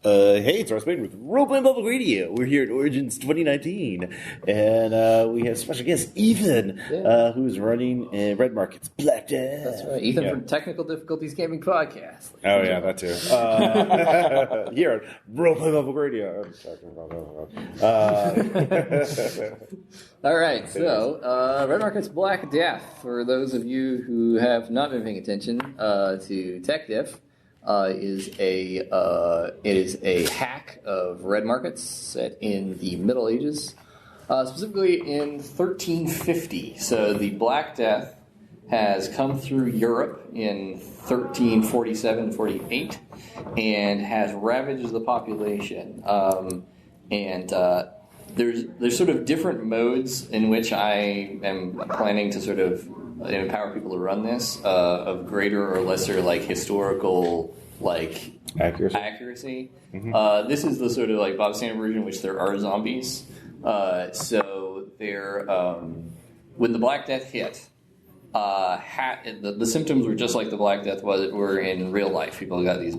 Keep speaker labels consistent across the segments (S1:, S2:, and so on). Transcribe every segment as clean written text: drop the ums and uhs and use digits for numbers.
S1: Hey, it's Ross Baden with Roleplaying Public Radio. We're here at Origins 2019, and we have special guest Ethan, who's running Red Market's Black Death.
S2: That's right, Ethan from Technical Difficulties Gaming Podcast.
S1: Oh yeah, that too. Here at Roleplaying Public Radio.
S2: All right, so Red Market's Black Death. For those of you who have not been paying attention to Tech Diff. It is a hack of red markets set in the Middle Ages, specifically in 1350. So the Black Death has come through Europe in 1347-48 and has ravaged the population. There's sort of different modes in which I am planning to sort of empower people to run this, of greater or lesser historical accuracy. Mm-hmm. This is the sort of Bob Sanders version, in which there are zombies. So they're when the Black Death hit, the symptoms were just like the Black Death were in real life. People got these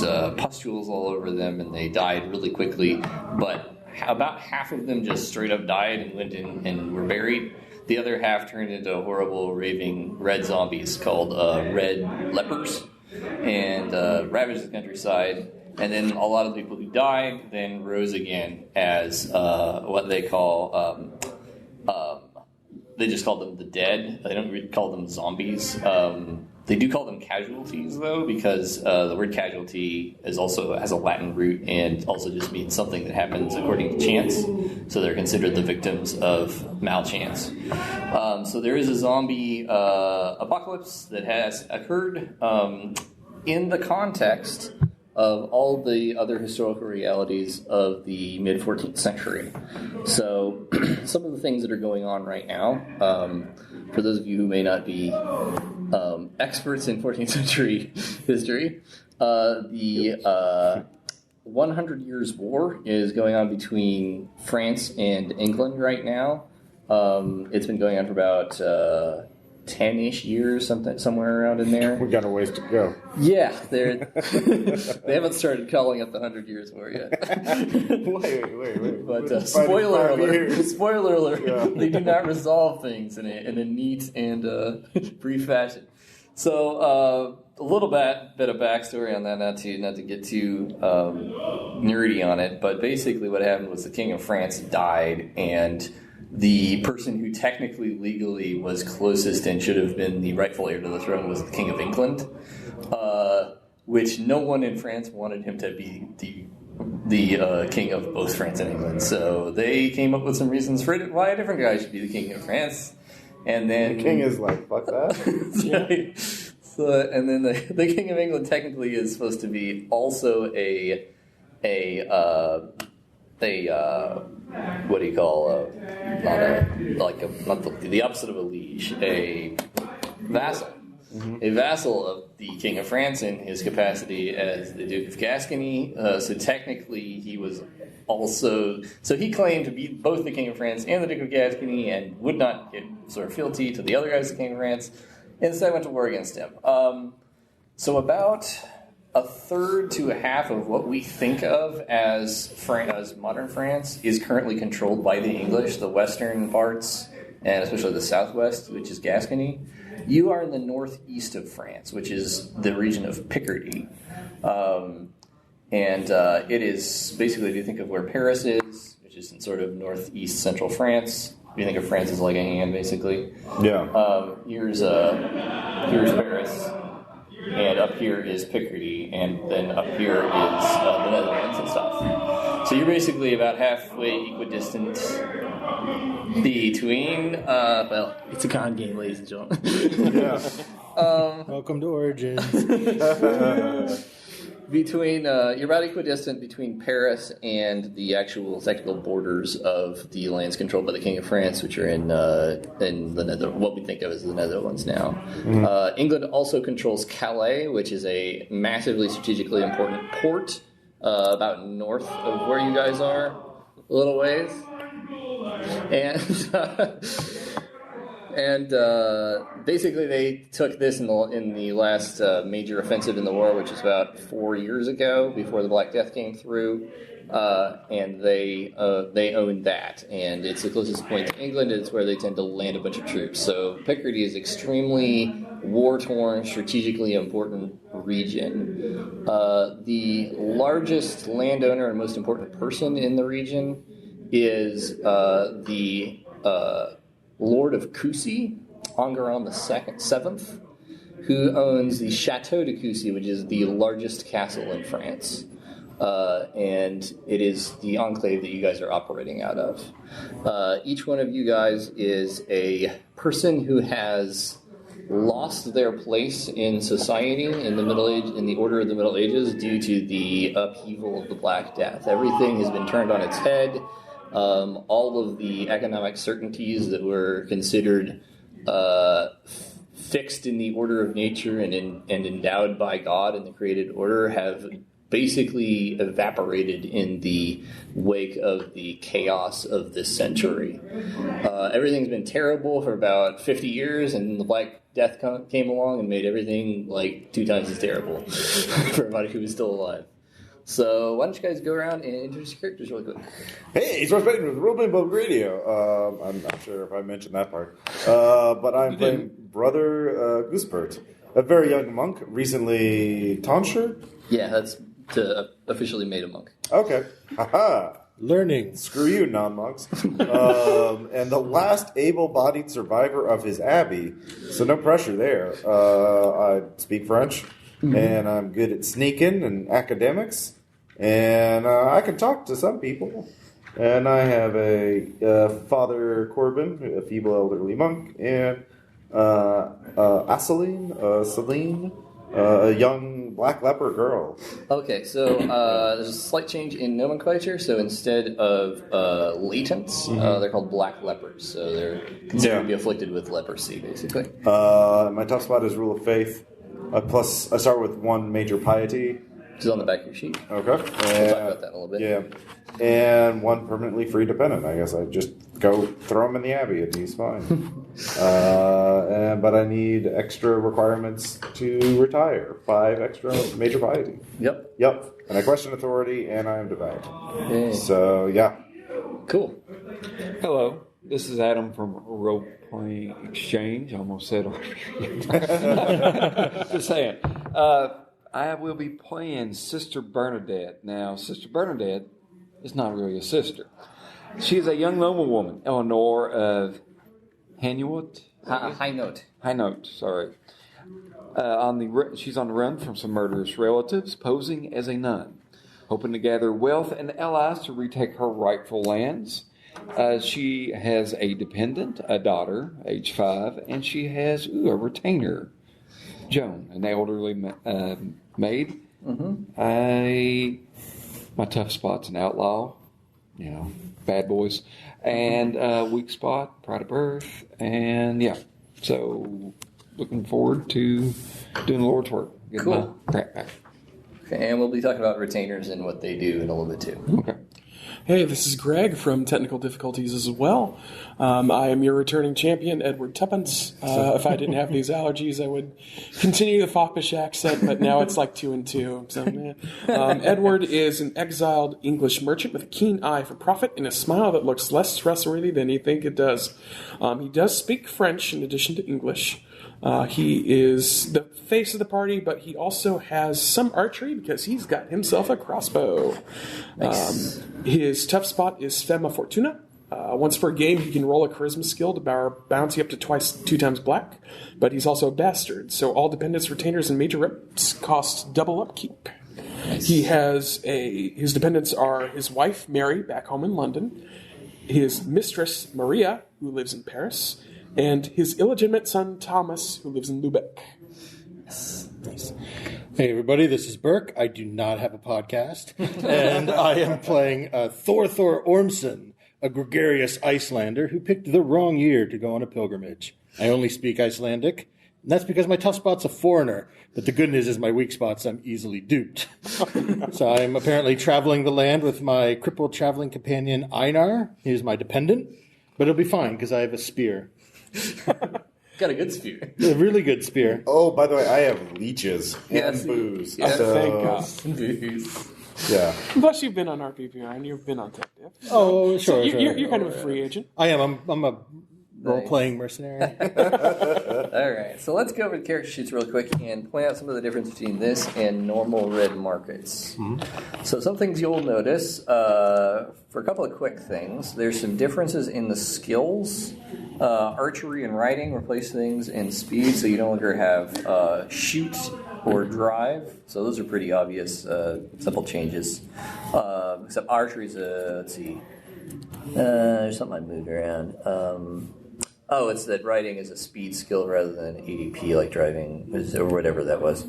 S2: pustules all over them, and they died really quickly. But about half of them just straight up died and went in and were buried. The other half turned into horrible, raving red zombies called red lepers, and ravaged the countryside. And then a lot of the people who died then rose again as what they call, they just call them the dead. They don't really call them zombies. They do call them casualties, though, because the word casualty has a Latin root and also just means something that happens according to chance. So they're considered the victims of malchance. So there is a zombie apocalypse that has occurred in the context of all the other historical realities of the mid-14th century. So some of the things that are going on right now, for those of you who may not be experts in 14th century history, the 100 Years' War is going on between France and England right now. It's been going on for about 10-ish years, somewhere around in there.
S1: We got a ways to go.
S2: Yeah, they haven't started calling it the 100 Years' War yet.
S1: wait.
S2: But spoiler alert, yeah. They do not resolve things in a neat and brief fashion. So a little bit of backstory on that, not to get too nerdy on it, but basically what happened was the King of France died, and the person who technically, legally was closest and should have been the rightful heir to the throne was the King of England, which no one in France wanted him to be the king of both France and England. So they came up with some reasons for it, why a different guy should be the king of France. And then
S1: the king is like, fuck that.
S2: So, and then the King of England technically is supposed to be also a what do you call the opposite of a liege, a vassal. Mm-hmm. A vassal of the King of France in his capacity as the Duke of Gascony. So technically he was also... So he claimed to be both the King of France and the Duke of Gascony and would not get sort of fealty to the other guy as the King of France. Instead went to war against him. So about a third to a half of what we think of as modern France is currently controlled by the English, the western parts, and especially the southwest, which is Gascony. You are in the northeast of France, which is the region of Picardy. It is basically, if you think of where Paris is, which is in sort of northeast central France, if you think of France as like a hand, basically.
S1: Yeah.
S2: Here's Paris. And up here is Picardy, and then up here is the Netherlands and stuff. So you're basically about halfway equidistant between, it's a con game, ladies and gentlemen.
S1: Yeah.
S3: Welcome to Origins.
S2: You're about equidistant between Paris and the actual technical borders of the lands controlled by the King of France, which are in the what we think of as the Netherlands now. Mm-hmm. England also controls Calais, which is a massively strategically important port about north of where you guys are, a little ways. And basically, they took this in the last major offensive in the war, which is about 4 years ago, before the Black Death came through, and they own that. And it's the closest point to England. It's where they tend to land a bunch of troops. So Picardy is extremely war-torn, strategically important region. The largest landowner and most important person in the region is the Lord of Coucy, Enguerrand VII, who owns the Chateau de Coucy, which is the largest castle in France. And it is the enclave that you guys are operating out of. Each one of you guys is a person who has lost their place in society in the Order of the Middle Ages due to the upheaval of the Black Death. Everything has been turned on its head. All of the economic certainties that were considered fixed in the order of nature and endowed by God in the created order have basically evaporated in the wake of the chaos of this century. Everything's been terrible for about 50 years, and the Black Death came along and made everything like 2 times as terrible for everybody who was still alive. So why don't you guys go around and introduce your characters really quick?
S1: Hey, it's Ross Payton with Roleplaying Public Radio. I'm not sure if I mentioned that part. But I'm playing Brother Goosebert, a very young monk, recently tonsured.
S2: Yeah, that's to officially made a monk.
S1: Okay. Haha.
S3: Learning.
S1: Screw you, non-monks. And the last able-bodied survivor of his abbey, so no pressure there. I speak French, and I'm good at sneaking and academics, and I can talk to some people. And I have a Father Corbin, a feeble elderly monk, and Celine, a young black leper girl.
S2: Okay, so there's a slight change in nomenclature. So instead of latents, they're called black lepers. So they're considered to be afflicted with leprosy, basically.
S1: My tough spot is rule of faith. Plus, I start with 1 major piety.
S2: Which is on the back of your sheet.
S1: Okay.
S2: We'll talk about that in a little bit.
S1: Yeah. And 1 permanently free dependent. I guess I just go throw him in the abbey and he's fine. But I need extra requirements to retire. 5 extra major piety.
S2: Yep.
S1: And I question authority and I am devout.
S2: Yay.
S1: So, yeah.
S2: Cool.
S4: Hello, this is Adam from Role Playing Exchange. I almost said it. Just saying. I will be playing Sister Bernadette. Now, Sister Bernadette is not really a sister. She is a young noblewoman, Eleanor of Hainaut. Hainaut, sorry. She's on the run from some murderous relatives, posing as a nun, hoping to gather wealth and allies to retake her rightful lands. She has a dependent, a daughter, age 5, and she has a retainer, Joan, an elderly maid. My tough spot's an outlaw, bad boys, and weak spot, pride of birth, and so looking forward to doing the Lord's work.
S2: Cool. Okay, and we'll be talking about retainers and what they do in a little bit too.
S4: Okay.
S5: Hey, this is Greg from Technical Difficulties as well. I am your returning champion, Edward Tuppence. If I didn't have these allergies, I would continue the foppish accent, but now it's like 2 and 2. So, Edward is an exiled English merchant with a keen eye for profit and a smile that looks less trustworthy than you think it does. He does speak French in addition to English. He is the face of the party, but he also has some archery because he's got himself a crossbow.
S2: Nice.
S5: His tough spot is Fema Fortuna. Once per game, he can roll a charisma skill to bounty up to 2 times black, but he's also a bastard, so all dependents, retainers, and major reps cost double upkeep. Nice. His dependents are his wife, Mary, back home in London, his mistress, Maria, who lives in Paris, and his illegitimate son, Thomas, who lives in Lubeck.
S3: Yes. Nice. Hey, everybody, this is Birk. I do not have a podcast, and I am playing Thor Ormson, a gregarious Icelander who picked the wrong year to go on a pilgrimage. I only speak Icelandic, and that's because my tough spot's a foreigner, but the good news is my weak spots I'm easily duped. So I'm apparently traveling the land with my crippled traveling companion, Einar. He is my dependent, but it'll be fine because I have a spear.
S2: Got a good spear.
S3: A really good spear.
S1: Oh, by the way, I have leeches
S2: Yes.
S1: and booze.
S2: Yes.
S1: So,
S5: Thank God.
S1: yeah.
S5: Plus, you've been on RPPR and you've been on Tech Diff.
S3: Oh,
S5: So
S3: sure.
S5: you're kind of a free agent.
S3: I am. I'm a role-playing mercenary.
S2: All right, so let's go over the character sheets real quick and point out some of the difference between this and normal red markets. So some things you'll notice, for a couple of quick things, there's some differences in the skills. Archery and riding replace things in speed, so you no longer have shoot or drive. So those are pretty obvious, simple changes. Except archery's let's see. There's something I moved around. It's that riding is a speed skill rather than ADP, like driving, or whatever that was.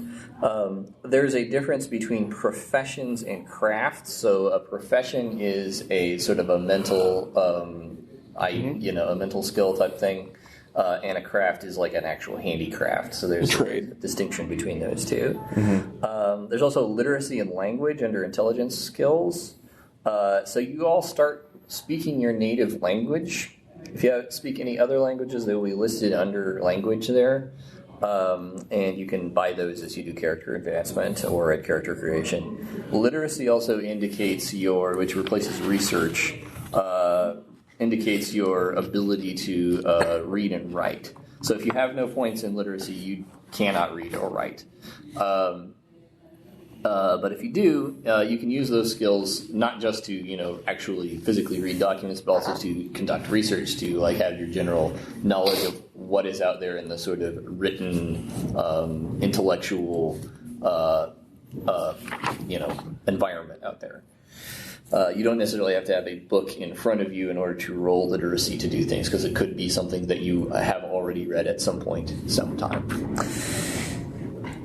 S2: There's a difference between professions and crafts. So a profession is a sort of a mental, a mental skill type thing, and a craft is like an actual handicraft. So there's a distinction between those two. There's also literacy and language under intelligence skills. So you all start speaking your native language. If you speak any other languages, they will be listed under language there. And you can buy those as you do character advancement or at character creation. Literacy also indicates which replaces research, indicates your ability to read and write. So if you have no points in literacy, you cannot read or write. But if you do, you can use those skills not just to actually physically read documents, but also to conduct research, to have your general knowledge of what is out there in the sort of written, intellectual, environment out there. You don't necessarily have to have a book in front of you in order to roll literacy to do things, because it could be something that you have already read at some point, sometime.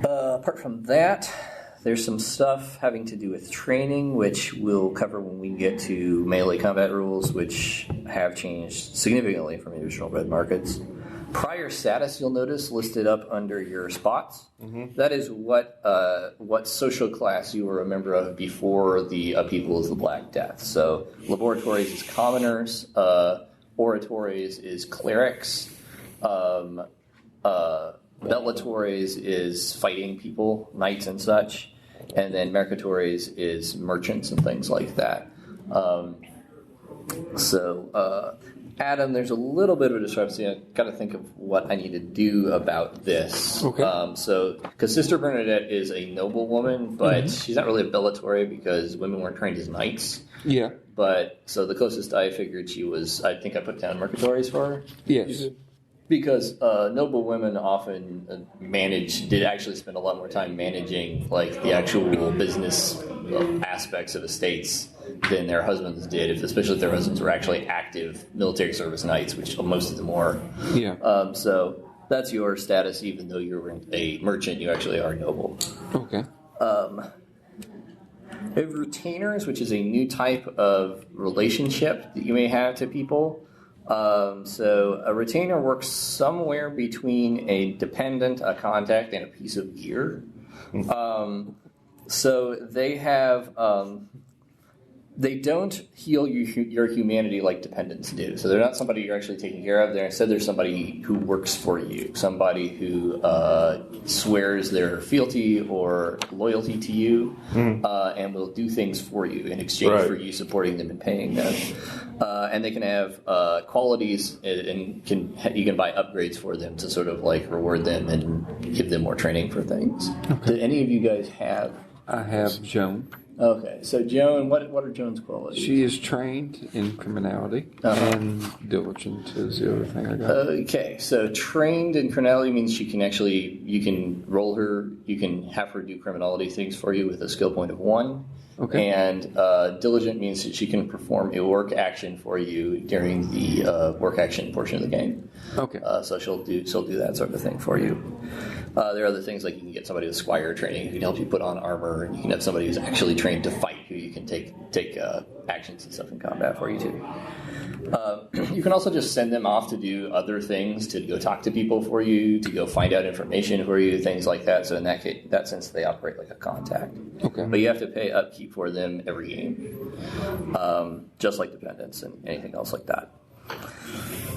S2: Apart from that, there's some stuff having to do with training, which we'll cover when we get to melee combat rules, which have changed significantly from the original red markets. Prior status, you'll notice, listed up under your spots. That is what social class you were a member of before the upheaval of the Black Death. So laboratories is commoners, oratories is clerics, bellatories is fighting people, knights and such, and then mercatories is merchants and things like that. Adam, there's a little bit of a discrepancy. I've got to think of what I need to do about this.
S4: Okay.
S2: Because Sister Bernadette is a noblewoman, but she's not really a bellatory because women weren't trained as knights.
S4: Yeah.
S2: But so the closest I figured she was, I think I put down mercatories for her.
S4: Yes.
S2: Because noble women often did actually spend a lot more time managing the actual business aspects of estates than their husbands did, especially if their husbands were actually active military service knights, which most of them were.
S4: Yeah.
S2: So that's your status, even though you're a merchant, you actually are noble.
S4: Okay.
S2: We have retainers, which is a new type of relationship that you may have to people. So a retainer works somewhere between a dependent, a contact, and a piece of gear. So they have they don't heal your humanity like dependents do. So they're not somebody you're actually taking care of. Instead, they're somebody who works for you, somebody who swears their fealty or loyalty to you, and will do things for you in exchange for you supporting them and paying them. And they can have qualities, and you can buy upgrades for them to sort of reward them and give them more training for things. Okay. Do any of you guys have?
S4: I have Joan.
S2: Okay, so Joan, what are Joan's qualities?
S4: She is trained in criminality, and diligent is the other thing I got.
S2: Okay, so trained in criminality means you can roll her, you can have her do criminality things for you with a skill point of 1. Okay. And diligent means that she can perform a work action for you during the work action portion of the game. Okay. So she'll do that sort of thing for you. There are other things like you can get somebody with squire training who can help you put on armor, and you can have somebody who's actually trained to fight who you can take actions and stuff in combat for you too. You can also just send them off to do other things, to go talk to people for you, to go find out information for you, things like that. So in that sense, they operate like a contact. Okay. But you have to pay upkeep for them every game, just like dependents and anything else like that.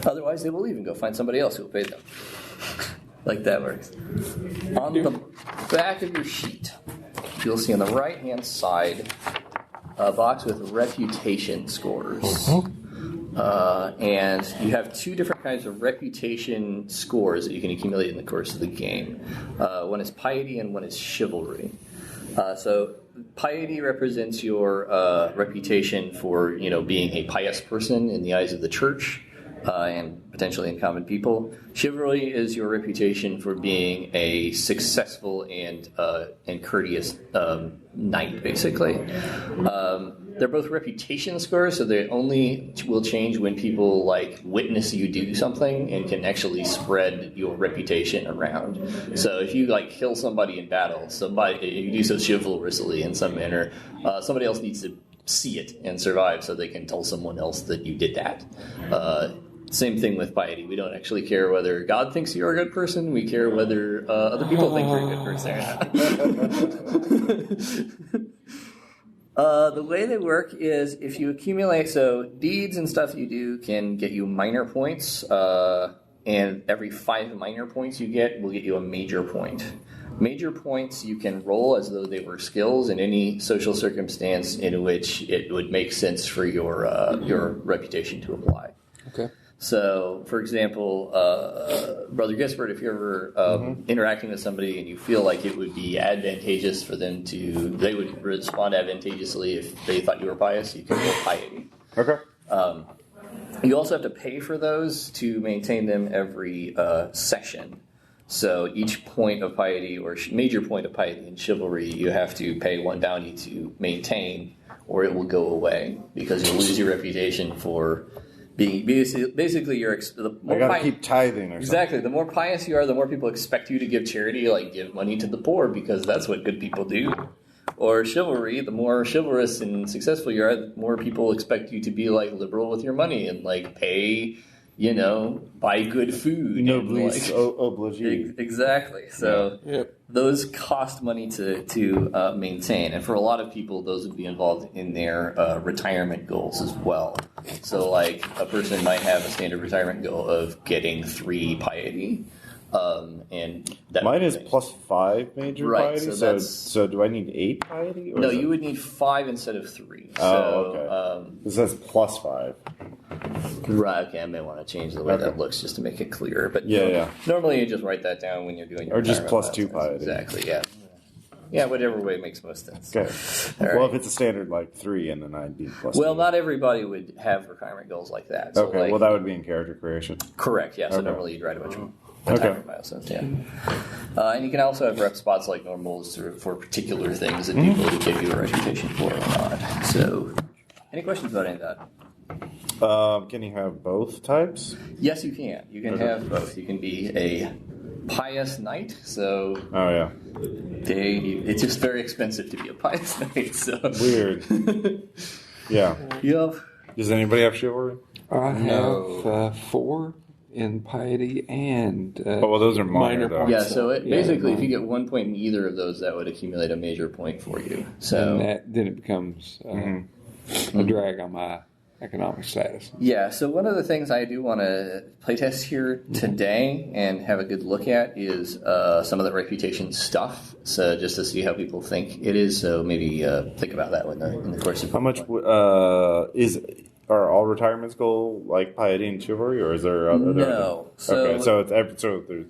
S2: Otherwise, they will leave and go find somebody else who will pay them. Like that works. On the back of your sheet, you'll see on the right-hand side a box with reputation scores. And you have two different kinds of reputation scores that you can accumulate in the course of the game. One is piety and one is chivalry. So piety represents your reputation for being a pious person in the eyes of the church and potentially in common people. Chivalry is your reputation for being a successful and courteous knight, basically. They're both reputation scores, so they only will change when people witness you do something and can actually spread your reputation around. So if you kill somebody in battle, you do so chivalrously in some manner, somebody else needs to see it and survive so they can tell someone else that you did that. Same thing with piety. We don't actually care whether God thinks you're a good person. We care whether other people think you're a good person. The way they work is if you accumulate, so deeds and stuff you do can get you minor points, and every 5 minor points you get will get you a major point. Major points you can roll as though they were skills in any social circumstance in which it would make sense for your reputation to apply. Okay. So, for example, Brother Gisbert, if you're ever interacting with somebody and you feel like it would be advantageous for them they would respond advantageously if they thought you were pious, you can roll piety.
S1: Okay.
S2: You also have to pay for those to maintain them every session. So each point of piety or major point of piety in chivalry, you have to pay 1 bounty to maintain, or it will go away because you'll lose your reputation for being basically the more
S1: I gotta keep tithing or
S2: exactly. The more pious you are, the more people expect you to give charity, give money to the poor, because that's what good people do. Or chivalry, the more chivalrous and successful you are, the more people expect you to be liberal with your money and pay, buy good food.
S1: Noblesse oblige.
S2: Exactly. So those cost money to maintain, and for a lot of people, those would be involved in their retirement goals as well. So, a person might have a standard retirement goal of getting 3 piety, and that
S1: mine is +5 major piety. So do I need 8 piety? Or
S2: no, you would need 5 instead of 3.
S1: Okay. This says +5.
S2: Right. Okay. I may want to change the way that looks just to make it clearer. But
S1: yeah.
S2: Normally, you just write that down when you're doing your
S1: or just +2 piety.
S2: Exactly. Yeah. Yeah, whatever way makes most sense.
S1: Okay. Well, if it's a standard 3, and then I'd be +2.
S2: Well, not everybody would have retirement goals like that. So
S1: okay. Well, that would be in character creation.
S2: Correct. Yeah. So normally you'd write a bunch of retirement milestones. Yeah. And you can also have rep spots like normals for particular things that people would give you a reputation for or not. So, any questions about any of that?
S1: Can you have both types?
S2: Yes, you can. You can have both. You can be a pious knight, so it's just very expensive to be a pious knight. So
S1: weird. Yeah.
S2: Yep.
S1: Does anybody have chivalry?
S4: I have 4 in piety and
S1: those are minor though.
S2: Yeah, so basically, if you get 1 point in either of those, that would accumulate a major point for you. So
S4: then it becomes a drag on my economic status.
S2: Yeah, so one of the things I do want to playtest here today and have a good look at is some of the reputation stuff, so just to see how people think it is. So maybe think about that in the course of
S1: how much are all retirements go piety and chivalry, or is there other?
S2: No.
S1: So there's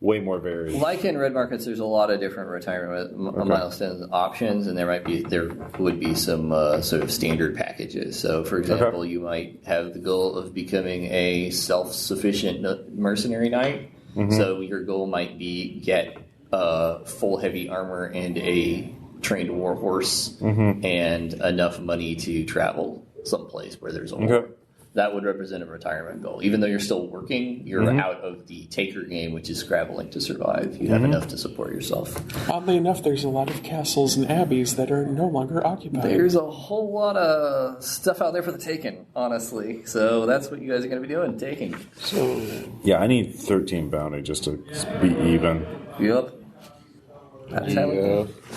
S1: way more varied.
S2: Like in red markets, there's a lot of different retirement milestone options, and there would be some sort of standard packages. So, for example, you might have the goal of becoming a self-sufficient mercenary knight. So your goal might be get full heavy armor and a trained war horse and enough money to travel someplace where there's a war. That would represent a retirement goal. Even though you're still working, you're out of the taker game, which is scrabbling to survive. You have enough to support yourself.
S5: Oddly enough, there's a lot of castles and abbeys that are no longer occupied.
S2: There's a whole lot of stuff out there for the taking, honestly. So that's what you guys are going to be doing, taking.
S5: So
S1: yeah, I need 13 bounty just to be even.
S2: Yep.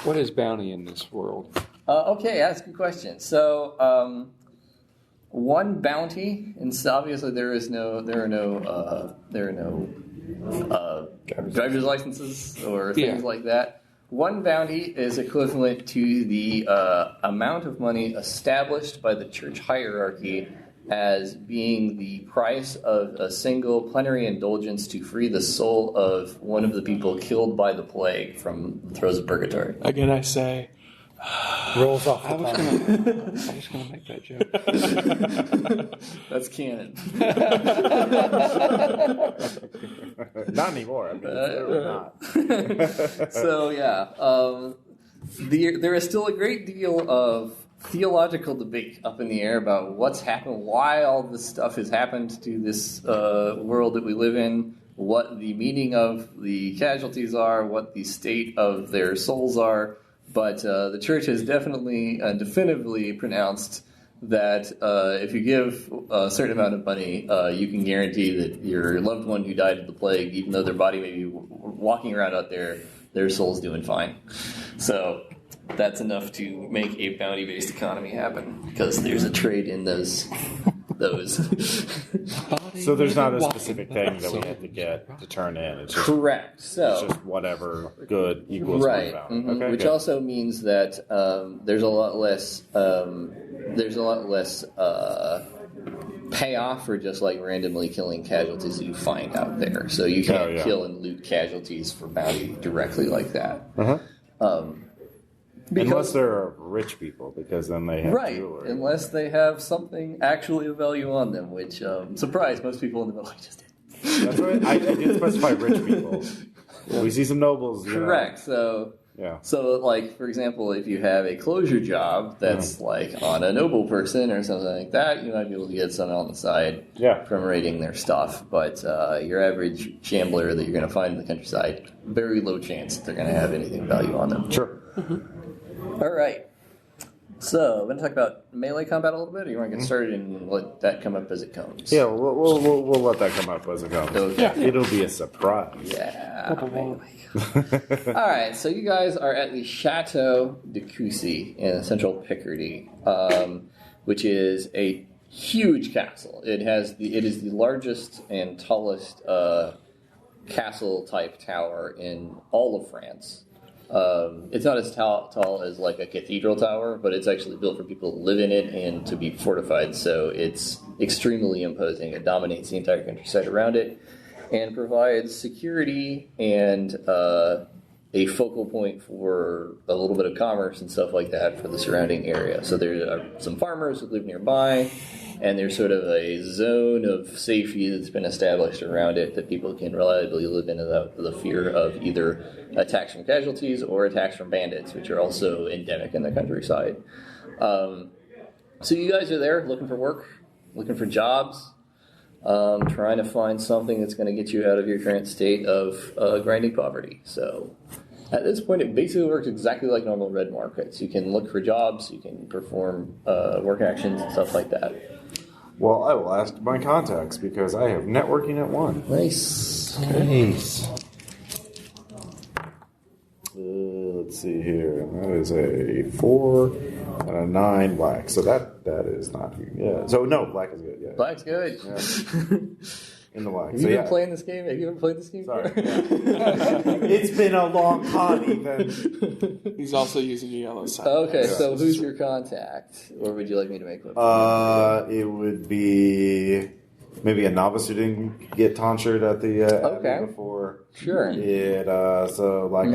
S4: What is bounty in this world?
S2: Okay, that's a good question. So, one bounty, and so obviously there are no driver's licenses or things like that. One bounty is equivalent to the amount of money established by the church hierarchy as being the price of a single plenary indulgence to free the soul of one of the people killed by the plague from the throes of purgatory.
S5: Again, I say,
S3: Rolls off the
S4: I was going to make that joke.
S2: That's canon.
S1: Not anymore. I mean, it's not.
S2: So yeah, there is still a great deal of theological debate up in the air about what's happened, why all this stuff has happened to this world that we live in, what the meaning of the casualties are, what the state of their souls are. But the church has definitely and definitively pronounced that if you give a certain amount of money, you can guarantee that your loved one who died of the plague, even though their body may be walking around out there, their soul's doing fine. So that's enough to make a bounty-based economy happen, because there's a trade in those.
S1: So there's not a specific thing that we have to get to turn in. It's just,
S2: Correct. So
S1: it's just whatever good equals
S2: right,
S1: one bounty. Okay,
S2: which
S1: good.
S2: also means that there's a lot less payoff for just like randomly killing casualties that you find out there. So you can't kill and loot casualties for bounty directly like that.
S1: Unless they're rich people, because then they have jewelry.
S2: Unless they have something actually of value on them, which surprised most people in the Middle Ages did.
S1: That's right. I did specify rich people. We see some nobles.
S2: Correct. So, like, for example, if you have a closure job that's like on a noble person or something like that, you might be able to get some on the side from raiding their stuff. But your average shambler that you're going to find in the countryside, very low chance that they're going to have anything of value on them.
S1: Sure.
S2: All right. So, I'm going to talk about melee combat a little bit, or you want to get started and let that come up as it comes?
S1: Yeah, we'll let that come up as it comes.
S2: Okay.
S1: Yeah. It'll be a surprise.
S2: Yeah. All right, so you guys are at the Chateau de Coucy in central Picardy, which is a huge castle. It is the largest and tallest castle-type tower in all of France. It's not as tall as like a cathedral tower, but it's actually built for people to live in it and to be fortified, so it's extremely imposing. It dominates the entire countryside around it and provides security and a focal point for a little bit of commerce and stuff like that for the surrounding area. So there are some farmers who live nearby, and there's sort of a zone of safety that's been established around it that people can reliably live in without the fear of either attacks from casualties or attacks from bandits, which are also endemic in the countryside. So you guys are there looking for work, looking for jobs, trying to find something that's going to get you out of your current state of grinding poverty. So at this point, it basically works exactly like normal red markets. You can look for jobs, you can perform work actions and stuff like that.
S1: Well, I will ask my contacts because I have networking at 1.
S2: Nice.
S3: Nice.
S1: Let's see here. That is a 4 and a 9 black. So that is not. Yeah. So no, black is good. Yeah.
S2: Black's good.
S1: Yeah. In the black.
S2: Have you been playing this game? Have you ever played this game?
S1: Sorry. It's been a long con, Ethan.
S5: He's also using a yellow sign.
S2: Okay, so who's your contact? Or would you like me to make one?
S1: It would be maybe a novice who didn't get tonsured at the Abbey before.
S2: Sure.
S1: I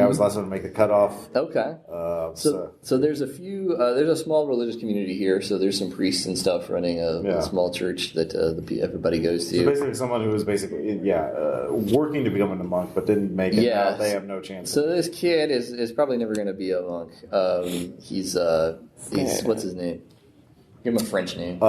S1: was last one to make the cutoff.
S2: Okay. So there's there's a small religious community here, so there's some priests and stuff running a small church that everybody goes to.
S1: So basically someone who was working to become a monk but didn't make it.
S2: Yeah.
S1: They have no chance.
S2: So this kid is probably never going to be a monk. He's what's his name? Give him a French name.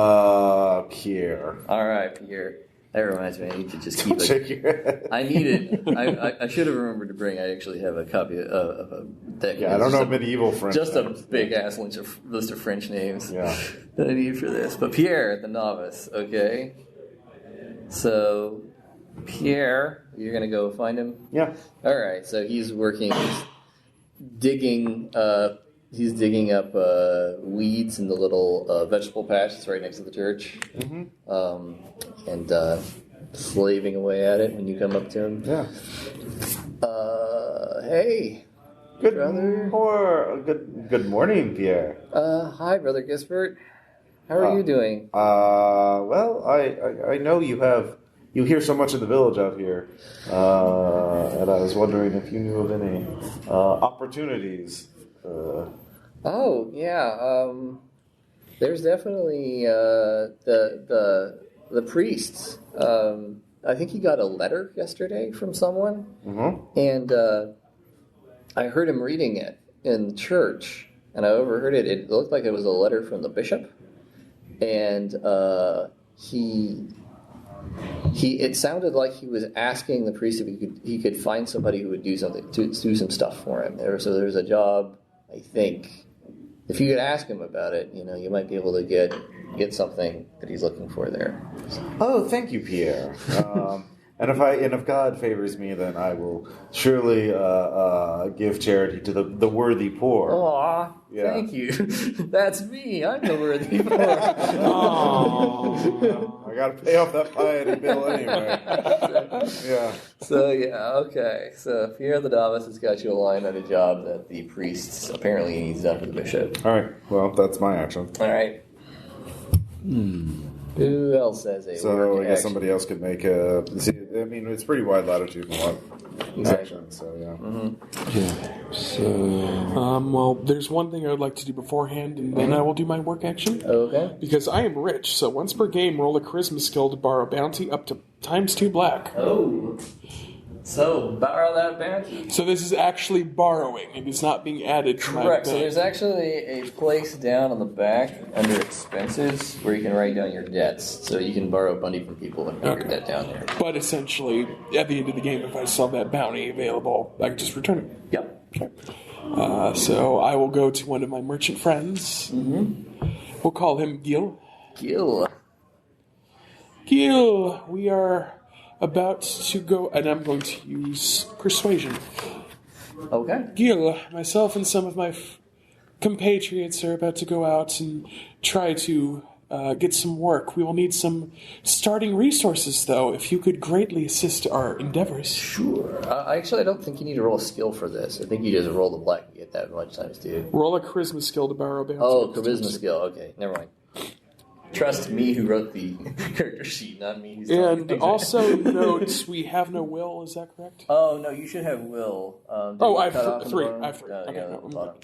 S1: Pierre.
S2: All right, Pierre. That reminds me, I need to just keep it.
S1: Shake your head.
S2: I need it. I should have remembered to bring. I actually have a copy of a deck.
S1: Yeah, I don't know medieval French.
S2: Just a big ass list of French names.
S1: Yeah.
S2: That I need for this. But Pierre, the novice. Okay. So Pierre, you're gonna go find him.
S1: Yeah.
S2: All right. So he's digging he's digging up weeds in the little vegetable patch that's right next to the church, and slaving away at it when you come up to him.
S1: Yeah.
S2: Hey,
S1: Good
S2: brother.
S1: Good morning, Pierre.
S2: Hi, Brother Gisbert. How are you doing?
S1: Well, I know you hear so much in the village out here, and I was wondering if you knew of any opportunities.
S2: Oh, yeah. There's definitely the priests. I think he got a letter yesterday from someone, and I heard him reading it in the church, and I overheard it. It looked like it was a letter from the bishop, and it sounded like he was asking the priest if he could find somebody who would do something to do some stuff for him. So there's a job, I think. If you could ask him about it, you might be able to get something that he's looking for there.
S1: Oh, thank you, Pierre. And if God favors me, then I will surely give charity to the worthy poor.
S2: Aw,
S1: Yeah.
S2: Thank you. That's me. I'm the worthy poor.
S1: I got to pay off that piety bill anyway. Yeah.
S2: So, okay. So Pierre the Novice has got you a line on a job that the priest apparently needs done for the bishop.
S1: All right. Well, that's my action.
S2: All right. Who else has a
S1: So
S2: working
S1: I guess
S2: action?
S1: somebody else could make a. See, I mean, it's pretty wide latitude in what action. So yeah.
S5: Well, there's one thing I would like to do beforehand, and then I will do my work action.
S2: Okay.
S5: Because I am rich, so once per game, roll a charisma skill to borrow bounty up to ×2 black.
S2: Oh. So, borrow that bounty.
S5: So this is actually borrowing. It is not being added to my
S2: Correct. So
S5: bank.
S2: there's actually a place down on the back under expenses where you can write down your debts. So you can borrow money from people and put your debt down there.
S5: But essentially, at the end of the game, if I saw that bounty available, I can just return it.
S2: Yep.
S5: Okay. So I will go to one of my merchant friends. We'll call him Gil.
S2: Gil.
S5: Gil, we are about to go, and I'm going to use persuasion.
S2: Okay.
S5: Gil, myself and some of my compatriots are about to go out and try to get some work. We will need some starting resources, though, if you could greatly assist our endeavors.
S2: Sure. Actually, I don't think you need to roll a skill for this. I think you just roll the black and get that much times two.
S5: Roll a charisma skill to borrow bounty.
S2: Oh, charisma skill. Okay, never mind. Trust me who wrote the character sheet, not me who's telling
S5: And
S2: you.
S5: also note, we have no will, is that correct?
S2: Oh, no, you should have will.
S5: I have three. I have three. Okay,
S2: Yeah,
S5: no,
S2: bottom.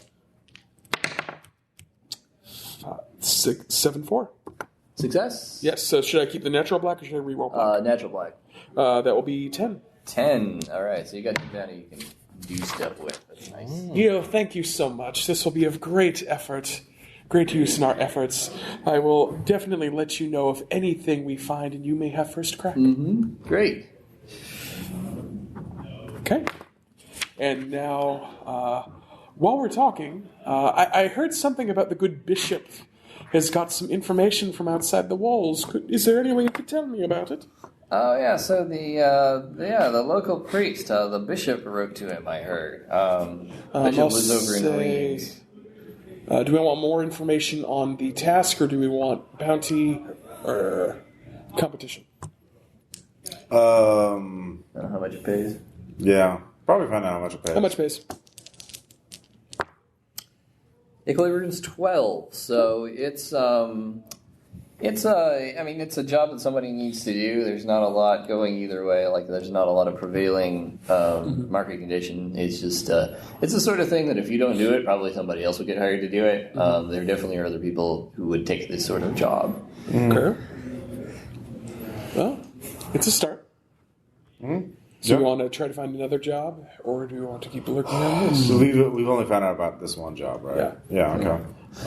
S5: 7, 4.
S2: Success?
S5: Yes, so should I keep the natural black or should I re-roll black?
S2: Natural black.
S5: That will be 10.
S2: 10. All right, so you got your bounty you can do stuff with. That's nice.
S5: Gil, thank you so much. This will be of great effort. Great use in our efforts. I will definitely let you know of anything we find, and you may have first crack.
S2: Great.
S5: Okay. And now, while we're talking, I heard something about the good bishop has got some information from outside the walls. Is there any way you could tell me about it?
S2: Oh, yeah, so the local priest, the bishop wrote to him, I heard. Bishop was over in Reeds.
S5: Do we want more information on the task, or do we want bounty or competition?
S2: I don't know how much it pays.
S1: Yeah. Probably find out how much it pays.
S5: How much pays?
S2: Equilibrium's 12, so it's a job that somebody needs to do. There's not a lot going either way. Like, there's not a lot of prevailing market condition. It's just it's the sort of thing that if you don't do it, probably somebody else would get hired to do it. There definitely are other people who would take this sort of job.
S5: Okay. Well, it's a start. So
S1: Yep.
S5: we want to try to find another job, or do we want to keep looking at this?
S1: We've only found out about this one job, right?
S5: Yeah.
S1: Okay.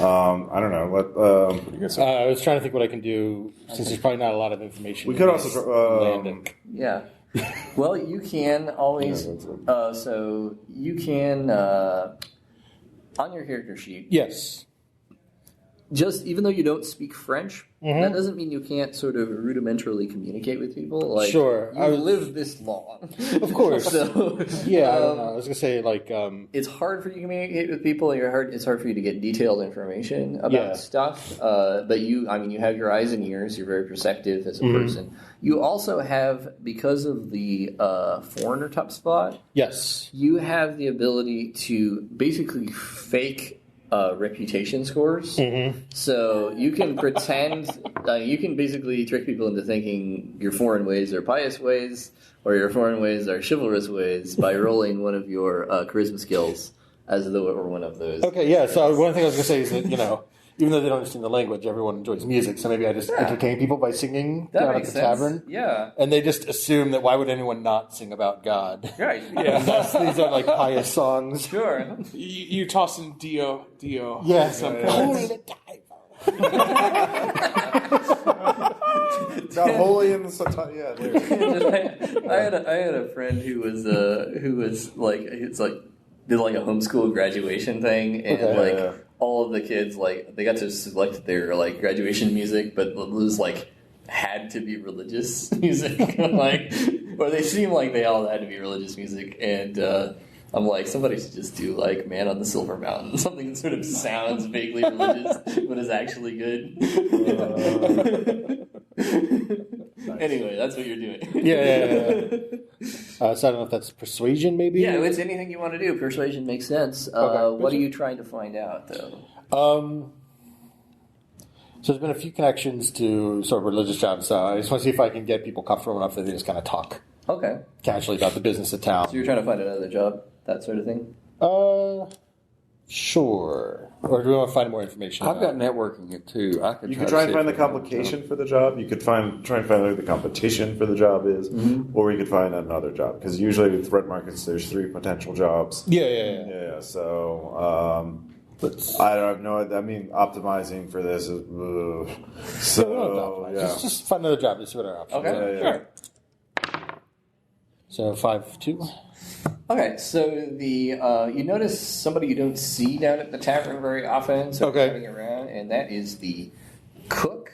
S1: I don't know.
S3: I was trying to think what I can do, since there's probably not a lot of information.
S1: We could also
S3: landing.
S2: Yeah. Well, you can always. So you can on your character sheet.
S3: Yes.
S2: just even though you don't speak French, that doesn't mean you can't sort of rudimentarily communicate with people. Like,
S3: Sure.
S2: you live this long.
S3: Of course.
S2: So,
S3: yeah, I don't know. I was going to say, like...
S2: it's hard for you to communicate with people. It's hard for you to get detailed information about stuff. But you have your eyes and ears. You're very perceptive as a person. You also have, because of the foreigner top spot,
S3: Yes.
S2: you have the ability to basically fake reputation scores. So you can pretend, you can basically trick people into thinking your foreign ways are pious ways or your foreign ways are chivalrous ways by rolling one of your charisma skills as though it were one of those.
S3: Okay, yeah, so one thing I was going to say is that, even though they don't understand the language, everyone enjoys music, so maybe I just entertain people by singing down at the tavern.
S2: Yeah.
S3: And they just assume that why would anyone not sing about God?
S2: Right.
S3: These are like pious songs.
S2: Sure.
S5: You toss in Dio.
S3: Yes.
S1: Got holy in the Satan. Yeah.
S2: I had a friend who was like, did like a homeschool graduation thing, and all of the kids, like, they got to select their like graduation music, but it was like had to be religious music, like, or they seemed like they all had to be religious music, and I'm like, somebody should just do like Man on the Silver Mountain, something that sort of sounds vaguely religious but is actually good. Anyway, that's what you're doing.
S3: Yeah. So I don't know if that's persuasion, maybe?
S2: Yeah, it's anything you want to do. Persuasion makes sense. What are you trying to find out, though?
S3: So there's been a few connections to sort of religious jobs. So I just want to see if I can get people comfortable enough that they just kind of talk casually about the business of town.
S2: So you're trying to find another job, that sort of thing?
S3: Sure. Or do we want to find more information?
S4: I've got networking it too.
S1: You could try and find the complication for the job. You could try and find who the competition for the job is, or you could find another job. Because usually with red markets, there's 3 potential jobs.
S3: Yeah.
S1: So I don't know. I mean, optimizing for this is
S3: Just find another job. Just see what our options.
S2: Okay,
S3: sure. So 5-2.
S2: Okay, so you notice somebody you don't see down at the tavern very often, so driving around, and that is the cook,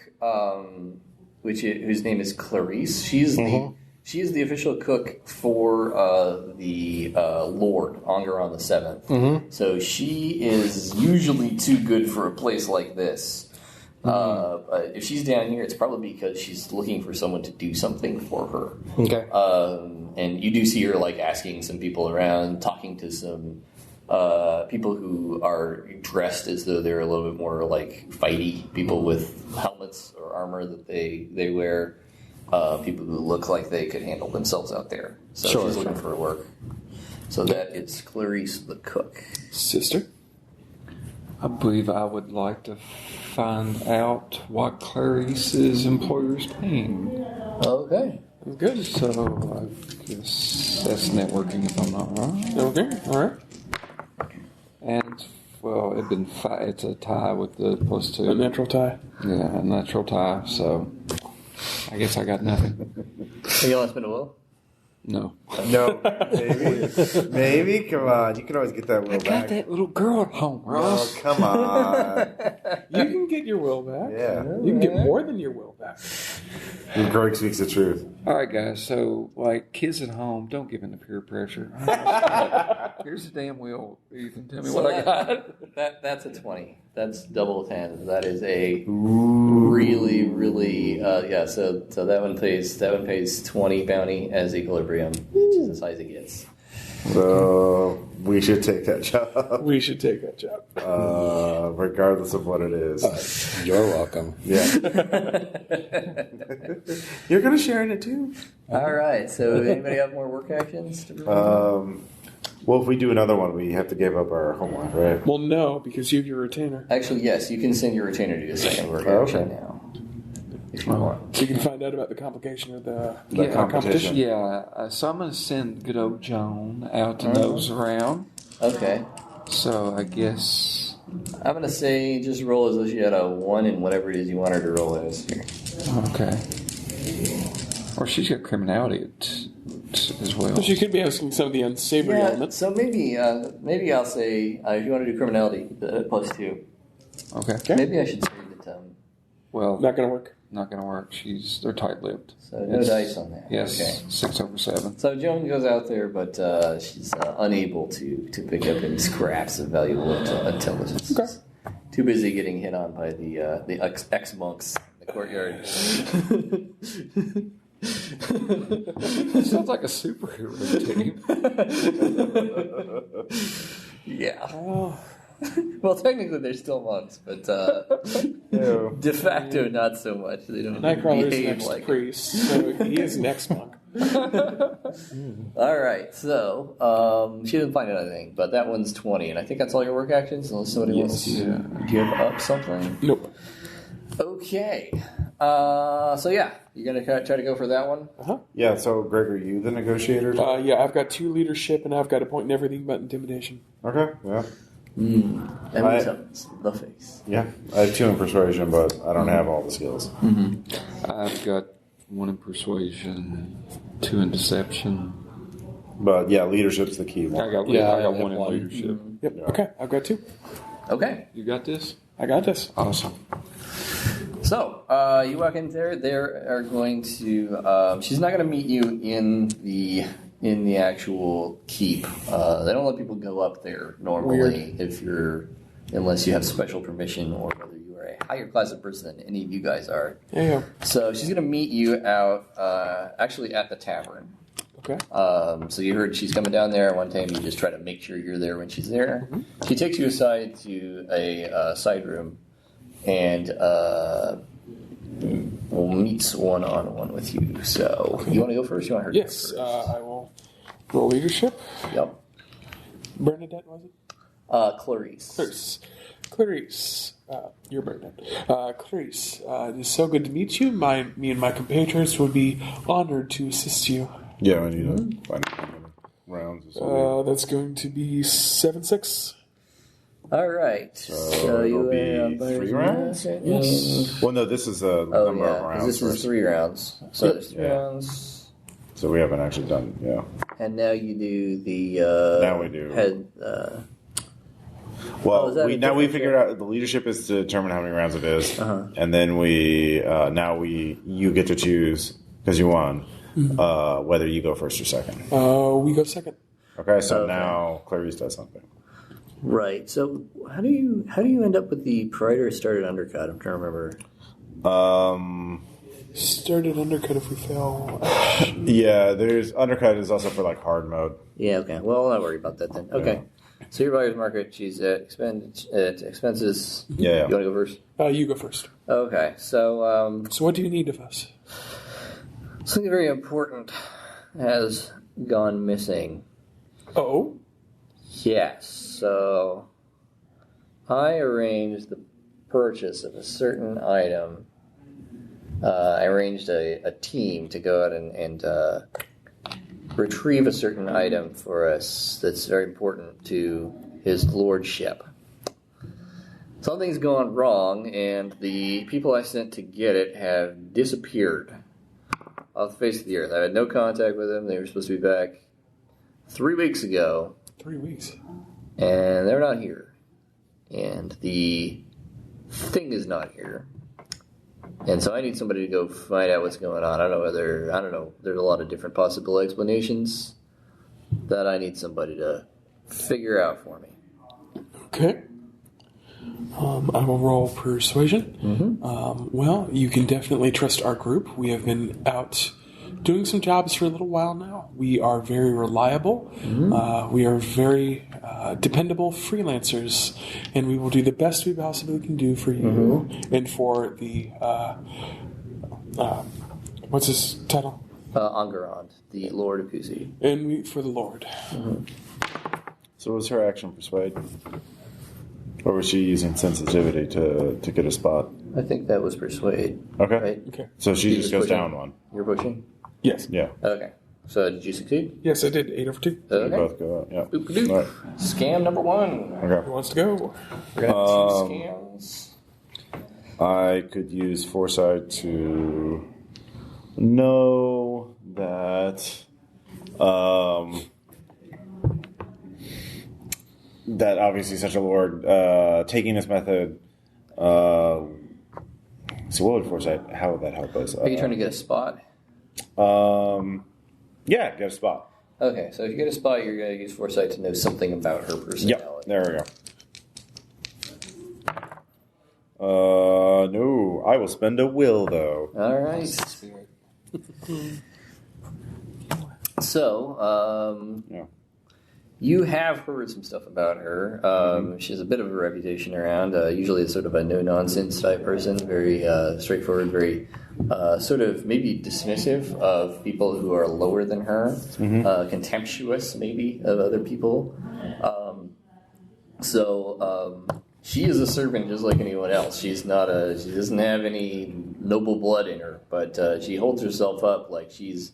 S2: whose name is Clarice. She is the official cook for the Lord Ongaron the Seventh. So she is usually too good for a place like this. If she's down here, it's probably because she's looking for someone to do something for her.
S3: Okay.
S2: And you do see her like asking some people around, talking to some people who are dressed as though they're a little bit more like fighty, people with helmets or armor that they wear, people who look like they could handle themselves out there. So she's looking for work. So that is Clarice the cook.
S5: Sister?
S4: I believe I would like to find out what Clarice's employer's paying.
S2: Okay.
S5: Good.
S4: So I guess that's networking if I'm not wrong.
S5: Okay, all right.
S4: And, well, it's a tie with the +2.
S5: A natural tie.
S4: Yeah, a natural tie, so I guess I got nothing.
S2: Are you want to spin a will?
S4: No.
S1: No, maybe. Come on, you can always get that will
S4: I
S1: back.
S4: got that little girl at home, Ross.
S1: Oh, come on.
S5: You can get your will back.
S1: Yeah.
S5: You can get more than your will back.
S1: Greg speaks the truth.
S4: All right, guys. So, like, kids at home, don't give in to peer pressure. Here's the damn wheel. You can tell me what I got.
S2: That's a 20. That's double 10. That is a really, really So that one pays 20 bounty as equilibrium, which is the size it gets.
S1: So we should take that job.
S5: We should take that job.
S1: Regardless of what it is.
S3: You're welcome.
S1: Yeah. You're going to share in it too?
S2: All right. So anybody have more work actions to perform?
S1: Well, if we do another one, we have to give up our homework, right?
S5: Well, no, because you have your retainer.
S2: Actually, yes. You can send your retainer to do a second work action now. If you want.
S5: So you can find out about the complication of the
S1: competition.
S4: Yeah, so I'm going to send good old Joan out to nose around.
S2: Okay.
S4: So I guess...
S2: I'm going to say just roll as though she had a 1 in whatever it is you want her to roll as here.
S4: Okay. Or she's got criminality as well.
S5: So she could be asking some of the unsavory elements.
S2: So maybe I'll say if you want to do criminality, +2.
S4: Okay.
S2: Maybe I should say that.
S4: Well,
S5: Not going to work.
S4: not going to work. They're tight-lipped.
S2: So no dice on that.
S4: Yes,
S2: Okay.
S4: 6 over 7.
S2: So Joan goes out there, but she's unable to pick up any scraps of valuable intelligence.
S5: Okay.
S2: Too busy getting hit on by the ex-monks in the courtyard.
S4: Sounds like a superhero team.
S2: Yeah.
S5: Oh,
S2: Well, technically they're still monks, but de facto not so much. They don't
S5: Nightcrawler's
S2: behave
S5: next
S2: like it.
S5: priest, so he is next monk.
S2: All right, so she didn't find anything, but that one's 20, and I think that's all your work actions, unless somebody wants to give up something.
S5: Nope.
S2: Okay. So yeah, you're gonna try to go for that one.
S1: Yeah, so Greg, are you the negotiator?
S5: Yeah, I've got 2 leadership, and I've got a point in everything but intimidation.
S1: Okay, yeah.
S2: Every time's the face.
S1: Yeah, I have 2 in persuasion, but I don't have all the skills.
S4: I've got 1 in persuasion, 2 in deception.
S1: But yeah, leadership's the key one.
S4: I got
S3: Yeah,
S4: 1 in
S3: one.
S4: leadership.
S5: Yep. Okay, I've got 2.
S2: Okay.
S4: You got this?
S5: I got this.
S4: Awesome.
S2: So you walk in there. They are going to. She's not going to meet you in the actual keep. They don't let people go up there normally unless you have special permission or whether you are a higher class of person than any of you guys are.
S5: Yeah.
S2: So she's going to meet you out actually at the tavern.
S5: Okay.
S2: So you heard she's coming down there. One time you just try to make sure you're there when she's there. She takes you aside to a side room and meets one-on-one with you. So you want to go first? You want her to
S5: Yes,
S2: go first?
S5: I will roll leadership.
S2: Yep.
S5: Bernadette, was it?
S2: Clarice.
S5: Clarice. You're Bernadette. Clarice, it is so good to meet you. Me and my compatriots would be honored to assist you.
S1: Yeah, I need to find rounds.
S5: That's going to be 7-6.
S2: All right. So
S1: it'll
S2: you
S1: be 3 rounds?
S5: Yes.
S1: Well, no, this is a
S2: Oh
S1: number of
S2: yeah,
S1: rounds.
S2: this is
S1: first.
S2: 3 rounds. So there's 3
S1: Yeah.
S2: rounds,
S1: So we haven't actually done, yeah.
S2: and now you do the.
S1: Now we do.
S2: Head.
S1: Well,
S2: is that a
S1: we
S2: different
S1: figured out the leadership is to determine how many rounds it is,
S2: Uh-huh.
S1: and then you get to choose because you won whether you go first or second.
S5: We go second.
S1: Okay, so
S2: Okay.
S1: now Clarice does something.
S2: Right. So how do you end up with the prior started undercut? I'm trying to remember.
S5: Started undercut if we fail.
S1: Yeah, there's undercut is also for like hard mode.
S2: Yeah. Okay. Well, I'll not worry about that then. Okay. So your buyer's market. She's at expenses.
S1: Yeah.
S2: You want to go first?
S5: You go first.
S2: Okay. So
S5: So what do you need of us?
S2: something very important has gone missing.
S5: Oh?
S2: Yes. So I arranged the purchase of a certain item. I arranged a team to go out and retrieve a certain item for us that's very important to his lordship. Something's gone wrong, and the people I sent to get it have disappeared off the face of the earth. I had no contact with them. They were supposed to be back 3 weeks ago.
S5: 3 weeks.
S2: And they're not here. And the thing is not here. And so I need somebody to go find out what's going on. I don't know. There's a lot of different possible explanations that I need somebody to figure out for me.
S5: Okay. I will roll persuasion. Well, you can definitely trust our group. We have been out doing some jobs for a little while now. We are very reliable. We are very dependable freelancers, and we will do the best we possibly can do for you and for the what's his title?
S2: Angarand, the Lord of Kusi.
S5: And for the Lord.
S1: So was her action persuade? Or was she using sensitivity to get a spot?
S2: I think that was persuade.
S1: Okay.
S2: Right?
S5: Okay.
S1: So she
S2: You
S1: just
S2: just
S1: goes
S2: push it.
S1: down one.
S2: You're pushing?
S5: Yes.
S1: Yeah.
S2: Okay. So did you succeed?
S5: Yes, I did. 8 over 2.
S1: We
S2: Okay.
S1: both go out. Yeah.
S2: Boop-a-doop.
S1: All right.
S2: Scam number 1.
S5: Who
S1: Okay.
S5: wants to go?
S2: We're going to have 2 scams.
S1: I could use foresight to know that that obviously such a lord taking this method So what would foresight? How would that help us?
S2: Are you trying to get a spot?
S1: Yeah, get a spot.
S2: Okay, so if you get a spot, you're going to use foresight to know something about her personality.
S1: Yep, there we go. No, I will spend a will though.
S2: All right. So,
S1: Yeah.
S2: you have heard some stuff about her. She has a bit of a reputation around. Usually, it's sort of a no-nonsense type person, very straightforward, very sort of maybe dismissive of people who are lower than her, contemptuous maybe of other people. She is a servant just like anyone else. She doesn't have any noble blood in her, but she holds herself up like she's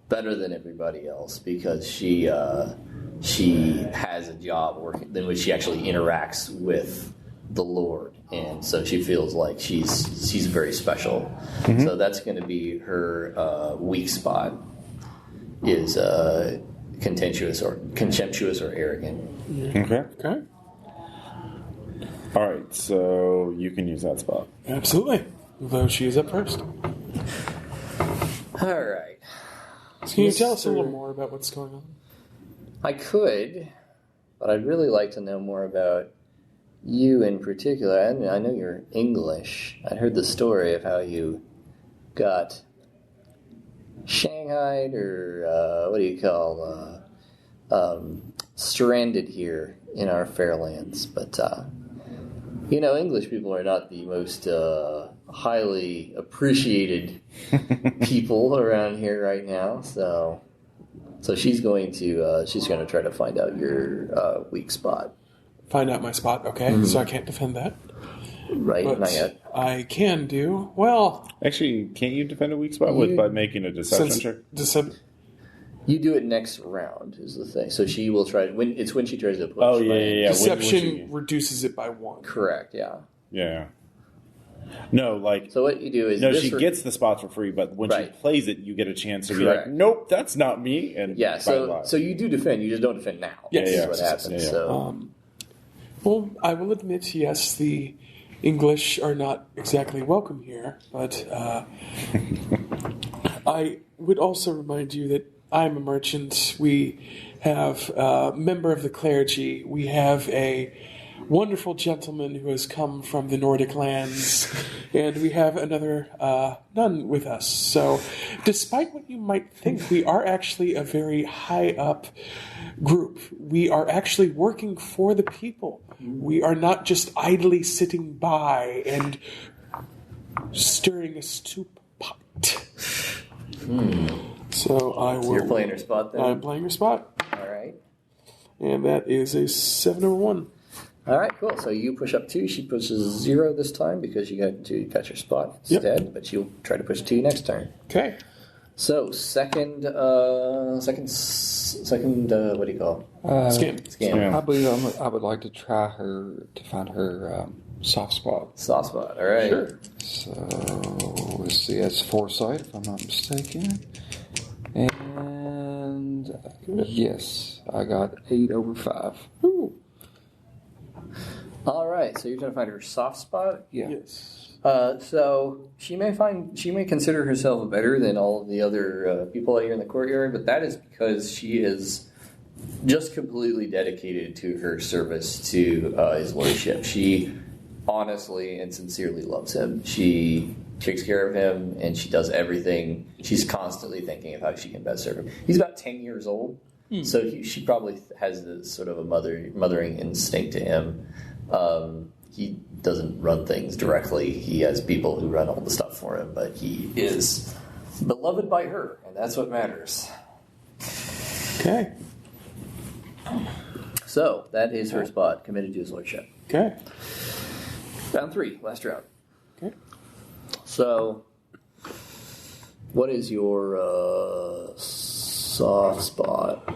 S2: better than everybody else because she has a job working in which she actually interacts with the Lord, and so she feels like she's very special. So that's going to be her weak spot is contemptuous or arrogant.
S1: Okay.
S5: Okay.
S1: All right, so you can use that spot.
S5: Absolutely. Though she is up first.
S2: All right.
S5: So can you tell us a little more about what's going on?
S2: I could, but I'd really like to know more about you in particular. I know you're English. I heard the story of how you got shanghaied or what do you call stranded here in our fairlands. But, English people are not the most highly appreciated people around here right now, so she's going to try to find out your weak spot.
S5: Find out my spot, okay? So I can't defend that.
S2: Right,
S5: But
S2: not yet.
S5: I can do, well...
S1: Actually, can't you defend a weak spot by making a deception check?
S2: You do it next round is the thing. So she will try when she tries to push.
S1: Oh yeah.
S5: Deception reduces it by 1.
S2: Correct. Yeah.
S1: Yeah. No, like
S2: so. What you do is
S1: she gets the spots for free, but when she plays it, you get a chance to be
S2: Correct.
S1: like, "Nope, that's not me." And
S2: yeah, so you do defend. You just don't defend now.
S5: Yes.
S2: Is what happens.
S1: Yeah.
S2: So
S5: well, I will admit, yes, the English are not exactly welcome here, but I would also remind you that I'm a merchant. We have a member of the clergy. We have a wonderful gentleman who has come from the Nordic lands, and we have another nun with us. So, despite what you might think, we are actually a very high up group. We are actually working for the people. We are not just idly sitting by and stirring a soup pot. So I will.
S2: So you're playing her spot then?
S5: I'm playing her spot.
S2: All right.
S5: And that is a 7 over 1.
S2: All right, cool. So you push up 2. She pushes 0 this time because you got your spot instead, but she'll try to push 2 next turn.
S5: Okay.
S2: So second, what do you call
S5: Scam.
S2: Scam.
S4: I believe I would like to try to find her soft spot.
S2: Soft spot. All right.
S5: Sure.
S4: So let's see, that's foresight, if I'm not mistaken. And yes, I got 8 over 5.
S5: Ooh.
S2: All right. So you're trying to find her soft spot.
S4: Yeah.
S5: Yes.
S2: So she may consider herself better than all of the other people out here in the courtyard, but that is because she is just completely dedicated to her service to his lordship. She honestly and sincerely loves him. She takes care of him, and she does everything. She's constantly thinking of how she can best serve him. He's about 10 years old, so she probably has this sort of a mothering instinct to him. He doesn't run things directly. He has people who run all the stuff for him, but he is beloved by her, and that's what matters.
S5: Okay.
S2: So that is her spot, committed to his lordship.
S5: Okay.
S2: Round 3, last round.
S5: Okay.
S2: So, what is your soft spot?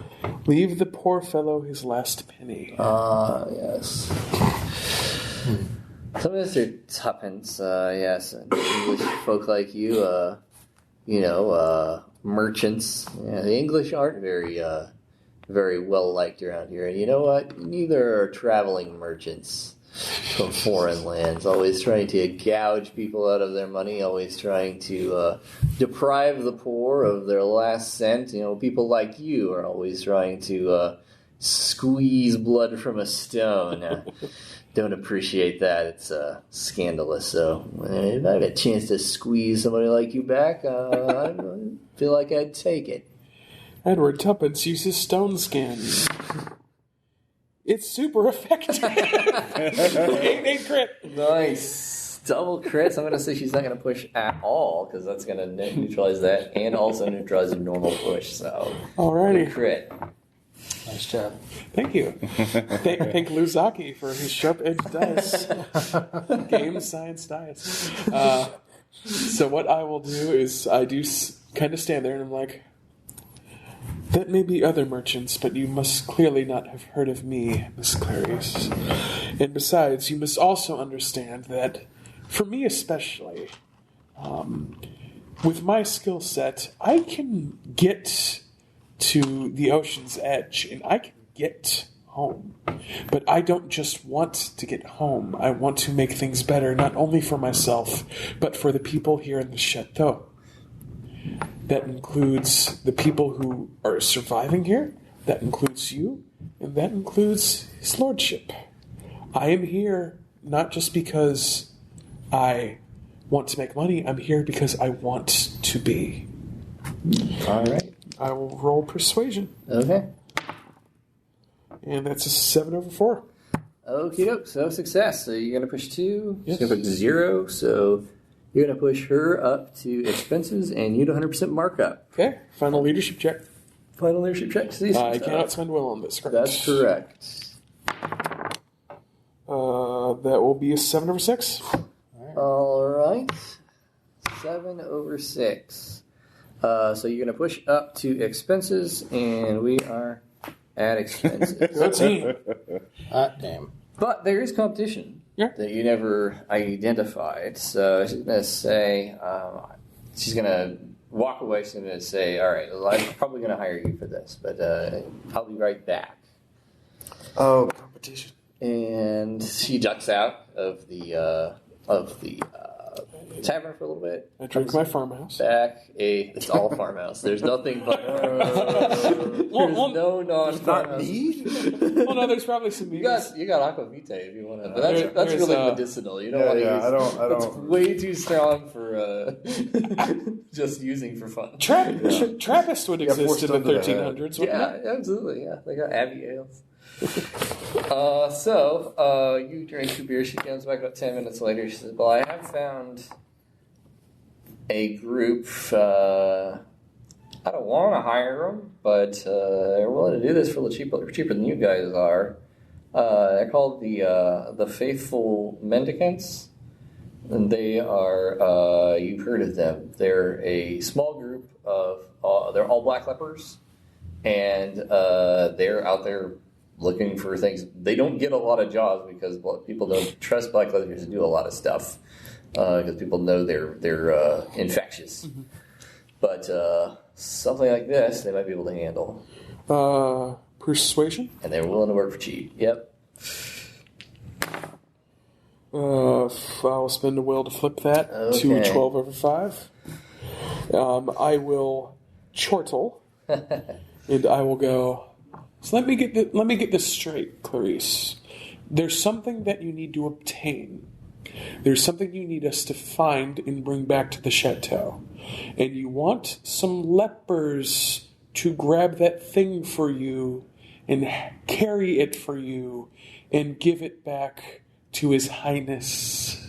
S5: Leave the poor fellow his last penny.
S2: Yes. Some of this are tuppence, yes. And English folk like you, merchants. Yeah, the English aren't very well liked around here. And you know what? Neither are traveling merchants. from foreign lands, always trying to gouge people out of their money, always trying to deprive the poor of their last cent. People like you are always trying to squeeze blood from a stone. Don't appreciate that. It's scandalous. So if I have a chance to squeeze somebody like you back, I feel like I'd take it.
S5: Edward Tuppence uses stone skin. It's super effective. 8 crit.
S2: Nice. Double crits. I'm going to say she's not going to push at all, because that's going to neutralize that, and also neutralize your normal push. So,
S5: alrighty.
S2: Crit.
S3: Nice job.
S5: Thank you. Thank Luzaki for his sharp-edged dice. Game science dice. So what I will do is I do kind of stand there and I'm like, that may be other merchants, but you must clearly not have heard of me, Miss Clarice. And besides, you must also understand that, for me especially, with my skill set, I can get to the ocean's edge, and I can get home. But I don't just want to get home. I want to make things better, not only for myself, but for the people here in the chateau. That includes the people who are surviving here, that includes you, and that includes his lordship. I am here not just because I want to make money, I'm here because I want to be.
S2: All right.
S5: I will roll persuasion.
S2: Okay.
S5: And that's a 7 over 4.
S2: Okie doke. So success. So you're going to push 2.
S5: Yes.
S2: She's going to push 0. So you're going to push her up to expenses, and you do 100% markup.
S5: Okay. Final leadership check.
S2: Final leadership check.
S5: I cannot spend will on this, correct?
S2: That's correct.
S5: That will be a 7 over 6.
S2: All right. 7 over 6. So you're going to push up to expenses, and we are at expenses.
S5: Good team.
S3: Damn.
S2: But there is competition that you never identified. So she's going to say, she's going to walk away. She's going to say, all right, well, I'm probably going to hire you for this, but I'll be right back.
S1: Oh, competition.
S2: And she ducks out of the tavern for a little bit.
S5: I drink my farmhouse.
S2: It's all farmhouse. There's nothing but there's no non-farmhouse.
S1: Not me?
S5: Well, no, there's probably some
S2: You got aquavitae if you want to, but that's really medicinal. You don't want to use.
S1: I don't.
S2: It's way too strong for just using for fun.
S5: Trappist would exist in the 1300s, wouldn't it?
S2: Absolutely. Yeah, they got Abbey ales. So you drink 2 beers. She comes back about 10 minutes later. She says, "Well, I have found a group. I don't want to hire them, but they're willing to do this for a little cheaper than you guys are. They're called the Faithful Mendicants, and they are you've heard of them. They're a small group of they're all black lepers, and they're out there looking for things. They don't get a lot of jobs because people don't trust black lepers to do a lot of stuff because people know they're infectious. Mm-hmm. But something like this, they might be able to handle.
S5: Persuasion?
S2: And they're willing to work for cheap. Yep.
S5: I'll spend a will to flip that to a 12 over 5. I will chortle, and I will go. So let me get this straight, Clarice. There's something that you need to obtain. There's something you need us to find and bring back to the chateau. And you want some lepers to grab that thing for you and carry it for you and give it back to His Highness.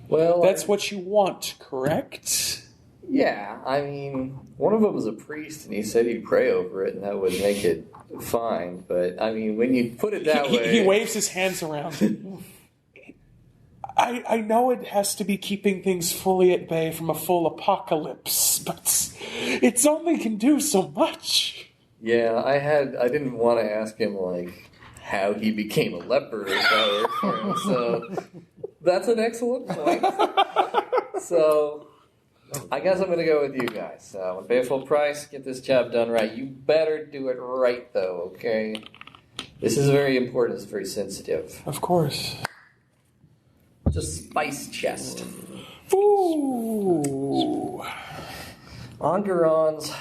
S2: Well,
S5: that's what you want, correct?
S2: Yeah, I mean, one of them was a priest, and he said he'd pray over it, and that would make it fine. But, I mean, when you put it that way...
S5: He waves his hands around. I know it has to be keeping things fully at bay from a full apocalypse, but it only can do so much.
S2: Yeah, I didn't want to ask him, like, how he became a leper, so that's an excellent point. So... I guess I'm going to go with you guys. I'm going to pay a full price, get this job done right. You better do it right, though, okay? This is very important. It's very sensitive.
S5: Of course.
S2: Just spice chest.
S5: Ooh.
S2: Angeron's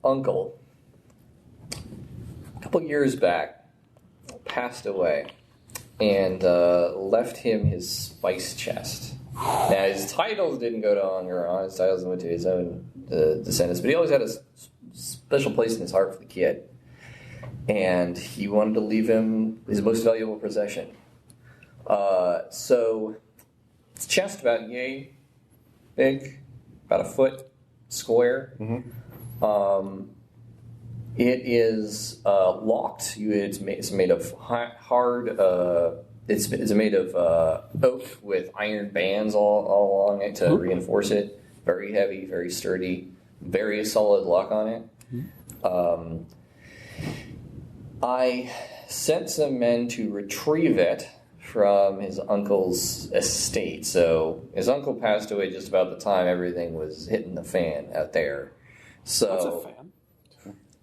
S2: uncle, a couple years back, passed away and left him his spice chest. Now, his titles didn't go to Angeron. His titles went to his own descendants, but he always had a special place in his heart for the kid. And he wanted to leave him his most valuable possession. So, it's chest about yay big, about a foot square.
S1: Mm-hmm.
S2: It is locked. It's made of hard. It's made of oak with iron bands all along it to reinforce it. Very heavy, very sturdy, very solid lock on it. I sent some men to retrieve it from his uncle's estate. So his uncle passed away just about the time everything was hitting the fan out there. So
S5: What's a fan?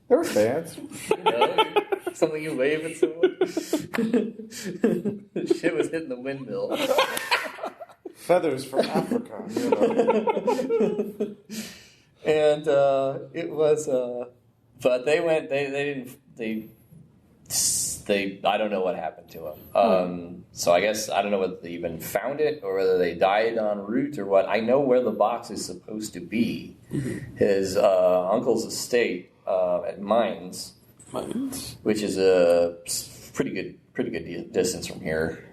S1: There were fans.
S2: You know, something you wave at someone. Shit was hitting the windmill.
S1: Feathers from Africa. You know.
S2: And it was, but they went. They I don't know what happened to him. So I guess I don't know whether they even found it or whether they died en route or what. I know where the box is supposed to be. His uncle's estate at Mines, which is a pretty good distance from here.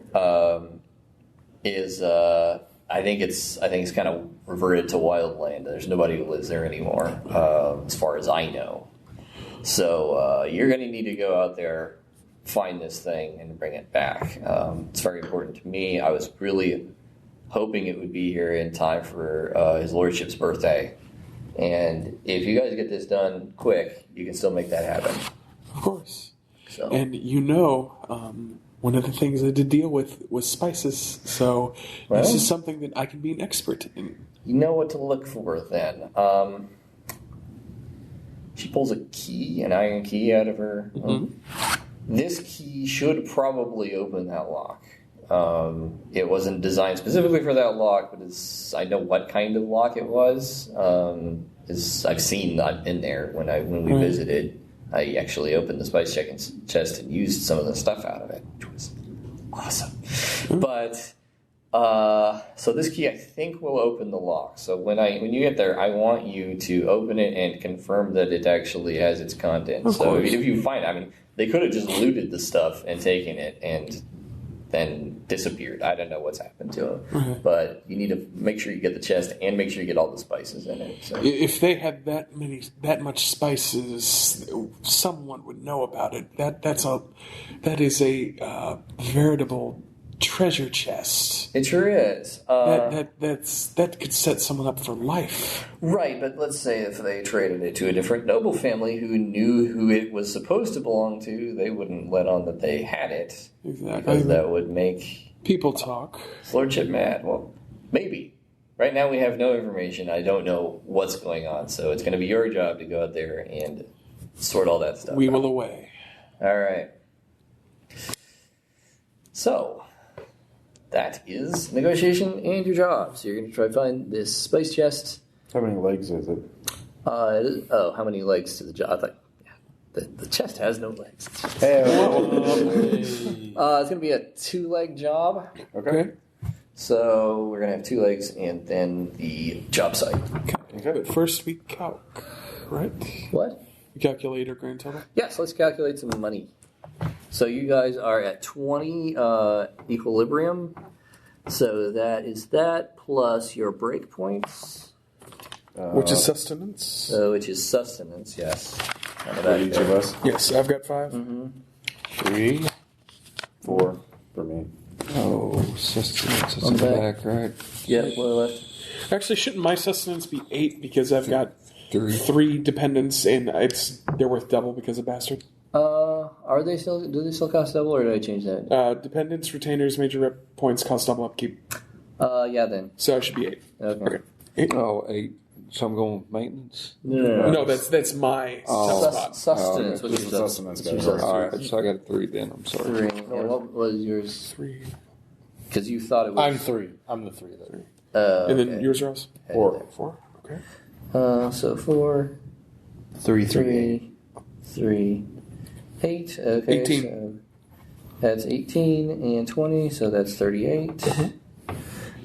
S2: Is I think it's kind of reverted to wildland. There's nobody who lives there anymore, as far as I know. So you're going to need to go out there, find this thing, and bring it back. It's very important to me. I was really hoping it would be here in time for his lordship's birthday. And if you guys get this done quick, you can still make that happen.
S5: Of course.
S2: So.
S5: And one of the things I did deal with was spices, so this is something that I can be an expert in.
S2: You know what to look for then. She pulls a key, an iron key out of her. This key should probably open that lock. It wasn't designed specifically for that lock, but I know what kind of lock it was. I've seen that in there when we visited. I actually opened the spice chest and used some of the stuff out of it, which was awesome. But so this key, I think, will open the lock. So when you get there, I want you to open it and confirm that it actually has its contents. So if you find, they could have just looted the stuff and taken it and then disappeared. I don't know what's happened to them, but you need to make sure you get the chest and make sure you get all the spices in it. So.
S5: If they had that much spices, someone would know about it. That is a veritable treasure chest.
S2: It sure is.
S5: That could set someone up for life.
S2: Right, but let's say if they traded it to a different noble family who knew who it was supposed to belong to, they wouldn't let on that they had it.
S5: Exactly.
S2: Because that would make
S5: people talk.
S2: Lordship mad. Well, maybe. Right now we have no information. I don't know what's going on, so it's going to be your job to go out there and sort all that stuff out.
S5: We will away.
S2: All right. So, that is negotiation and your job. So you're going to try to find this spice chest.
S1: How many legs is it?
S2: How many legs to the job? I thought the chest has no legs.
S1: Hey,
S2: It's going to be a 2-leg job.
S1: okay.
S2: So we're going to have 2 legs and then the job site.
S1: Okay.
S5: But first we calc, right?
S2: What?
S5: We calculate our grand total.
S2: Yes, let's calculate some money. So you guys are at 20 equilibrium. So that is that plus your break points.
S5: Which is sustenance.
S2: Which is sustenance, yes.
S1: For each of us.
S5: Yes, I've got 5.
S3: 3,
S1: 4 for me.
S4: Oh, sustenance. It's
S2: On
S4: in the
S2: back.
S4: back, right?
S2: Yeah, what left?
S5: Actually, shouldn't my sustenance be 8 because I've got
S4: 3.
S5: 3 dependents and they're worth double because of bastard?
S2: Do they still cost double, or did I change that?
S5: Dependents, retainers, major rep points cost double upkeep.
S2: Yeah, then.
S5: So it should be 8.
S2: Okay.
S5: 8.
S4: Oh, 8. So I'm going with maintenance.
S5: No, that's my spot.
S2: Sustenance.
S1: Oh, okay.
S2: What's your
S1: Sustenance,
S2: sustenance?
S1: guys.
S4: All right, so I got a 3 then. I'm sorry.
S2: 3. And what was yours?
S5: 3.
S2: Because you thought it was...
S3: I'm 3. I'm the 3 there.
S5: And then yours, Ross?
S3: 4.
S5: 4. Okay.
S2: So 4,
S3: 3,
S2: 3, 3, 8. Okay,
S5: 18.
S2: so that's 18 and 20, so that's 38.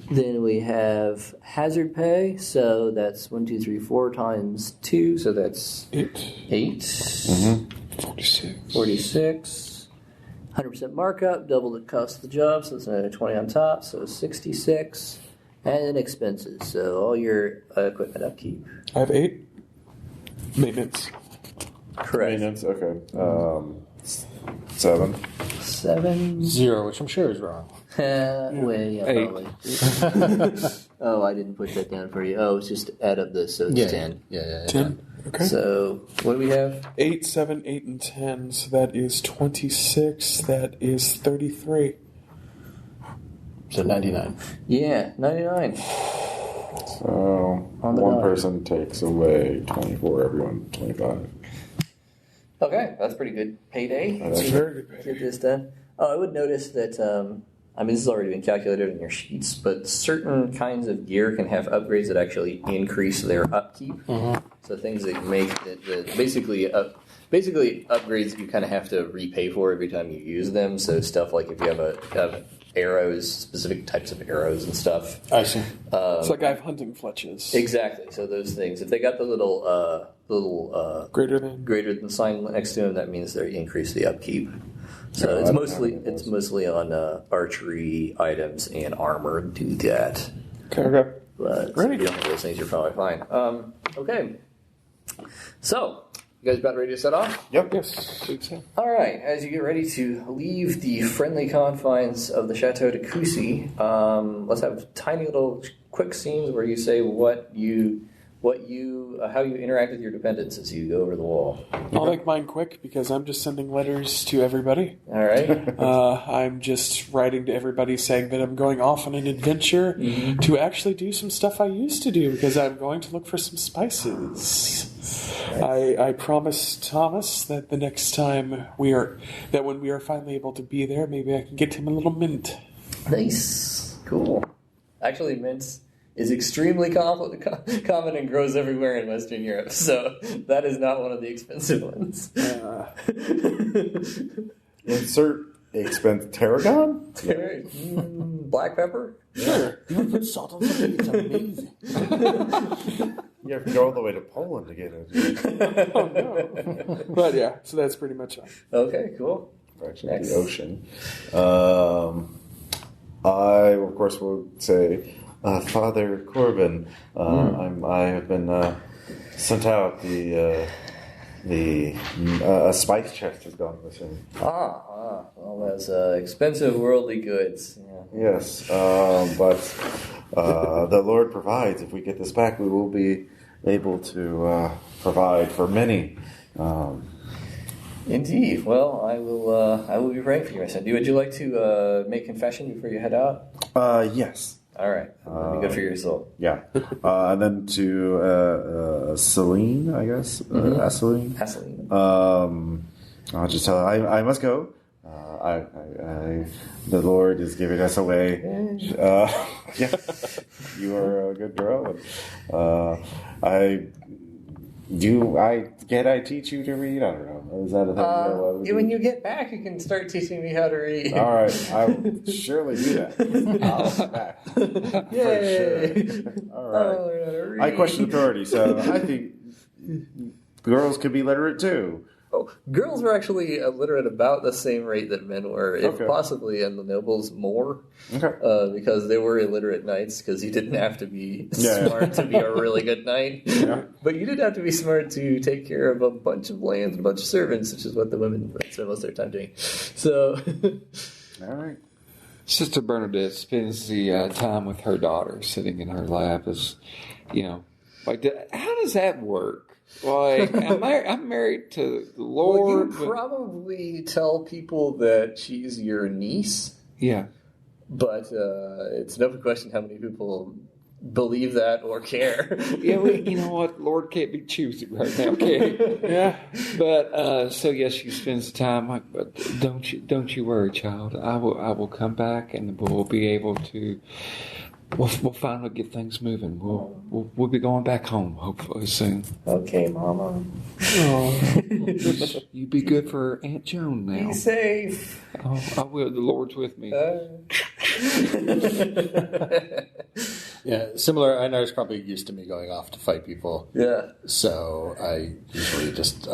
S2: Then we have hazard pay, so that's 1, 2, 3, 4 times 2, so that's 8. 46. 100% markup, double the cost of the job, so it's another 20 on top, so 66. And then expenses, so all your equipment upkeep.
S5: I have 8. Maintenance.
S2: Correct.
S1: Maintenance, okay. 7.
S2: 7.
S3: 0, which I'm sure is wrong.
S2: Wait, yeah,
S4: 8.
S2: probably. Oh, I didn't put that down for you. Oh, it's just add up this, so it's 10.
S3: Yeah.
S5: 10. Okay.
S2: So, what do we have?
S5: 8, 7, 8, and 10. So that is 26. That is 33.
S3: So 99.
S2: Yeah, 99.
S1: So
S2: On the
S1: one
S2: dot.
S1: person takes away 24, everyone 25.
S2: Okay, that's pretty good payday.
S5: That's very good.
S2: Get this done. Oh, I would notice that, this has already been calculated in your sheets, but certain kinds of gear can have upgrades that actually increase their upkeep. So things that make that basically upgrades that you kind of have to repay for every time you use them. So stuff like if you have arrows, specific types of arrows and stuff.
S3: I see.
S5: It's like I have hunting fletches.
S2: Exactly. So those things, if they got the little
S5: Greater than
S2: sign next to them, that means they increase the upkeep. So
S1: Yeah,
S2: it's
S1: I don't have any of those.
S2: mostly on archery items and armor do that.
S5: Okay.
S2: But
S5: Great.
S2: if you don't have those things, you're probably fine. Okay. So, you guys about ready to set off?
S1: Yep.
S5: Yes. I think so.
S2: All right. As you get ready to leave the friendly confines of the Chateau de Coucy, let's have tiny little quick scenes where you say how you interact with your dependents as you go over the wall.
S5: I'll make mine quick because I'm just sending letters to everybody.
S2: All right.
S5: I'm just writing to everybody saying that I'm going off on an adventure to actually do some stuff I used to do because I'm going to look for some spices. I promised Thomas that the next time when we are finally able to be there, maybe I can get him a little mint.
S2: Nice. Cool. Actually, mint is extremely common and grows everywhere in Western Europe, so that is not one of the expensive ones.
S1: Insert expense tarragon?
S2: Black pepper?
S5: Sure.
S3: You want to put salt on something? It's amazing.
S1: You have to go all the way to Poland to get it.
S5: Oh, no. But yeah, so that's pretty much it.
S2: Okay, cool.
S1: Actually,
S2: Next.
S1: the ocean. I, of course, will say, Father Corbin, I have been sent out. A spice chest has gone missing.
S2: Well, that's expensive worldly goods. Yeah.
S1: Yes, but the Lord provides. If we get this back, we will be able to provide for many.
S2: Indeed. Well, I will be praying for you, my son. Would you like to make confession before you head out?
S1: Yes.
S2: All right. That'd be good for your result.
S1: Yeah. And then to Celine, I guess. Celine.
S2: Hassling.
S1: I'll just tell her I must go. The Lord is giving us away. Yeah, you are a good girl. Can I teach you to read? I don't know. Is that a thing?
S2: When you get back, you can start teaching me how to read.
S1: All right, I will surely do that. I'll be back.
S2: Yay!
S1: For sure. All right.
S2: I'll learn how to read.
S1: I question authority, so I think girls could be literate too.
S2: Oh, girls were actually illiterate about the same rate that men were, if
S1: Okay.
S2: possibly, and the nobles more,
S1: Okay.
S2: because they were illiterate knights, because you didn't have to be
S1: Yeah.
S2: smart to be a really good knight.
S1: Yeah.
S2: But you did have to be smart to take care of a bunch of lands and a bunch of servants, which is what the women spend most of their time doing. So,
S1: All right.
S4: Sister Bernadette spends the time with her daughter, sitting in her lap. How does that work? Like, I'm married to the Lord.
S2: well, you probably tell people that she's your niece.
S4: Yeah.
S2: But it's an open question how many people believe that or care.
S4: Yeah, you know what? Lord can't be choosy right now, can he?
S5: Yeah.
S4: But so yes, she spends time. But don't you worry, child. I will come back, and we'll be able to. We'll finally get things moving. We'll be going back home hopefully soon.
S2: Okay, Mama.
S4: You be good for Aunt Joan now.
S2: Be safe.
S4: Oh, I will. The Lord's with me.
S3: Yeah, similar. I know it's probably used to me going off to fight people.
S2: Yeah.
S3: So I usually just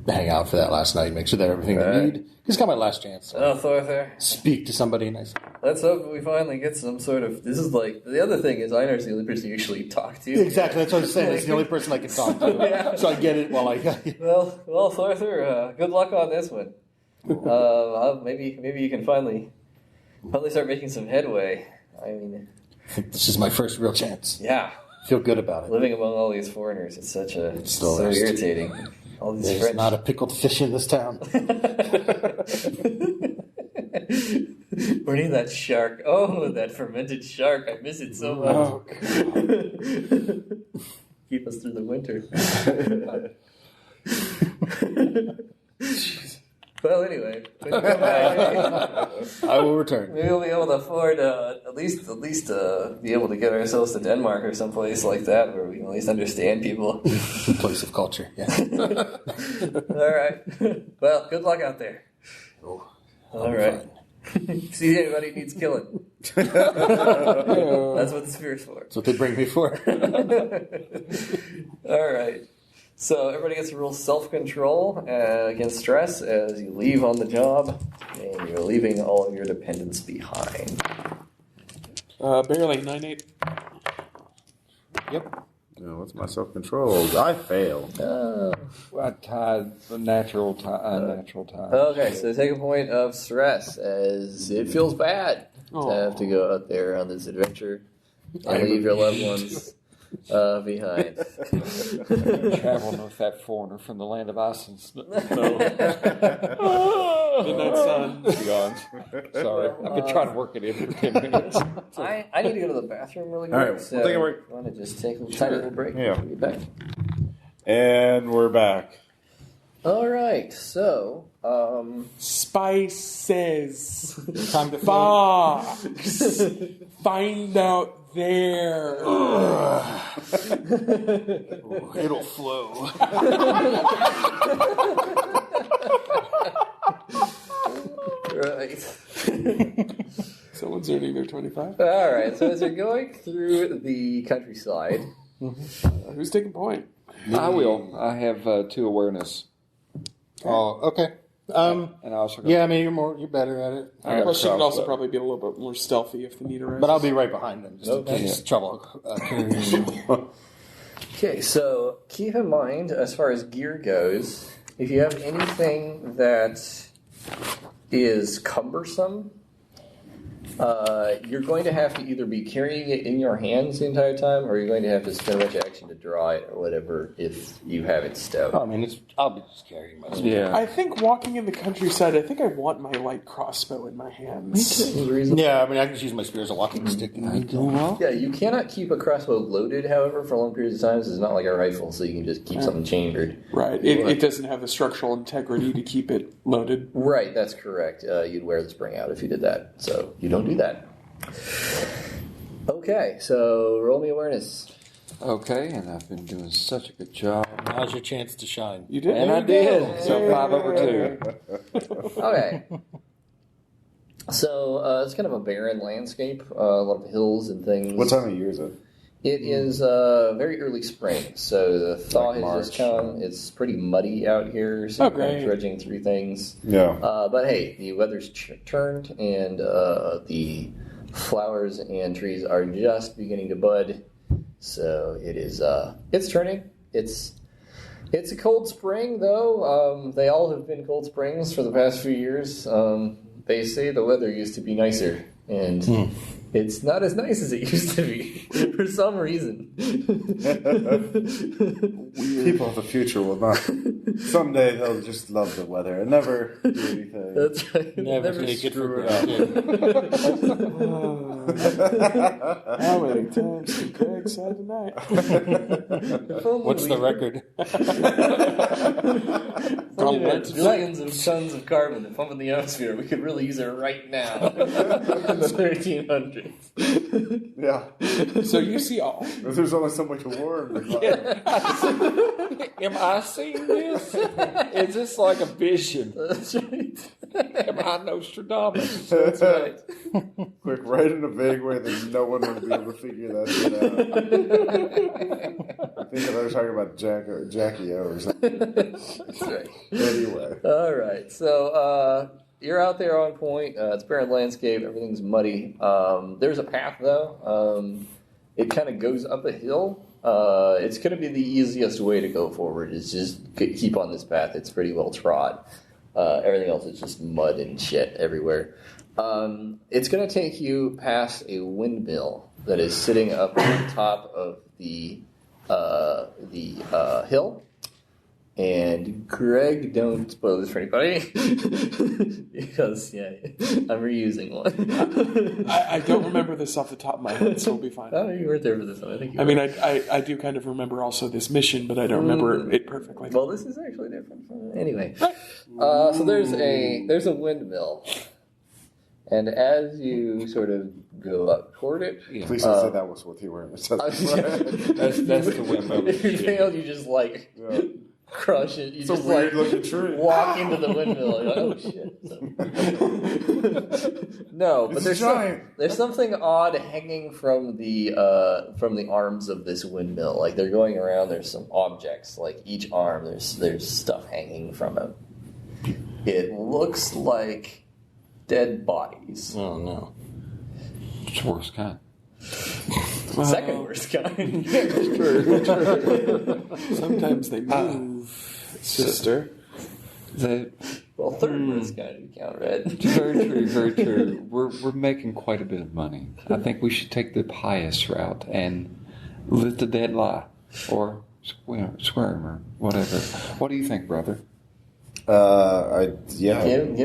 S3: hang out for that last night, make sure they have everything they need. It's kind of my last chance.
S2: Oh, Thorthar.
S3: Speak to somebody nice.
S2: Let's hope we finally get some sort of. This is like the other thing is Einar's the only person you usually talk to.
S3: Exactly, that's what I'm saying. It's the only person I can talk to.
S2: Yeah.
S3: So I get it while I.
S2: Well, Thorthar. Good luck on this one. Maybe you can finally start making some headway. I mean,
S3: I think this is my first real chance.
S2: yeah.
S3: Feel good about it.
S2: Living among all these foreners, it's so
S3: worst.
S2: irritating. All these
S3: There's
S2: French.
S3: not a pickled fish in this town.
S2: We're eating that shark. Oh, that fermented shark. I miss it so much.
S3: Oh,
S2: Keep us through the winter. Well, anyway, when you come back,
S3: I will return.
S2: maybe we'll be able to afford at least be able to get ourselves to Denmark or someplace like that where we can at least understand people.
S3: Place of culture, yeah.
S2: All right. Well, good luck out there.
S3: Oh,
S2: All right. See anybody needs killing. That's what the spear's for.
S3: That's what they bring me for.
S2: All right. So everybody gets to roll self-control against stress as you leave on the job, and you're leaving all of your dependents behind.
S5: Barely 9-8.
S3: Yep.
S1: What's my self-control? I fail.
S4: I tied unnatural time.
S2: Okay, so take a point of stress as it feels bad to have to go out there on this adventure and leave your loved ones behind.
S4: Traveling with that foreigner from the land of ice and snow.
S5: Midnight sun.
S4: Gone. Sorry, I've been trying to work it in for 10 minutes.
S2: I need to go to the bathroom really quick.
S1: All right, we'll take a break.
S2: I want to just take a tiny little break.
S1: Yeah.
S2: We'll be back.
S1: And we're back.
S2: All right, so
S5: Spices.
S3: Time to
S5: Fox. Find out there.
S3: It'll flow.
S2: Right.
S5: Someone's earning their 25.
S2: All right, so as you're going through the countryside,
S5: Who's taking point?
S4: I will. I have 2 awareness.
S3: Oh, okay.
S4: And I also got,
S3: Yeah, I mean, you're better at it.
S4: I got
S5: Plus, she can also
S4: crossbow.
S5: probably be a little bit more stealthy if the need arises.
S3: But I'll be right behind them, just
S2: Okay.
S3: in case trouble occurs.
S2: okay, so keep in mind as far as gear goes, if you have anything that is cumbersome, you're going to have to either be carrying it in your hands the entire time, or you're going to have to spend a bunch of action to draw it or whatever if you have it stowed.
S3: I mean, I'll be just carrying my stuff.
S4: Yeah.
S5: I think walking in the countryside, I think I want my light crossbow in my hands.
S3: Yeah, I mean, I can just use my spear as a walking stick.
S2: Yeah, you cannot keep a crossbow loaded, however, for long periods of time. It's not like a rifle, so you can just keep something chambered.
S5: Right. It doesn't have the structural integrity to keep it loaded.
S2: Right, that's correct. You'd wear the spring out if you did that, so you don't do that. Okay, so roll me awareness.
S4: Okay, and I've been doing such a good job.
S3: Now's your chance to shine.
S5: You did?
S4: And
S5: There
S4: I
S5: you
S4: did.
S5: go.
S4: So 5 over 2.
S2: Okay. So it's kind of a barren landscape, a lot of hills and things.
S1: What time of year is it?
S2: It is very early spring, so the thaw
S1: Like
S2: has just
S1: March.
S2: come. It's pretty muddy out here, so you're kind
S5: great.
S2: of trudging through things.
S1: Yeah.
S2: But hey, the weather's turned, and the flowers and trees are just beginning to bud. So it is. It's turning. It's a cold spring, though. They all have been cold springs for the past few years. They say the weather used to be nicer, and it's not as nice as it used to be for some reason.
S1: People of the future will not. Someday they'll just love the weather and never do anything.
S2: That's right.
S3: Never take it for
S1: screw it up.
S3: granted.
S5: How many times did Greg say tonight?
S4: What's the record?
S2: Billions of tons of carbon that pump in the atmosphere. We could really use it right now in the 1300s.
S1: Yeah.
S5: So you see all.
S1: There's only so much warm.
S4: Am I seeing this? Is this like a vision?
S2: That's right.
S4: Am I Nostradamus?
S2: That's right.
S1: Quick, write in a vague way that no one would be able to figure that shit out. I think I was talking about Jackie O or something.
S2: That's right.
S1: Anyway.
S2: All right. So you're out there on point. It's barren landscape. Everything's muddy. There's a path, though. It kind of goes up a hill. It's going to be the easiest way to go forward. Is just keep on this path. It's pretty well trod. Everything else is just mud and shit everywhere. It's going to take you past a windmill that is sitting up on top of the hill. And Greg, don't spoil this for anybody, because I'm reusing one.
S5: I don't remember this off the top of my head, so we'll be fine.
S2: Oh, you weren't there for this one. I think.
S5: I mean, I do kind of remember also this mission, but I don't remember it perfectly.
S2: Well, this is actually different. Anyway, so there's a windmill, and as you sort of go up toward it,
S1: Please don't say that was what you were.
S4: That's the windmill.
S2: If you failed, you just crush it. You
S1: It's
S2: just
S1: a weird looking tree.
S2: walk into the windmill. You're like, oh shit! No, but
S1: It's giant.
S2: there's something odd hanging from the arms of this windmill. Like they're going around. There's some objects. Like each arm, there's stuff hanging from it. It looks like dead bodies.
S4: Oh no! It's the worst kind.
S2: Second worst kind.
S5: Sometimes they move, sister.
S2: Well, third worst kind if you count red.
S4: Very true, very true. We're making quite a bit of money. I think we should take the pious route and live the dead lie, or swear or whatever. What do you think, brother?
S2: Give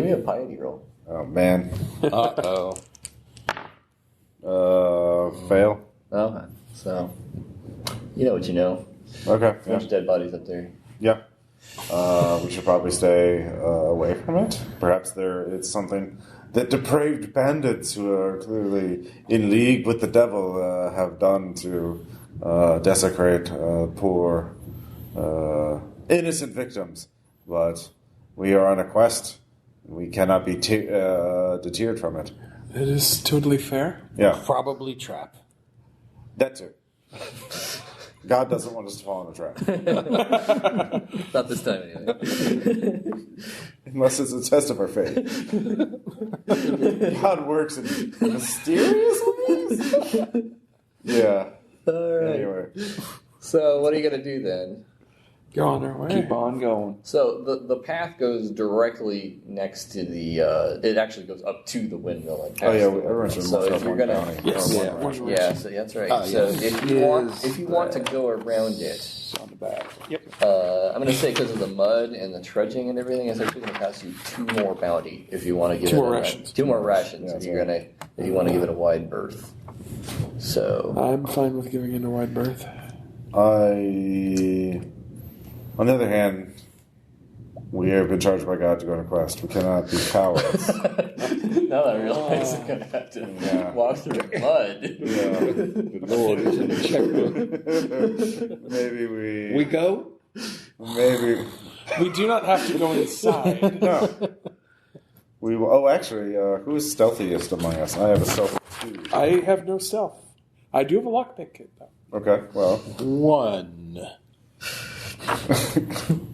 S2: me a piety roll.
S1: Oh man.
S4: Uh-oh.
S1: Fail.
S2: Okay, so you know what you know.
S1: Okay.
S2: Bunch of dead bodies up there.
S1: Yeah. We should probably stay away from it. Perhaps it's something that depraved bandits who are clearly in league with the devil have done to desecrate poor innocent victims. But we are on a quest. We cannot be deterred from it.
S5: It is totally fair.
S1: Yeah.
S3: Probably trap.
S1: That too. God doesn't want us to fall in a trap.
S2: Not this time, anyway.
S1: Unless it's a test of our faith. God works in mysterious ways? Yeah.
S2: All right.
S1: Anyway.
S2: So, what are you going to do then?
S5: Go on our way.
S4: Keep on going.
S2: So, the path goes directly next to the... it actually goes up to the windmill. And past the windmill.
S1: Everyone should
S2: So,
S1: look
S2: if
S1: up
S2: you're
S1: one
S2: going
S1: county.
S2: to...
S5: Yes.
S2: Yeah, so that's right.
S3: Oh,
S2: so,
S3: yes.
S2: if you want to go around it...
S4: It's on the back.
S3: Yep.
S2: I'm going to say because of the mud and the trudging and everything, it's actually going to cost you 2 more bounty if you want to give
S5: Two
S2: it
S5: more
S2: a
S5: rations.
S2: 2 more rations
S1: Yeah,
S2: if you want to give it a wide berth. So
S5: I'm fine with giving it a wide berth.
S1: On the other hand, we have been charged by God to go on a quest. We cannot be cowards.
S2: now I realize I'm going to have to walk through mud.
S1: Yeah.
S4: Good Lord, it's in the checkbook.
S1: Maybe
S4: We go?
S1: Maybe.
S5: We do not have to go inside.
S1: No. We will. Oh, actually, who is stealthiest among us? I have a stealth 2.
S5: I have no stealth. I do have a lockpick kit, though.
S1: Okay, well.
S3: 1.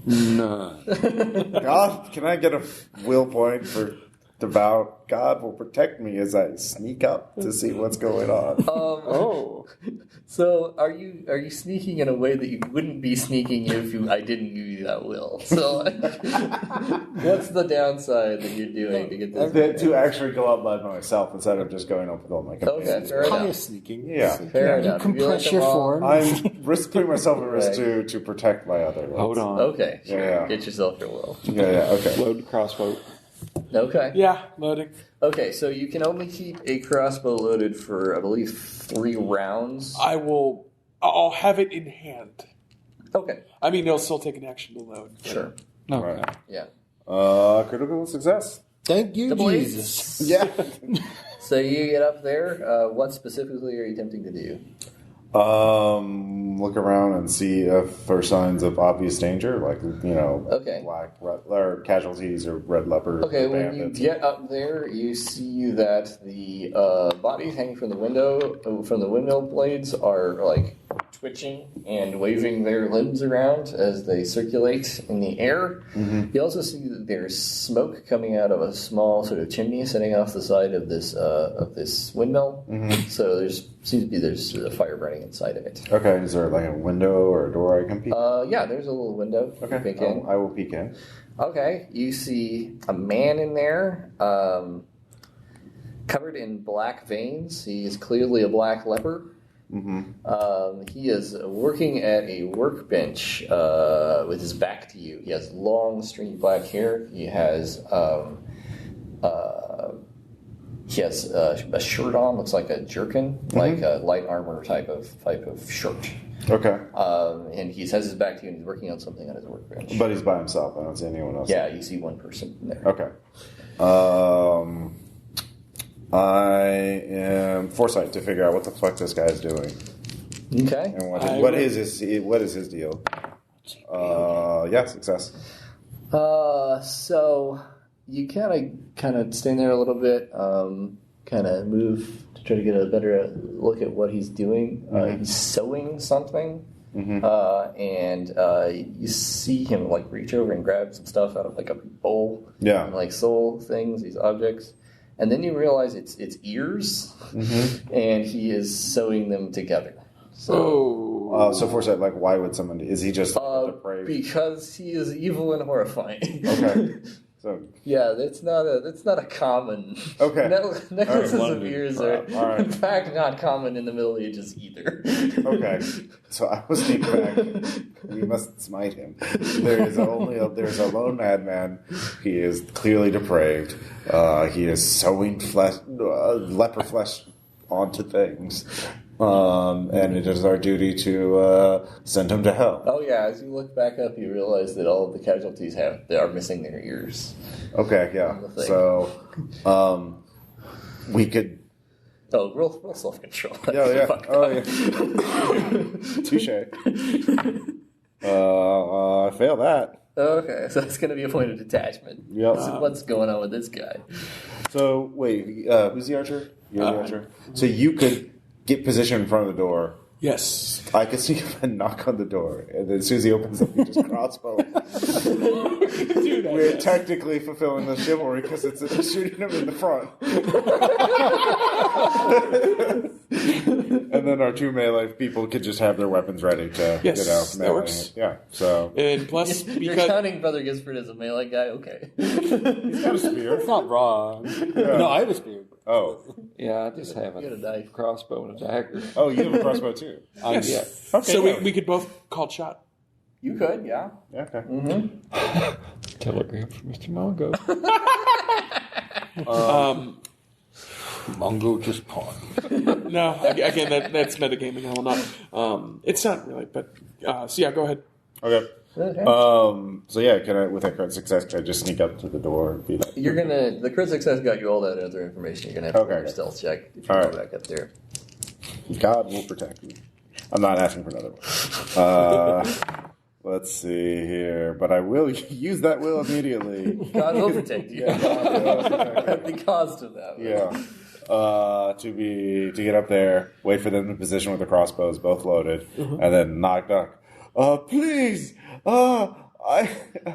S4: None.
S1: God, can I get a will point for devout? God will protect me as I sneak up to see what's going on.
S2: So are you sneaking in a way that you wouldn't be sneaking if I didn't give you that will? So what's the downside that you're doing to get this?
S1: To actually go up by myself instead of just going up with all my companions.
S2: Okay, fair enough.
S3: Pious sneaking.
S1: Yeah.
S2: Fair
S3: You
S2: enough.
S3: compress
S2: If you
S3: your
S2: like them all-
S3: form.
S1: I'm putting myself at risk to protect my other ones.
S4: Hold on.
S2: Okay, sure.
S1: Yeah.
S2: Get yourself your will.
S1: Yeah, okay.
S4: Load the crossbow.
S2: Okay.
S5: Yeah, loading.
S2: Okay, so you can only keep a crossbow loaded for, I believe, 3 rounds.
S5: I'll have it in hand.
S2: Okay.
S5: I mean, it'll still take an action to load.
S2: Sure.
S4: No.
S1: Right.
S2: Yeah.
S1: Critical success.
S3: Thank you,
S2: Double
S3: Jesus.
S1: Yeah.
S2: So you get up there. What specifically are you attempting to do?
S1: Look around and see if there are signs of obvious danger, like
S2: Okay.
S1: black or casualties or red leopard.
S2: Okay,
S1: or
S2: when you
S1: bandits.
S2: get up there, you see that the bodies hanging from the windmill blades are like twitching and waving their limbs around as they circulate in the air.
S1: Mm-hmm.
S2: You also see that there's smoke coming out of a small sort of chimney sitting off the side of this windmill.
S1: Mm-hmm.
S2: So seems to be there's a fire burning inside of it.
S1: Okay, is there like a window or a door I can peek?
S2: Yeah, there's a little window. You
S1: Okay,
S2: peek in.
S1: I will peek in.
S2: Okay, you see a man in there, covered in black veins. He is clearly a black leper.
S1: Mm-hmm.
S2: He is working at a workbench with his back to you. He has long, stringy black hair. He has a shirt on, looks like a jerkin, like a light armor type of shirt.
S1: Okay,
S2: and he has his back to you, and he's working on something on his workbench.
S1: but he's by himself. I don't see anyone else.
S2: Yeah, you see one person in there.
S1: Okay. I am foresight to figure out what the fuck this guy is doing
S2: Okay.
S1: and what is his deal. Yeah, success.
S2: So you kind of stand there a little bit, kind of move to try to get a better look at what he's doing. He's sewing something, and you see him like reach over and grab some stuff out of like a bowl,
S1: Yeah.
S2: and like sew things, these objects, and then you realize it's ears, and he is sewing them together. So.
S1: So foresight, like, why would someone? Is he just depraved?
S2: Because he is evil and horrifying.
S1: Okay. So
S2: yeah, that's not a common.
S1: Okay.
S2: Necklaces
S1: All right,
S2: of ears
S1: all
S2: are,
S1: right.
S2: in fact, not common in the Middle Ages either.
S1: okay, so I was thinking back. We must smite him. There's a lone madman. He is clearly depraved. He is sewing flesh, leper flesh onto things. And it is our duty to send him to hell.
S2: Oh yeah, as you look back up, you realize that all of the casualties they are missing their ears.
S1: Okay, yeah. So, we could.
S2: Oh, real self-control.
S1: Yeah. Oh yeah. Touche. I fail that.
S2: Okay, so it's going to be a point of detachment.
S1: Yep.
S2: So what's going on with this guy?
S1: So wait, who's the archer? You're the archer. So you could get position in front of the door.
S5: Yes.
S1: I could see him and knock on the door, and then as soon as he opens up, you just crossbow. We're technically fulfilling the chivalry because it's shooting him in the front. And then our 2 melee people could just have their weapons ready to,
S5: Yes, that
S1: melee.
S5: works.
S1: Yeah, so.
S5: And plus,
S2: You're
S5: because
S2: counting Brother Gisford as a melee guy? Okay.
S1: He's got a spear.
S3: It's not wrong. No, I was speared.
S1: Oh.
S4: Yeah, I just have
S2: You got a
S4: a
S2: knife.
S4: crossbow and a dagger.
S1: Oh, you have a crossbow too.
S5: yes.
S4: Yeah.
S1: Okay.
S5: So
S1: yeah.
S5: we could both call shot.
S2: You could, yeah.
S1: Yeah, okay.
S4: Telegram from Mr. Mongo.
S3: Mongo just pawned.
S5: No, again, that's metagaming. I will not. It's not really, but so yeah, go ahead.
S1: Okay.
S2: Okay.
S1: So yeah, can I, with that crit success, can I just sneak up to the door and be like,
S2: The crit success got you all that other information. You're gonna have to
S1: Okay.
S2: do your stealth check if you
S1: All
S2: go
S1: right.
S2: back up there.
S1: God will protect me. I'm not asking for another one. Let's see here, but I will use that will immediately.
S2: God will protect you.
S1: Yeah, God will protect me.
S2: At the cost of that.
S1: Yeah. To get up there, wait for them in position with the crossbows, both loaded, and then knock. Please, I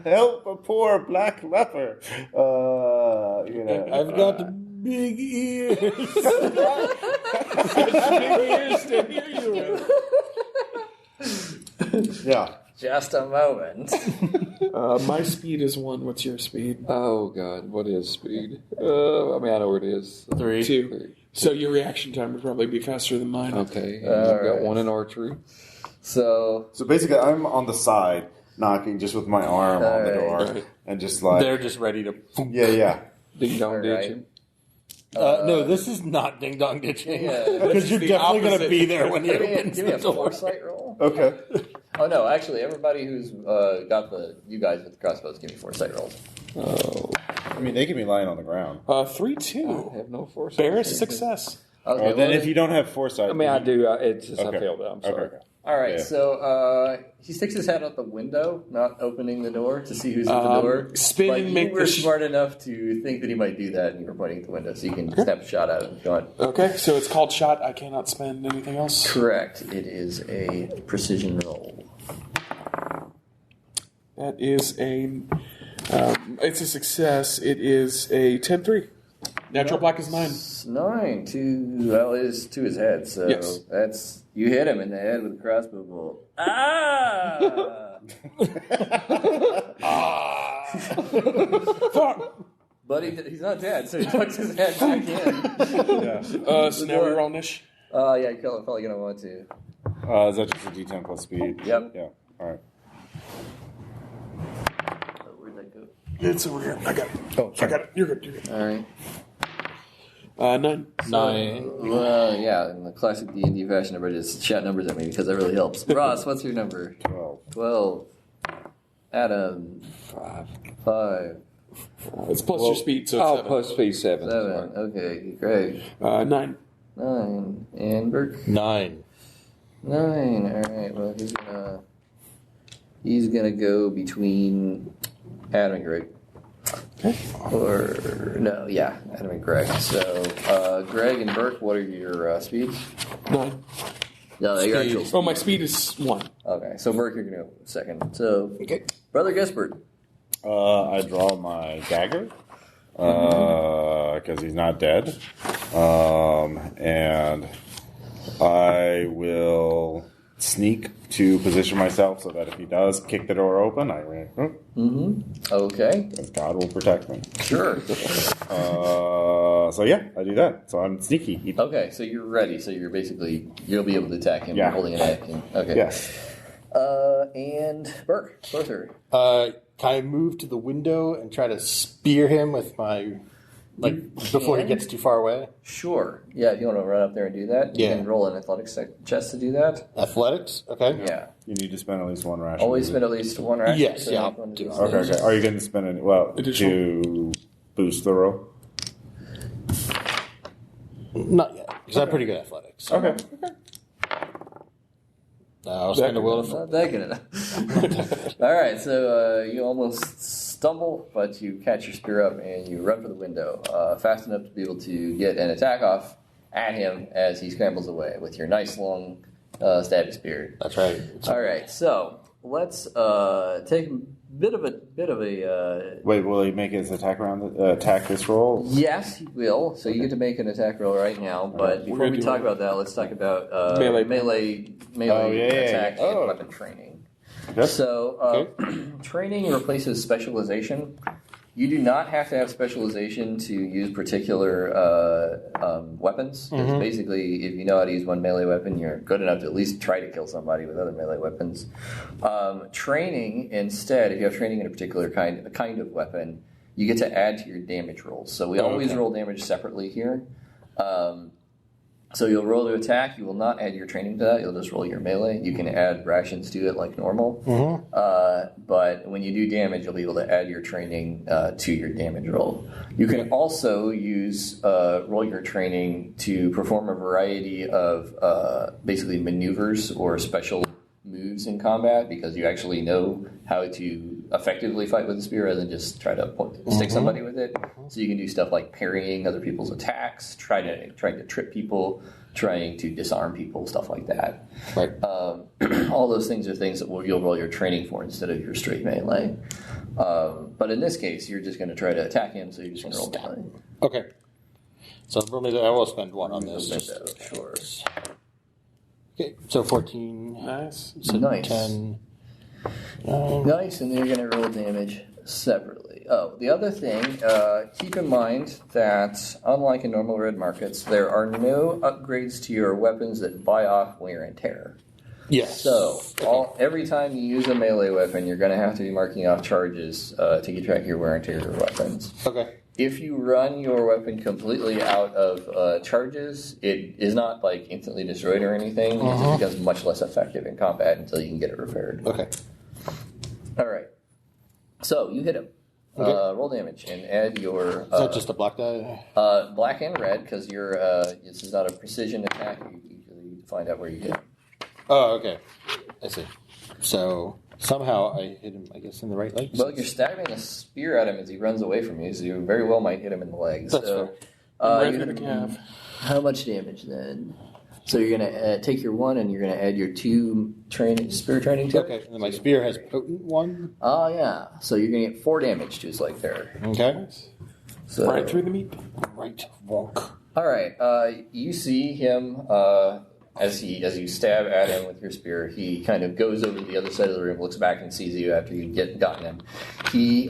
S1: help a poor black leper.
S3: I've got big ears.
S5: Big ears to hear you with.
S1: Yeah.
S2: Just a moment.
S5: My speed is 1. What's your speed?
S4: Oh, God. What is speed? I know where it is.
S3: 3.
S5: 2. So your reaction time would probably be faster than mine.
S4: Okay. I've got 1 in archery.
S2: So
S1: basically, I'm on the side, knocking just with my arm on the door,
S2: Alright.
S1: and just like
S3: They're just ready to.
S1: yeah.
S4: Ding dong
S2: All
S4: ditching.
S3: No, this is not ding dong ditching.
S2: Yeah.
S3: Because you're
S5: the
S3: definitely going to
S5: opposite.
S3: be there when he
S2: Give
S3: opens
S2: me
S3: the
S2: a
S3: door.
S2: foresight roll.
S1: Okay.
S2: Oh no, actually, everybody who's got you guys with the crossbows, give me foresight rolls.
S4: Oh,
S1: I mean, they can be lying on the ground.
S5: 3-2.
S4: I have no force.
S5: Barris success.
S2: Okay,
S1: Well, then
S2: well,
S1: if you don't have foresight...
S4: I mean, I do. It's just
S1: Okay.
S4: I failed it. I'm sorry.
S1: Okay.
S2: all right,
S1: Yeah.
S2: so he sticks his head out the window, not opening the door to see who's at the door.
S5: spin
S2: but
S5: and
S2: you
S5: make
S2: were
S5: the
S2: smart enough to think that he might do that, and you were pointing at the window, so you can snap a shot at it if you want.
S5: Okay, so it's called shot. I cannot spend anything else.
S2: Correct. It is a precision roll.
S5: That is a. It's a success. It is a 10-3. Natural black is 9.
S2: It's 9 is to his head, so
S5: Yes.
S2: that's you hit him in the head with a crossbow bolt.
S5: Fuck!
S2: But he's not dead, so he tucks his head back in.
S5: So now we roll Nish.
S2: Yeah, you're probably gonna want to.
S1: Is that just a D10 plus speed?
S2: Yep.
S1: Yeah. All right.
S2: Oh, where'd that go?
S5: It's over here. I got it.
S3: Oh,
S5: I got it. You're good. You're good.
S2: All right.
S5: 9.
S3: 9.
S2: Well, yeah, in the classic D&D fashion, everybody just shout numbers at me because that really helps. Ross, what's your number?
S1: 12.
S2: 12. Adam. 5.
S5: It's plus your speed, so it's 7.
S4: Plus speed 7.
S2: 7. Okay, great.
S5: 9.
S2: 9. And Birk?
S3: 9.
S2: 9. All right. Well, he's gonna go between Adam and Greg.
S5: Okay.
S2: Or no, yeah, Adam and Greg. So Greg and Birk, what are your speeds?
S5: 9.
S2: No, your actual.
S5: Oh, my speed is 1.
S2: Okay, so Birk, you're gonna go second. So,
S3: Okay.
S2: Brother Gispert.
S1: I draw my dagger because he's not dead, and I will sneak to position myself so that if he does kick the door open,
S2: Okay,
S1: because God will protect me.
S2: sure.
S1: So yeah, I do that. So I'm sneaky.
S2: Okay, so you're ready. So you're basically you'll be able to attack him
S1: Yeah.
S2: holding an action. Okay.
S1: Yes.
S2: And Birk, closer.
S3: Can I move to the window and try to spear him with my, before he
S2: can.
S3: gets too far away?
S2: Sure. Yeah, if you want to run up there and do that, you
S3: Yeah.
S2: can roll an athletics chest to do that.
S3: Athletics? Okay.
S2: Yeah.
S1: You need to spend at least one ration.
S2: Always spend at least one ration.
S3: Yes,
S2: so
S3: yeah, I'll
S2: one
S3: do
S2: to
S3: that.
S1: Okay. Are you going to spend any? Well,
S5: Additional?
S1: to boost the roll.
S3: Not yet, because I have pretty good athletics.
S1: Okay.
S3: I'll spend a will of
S2: Not that good enough. All right, so you almost stumble, but you catch your spear up and you run for the window fast enough to be able to get an attack off at him as he scrambles away with your nice long stabby spear.
S3: That's right.
S2: All right, so let's take a bit of a.
S1: Wait, will he make his attack round? Attack this roll?
S2: Yes, he will. So you get to make an attack roll right now. But before we talk about that, let's talk about melee
S1: Oh, yeah.
S2: attack
S1: Oh.
S2: and weapon training.
S1: Yep.
S2: So training replaces specialization. You do not have to have specialization to use particular weapons. It's basically, if you know how to use one melee weapon, you're good enough to at least try to kill somebody with other melee weapons. Training, instead, if you have training in a particular kind of weapon, you get to add to your damage rolls. So we always roll damage separately here. So you'll roll to attack. You will not add your training to that. You'll just roll your melee. You can add rations to it like normal. But when you do damage, you'll be able to add your training to your damage roll. You can also use roll your training to perform a variety of basically maneuvers or special moves in combat because you actually know how to effectively fight with a spear rather than just try to stick somebody with it. So you can do stuff like parrying other people's attacks, trying to trip people, trying to disarm people, stuff like that.
S3: Right.
S2: All those things are things that you'll roll your training for instead of your straight melee. But in this case, you're just going to try to attack him, so you're just going to roll melee.
S3: Okay. So I will spend one on this.
S2: Sure.
S3: Okay, so 14.
S5: Nice.
S3: So
S2: Nice.
S3: 10.
S2: Nice, and then you're going to roll damage separately. Oh, the other thing, keep in mind that unlike in normal red markets, there are no upgrades to your weapons that buy off wear and tear.
S3: Yes.
S2: So every time you use a melee weapon, you're going to have to be marking off charges to keep track of your wear and tear of your weapons.
S3: Okay.
S2: If you run your weapon completely out of charges, it is not like instantly destroyed or anything. It just becomes much less effective in combat until you can get it repaired.
S3: Okay.
S2: All right. So you hit him.
S3: Okay.
S2: Roll damage and add your.
S3: Is that just a black die?
S2: Black and red, because you're. This is not a precision attack. You need to find out where you hit him.
S3: Oh, okay. I see. So somehow I hit him, I guess, in the right leg.
S2: Well, you're stabbing a spear at him as he runs away from you, so you very well might hit him in the legs.
S3: That's
S2: so,
S5: Right through the calf.
S2: How much damage then? So you're going to take your 1 and you're going to add your 2 spear training to it?
S3: Okay, and then my spear has potent 1.
S2: Oh, yeah. So you're going to get 4 damage to his leg there.
S3: Okay.
S2: So,
S5: Right through the meat.
S3: Right. Wonk.
S2: All right. You see him as you stab at him with your spear. He kind of goes over to the other side of the room, looks back, and sees you after you've gotten him. He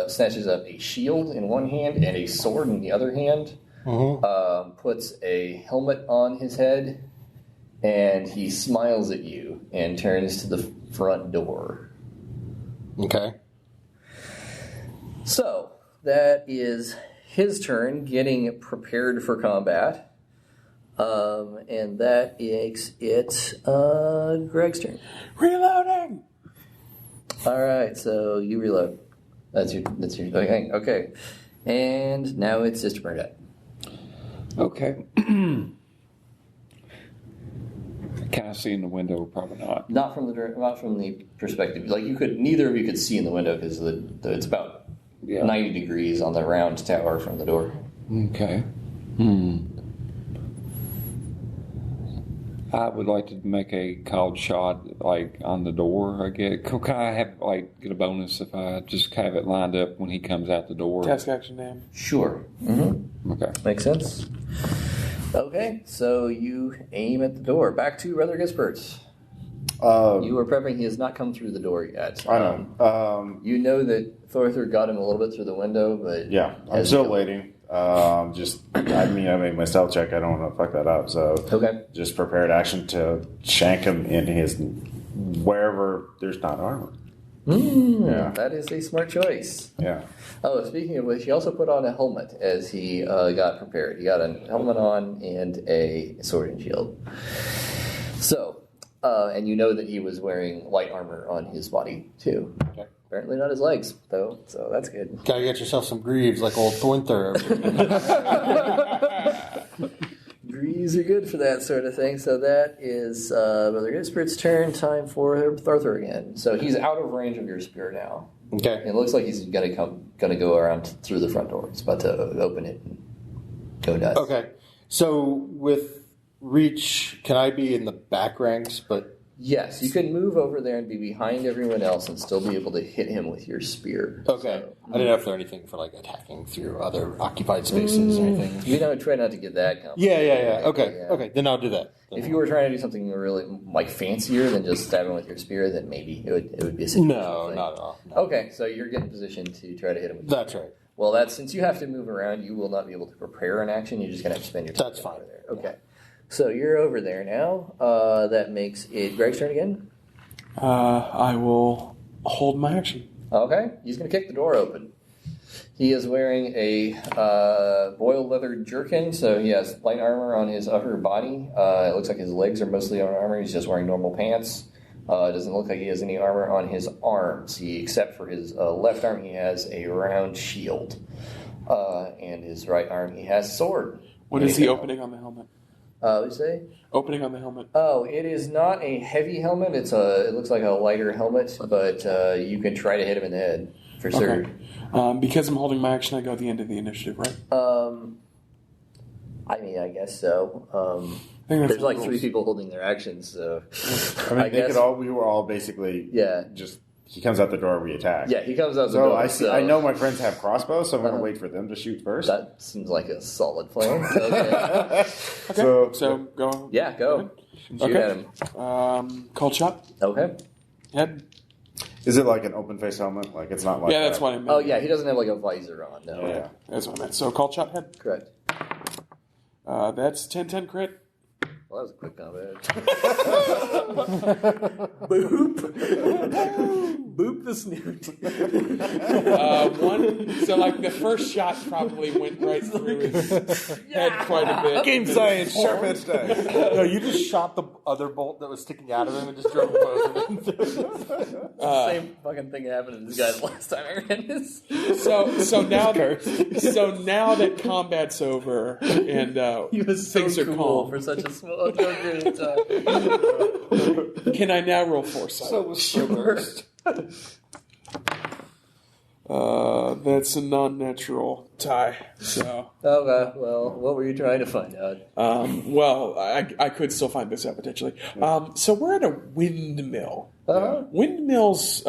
S2: snatches up a shield in one hand and a sword in the other hand. Puts a helmet on his head, and he smiles at you and turns to the front door.
S3: Okay.
S2: So that is his turn, getting prepared for combat. And that makes it Greg's turn.
S5: Reloading!
S2: All right, so you reload. That's your okay. Okay. And now it's Sister Bernadette.
S4: Okay. Can I see in the window? Probably not.
S2: Not from the perspective. Like neither of you could see in the window because it's about 90 degrees on the round tower from the door.
S4: Okay. I would like to make a called shot, like on the door. I get. Can I have get a bonus if I just have it lined up when he comes out the door?
S5: Task action name.
S2: Sure.
S4: Okay.
S2: Makes sense. Okay, so you aim at the door. Back to Brother Gisbert. You are prepping. He has not come through the door yet.
S1: I know.
S2: You know that Thorthor got him a little bit through the window, but
S1: Yeah, I'm still waiting. I made my stealth check. I don't want to fuck that up. So just prepared action to shank him in his wherever there's not armor. Yeah,
S2: that is a smart choice.
S1: Yeah.
S2: Oh, speaking of which, he also put on a helmet as he got prepared. He got a helmet on and a sword and shield. So, and you know that he was wearing light armor on his body too.
S3: Okay.
S2: Apparently not his legs, though, so that's good.
S3: Gotta get yourself some greaves like old Thornthor.
S2: Greaves are good for that sort of thing. So that is Brother Gisbert's turn. Time for Thorthor again. So he's out of range of your spear now.
S3: Okay.
S2: It looks like he's gonna go around through the front door. He's about to open it and go nuts.
S3: Okay. So with reach, can I be in the back ranks, but...
S2: Yes, you can move over there and be behind everyone else and still be able to hit him with your spear.
S3: Okay. So, I didn't know if there anything for attacking through other occupied spaces or anything.
S2: You know, try not to get that complicated.
S3: Yeah. Okay, then I'll do that.
S2: If you were trying to do something really fancier than just stabbing with your spear, then maybe it would be a situation.
S3: No, not at all. No.
S2: Okay, so you're getting positioned to try to hit him with
S3: That's right.
S2: Well, since you have to move around, you will not be able to prepare an action. You're just going to have to spend your time.
S3: That's fine.
S2: There. Okay. Yeah. So you're over there now. That makes it Greg's turn again.
S5: I will hold my action.
S2: Okay. He's going to kick the door open. He is wearing a boiled leather jerkin, so he has light armor on his upper body. It looks like his legs are mostly on armor. He's just wearing normal pants. It doesn't look like he has any armor on his arms. Except for his left arm, he has a round shield. And his right arm, he has a sword.
S5: What is the opening on the helmet?
S2: What did you say?
S5: Opening on the helmet.
S2: Oh, it is not a heavy helmet. It looks like a lighter helmet, but you can try to hit him in the head for sure.
S5: Because I'm holding my action, I go at the end of the initiative, right?
S2: I guess so.
S5: There's
S2: like 3 people holding their actions, so
S1: I guess we were all basically just. He comes out the door, we attack.
S2: Yeah, he comes out the door.
S1: I know my friends have crossbows, so I'm going to wait for them to shoot first.
S2: That seems like a solid plan. Okay.
S5: So go.
S2: Yeah, go. Shoot at him.
S5: Cold shot.
S2: Okay.
S5: Head.
S1: Is it like an open face helmet? Like it's not like
S5: Yeah, that's what I meant.
S2: Oh yeah, he doesn't have a visor on. No.
S1: Yeah.
S5: That's what I meant. So cold shot head.
S2: Correct.
S5: That's 10-10 crit.
S2: Well, that was a quick combat.
S5: Boop.
S2: boop the snoot.
S5: So like the first shot probably went right through his head quite a bit.
S1: Game science, sharp edge dice.
S3: No, you just shot the other bolt that was sticking out of him and just drove both of them.
S2: Same fucking thing happened to this guy the last time I ran this.
S5: So now that combat's over and
S2: He was so
S5: things are
S2: cool
S5: calm,
S2: for such a small period of time.
S5: can I now roll foresight? That's a non-natural tie. So,
S2: Okay, well, what were you trying to find out?
S5: I could still find this out potentially. So we're at a windmill.
S2: Uh-huh.
S5: Windmills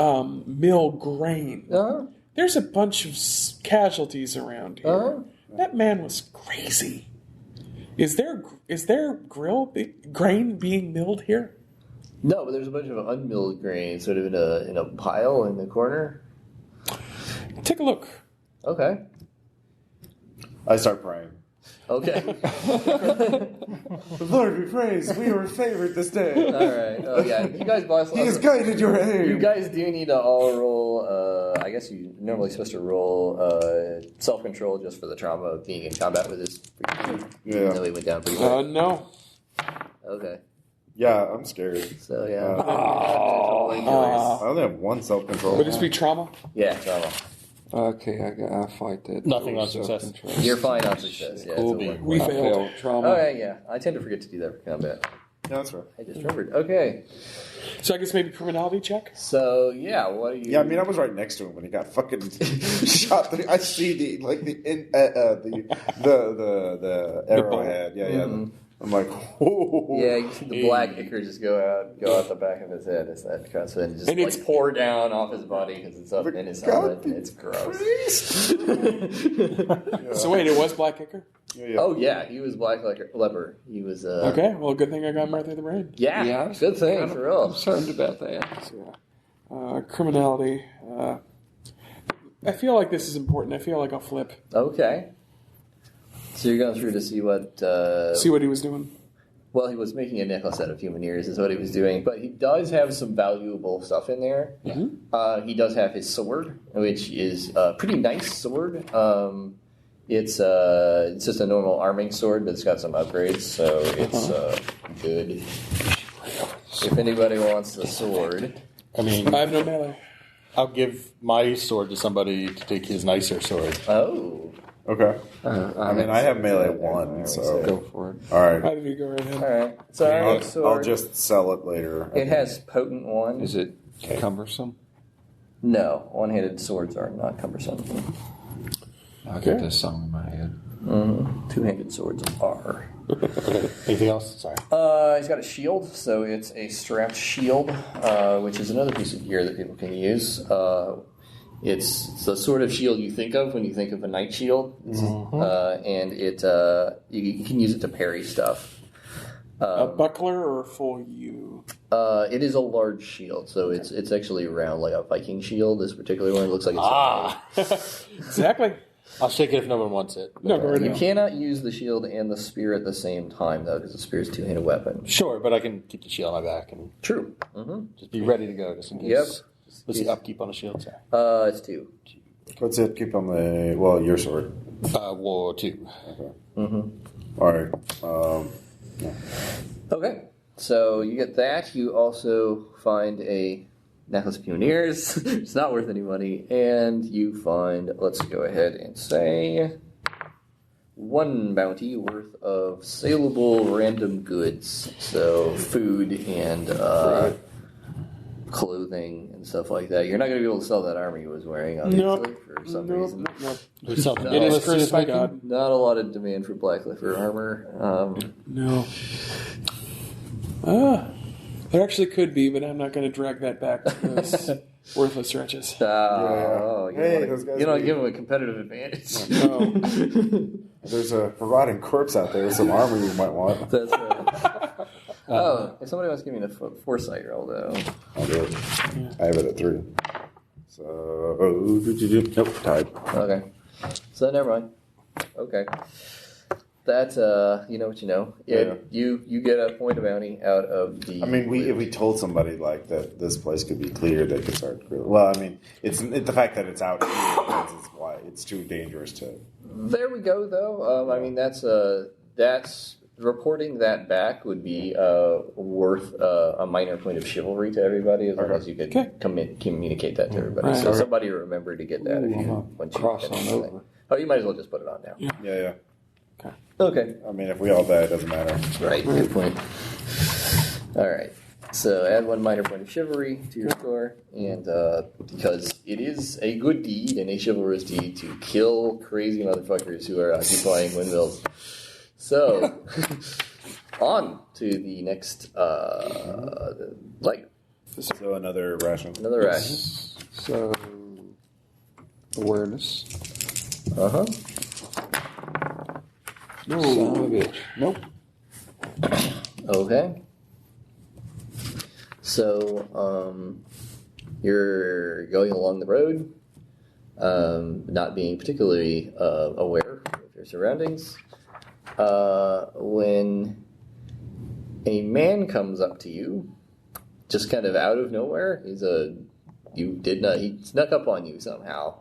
S5: mill grain.
S2: Uh-huh.
S5: There's a bunch of casualties around here.
S2: Uh-huh.
S5: That man was crazy. Is there grain being milled here?
S2: No, but there's a bunch of unmilled grain sort of in a pile in the corner.
S5: Take a look.
S2: Okay.
S1: I start praying.
S2: Okay.
S1: Lord, we praise. We were favored this day.
S2: All right. Oh, yeah. You guys, boss.
S1: He has guided your aim.
S2: You guys do need to all roll. I guess you're normally supposed to roll self-control just for the trauma of being in combat with this.
S1: Yeah.
S2: Even though he went down pretty quick.
S5: No.
S2: Okay.
S1: Yeah, I'm scared.
S2: So yeah.
S1: I only have one self-control.
S5: Would this be trauma?
S2: Yeah, trauma.
S4: Okay, I fight that.
S3: Nothing on success.
S4: Self-control.
S2: You're fine on success. Yeah.
S3: Cool
S2: it's a
S3: bean.
S2: one.
S5: We
S4: I
S5: failed.
S4: failed trauma.
S2: Okay, yeah. I tend to forget to do that for combat.
S1: Yeah, that's right.
S2: I just remembered. Okay.
S5: So I guess maybe criminality check?
S2: So yeah, what are you?
S1: Yeah, I mean, I was right next to him when he got fucking shot. I see the arrowhead. Yeah, yeah.
S2: Mhm.
S1: I'm like, whoa.
S2: Yeah, you see the black ichor just go out the back of his head. It's that kind of thing. Just
S5: And it's-
S2: pour down off his body because it's up in his helmet. And it's gross.
S5: So wait, it was Black Ichor?
S1: Yeah.
S2: Oh yeah, he was black like a leper. He was.
S5: Okay, well, good thing I got him right through the brain.
S2: Yeah,
S4: Yeah, I was
S2: good thing
S4: kind of
S2: for real.
S4: concerned about that.
S5: Criminality. I feel like this is important. I feel like I'll flip.
S2: Okay. So you're going through to see what.
S5: See what he was doing.
S2: Well, he was making a necklace out of human ears, is what he was doing. But he does have some valuable stuff in there.
S5: Mm-hmm.
S2: He does have his sword, which is a pretty nice sword. It's just a normal arming sword, but it's got some upgrades, so it's good. If anybody wants the sword.
S3: I mean,
S5: I have no melee.
S3: I'll give my sword to somebody to take his nicer sword.
S2: Oh.
S1: Okay. I mean, I have melee 1, so
S4: Go for it.
S1: all right.
S5: Either of you go right ahead.
S2: All right. So arming sword.
S1: I'll just sell it later.
S2: It has potent 1.
S4: Is it cumbersome?
S2: No, one-handed swords are not cumbersome.
S4: I get this song in my head.
S2: Two-handed swords are.
S3: Okay. Anything else? Sorry.
S2: He's got a shield, so it's a strapped shield, which is another piece of gear that people can use. It's the sort of shield you think of when you think of a knight shield, and it you can use it to parry stuff.
S5: A buckler or a full U?
S2: It is a large shield, so it's actually round like a Viking shield. This particular one looks like it's
S5: Exactly.
S3: I'll shake it if no one wants it.
S5: No, go right
S2: You
S5: ahead.
S2: cannot use the shield and the spear at the same time, though, because the spear is a two-handed weapon.
S3: Sure, but I can keep the shield on my back and
S2: True.
S3: just be ready to go just in case.
S2: Yep.
S3: What's the upkeep on a shield? Sorry.
S2: It's 2.
S1: What's it? Keep on your sword.
S3: War 2.
S1: All right.
S2: Okay, so you get that. You also find a necklace of human ears. It's not worth any money. And you find, let's go ahead and say, 1 bounty worth of saleable random goods. So food and clothing and stuff like that. You're not going to be able to sell that armor he was wearing, obviously, for some reason.
S3: We sell the
S5: It is
S3: necklaces,
S5: cursed by
S3: Viking?
S5: God.
S2: Not a lot of demand for black leather armor.
S5: No. There actually could be, but I'm not going to drag that back to those worthless wretches.
S2: You
S1: Hey, those guys
S2: don't
S1: are-
S2: give him a competitive advantage.
S5: No.
S1: There's a rotting corpse out there with some armor you might want.
S2: That's right. If somebody wants to give me the foresight roll, though.
S1: I'll do it. I have it at 3. So, nope, tied.
S2: Okay. So never mind. Okay. That you know what you know. You get a point of bounty out of the.
S1: I mean, if we told somebody like that this place could be cleared, they could start. Well, I mean, it's the fact that it's out here is why it's too dangerous to.
S2: There we go, though. I mean, that's reporting that back would be worth a minor point of chivalry to everybody, as long as you could communicate that to everybody. So somebody remember to get that if you once you
S4: cross on over.
S2: Oh, you might as well just put it on now.
S1: Yeah.
S2: Okay.
S1: I mean, if we all die, it doesn't matter.
S2: Right. Good point. All right. So add 1 minor point of chivalry to your score, and because it is a good deed and a chivalrous deed to kill crazy motherfuckers who are occupying windmills. So, on to the next
S1: So another ration.
S2: Another ration.
S4: So, awareness.
S2: Uh-huh.
S4: No. Son of a bitch. Nope.
S2: Okay. So, you're going along the road, not being particularly aware of your surroundings. When a man comes up to you, just kind of out of nowhere, he snuck up on you somehow,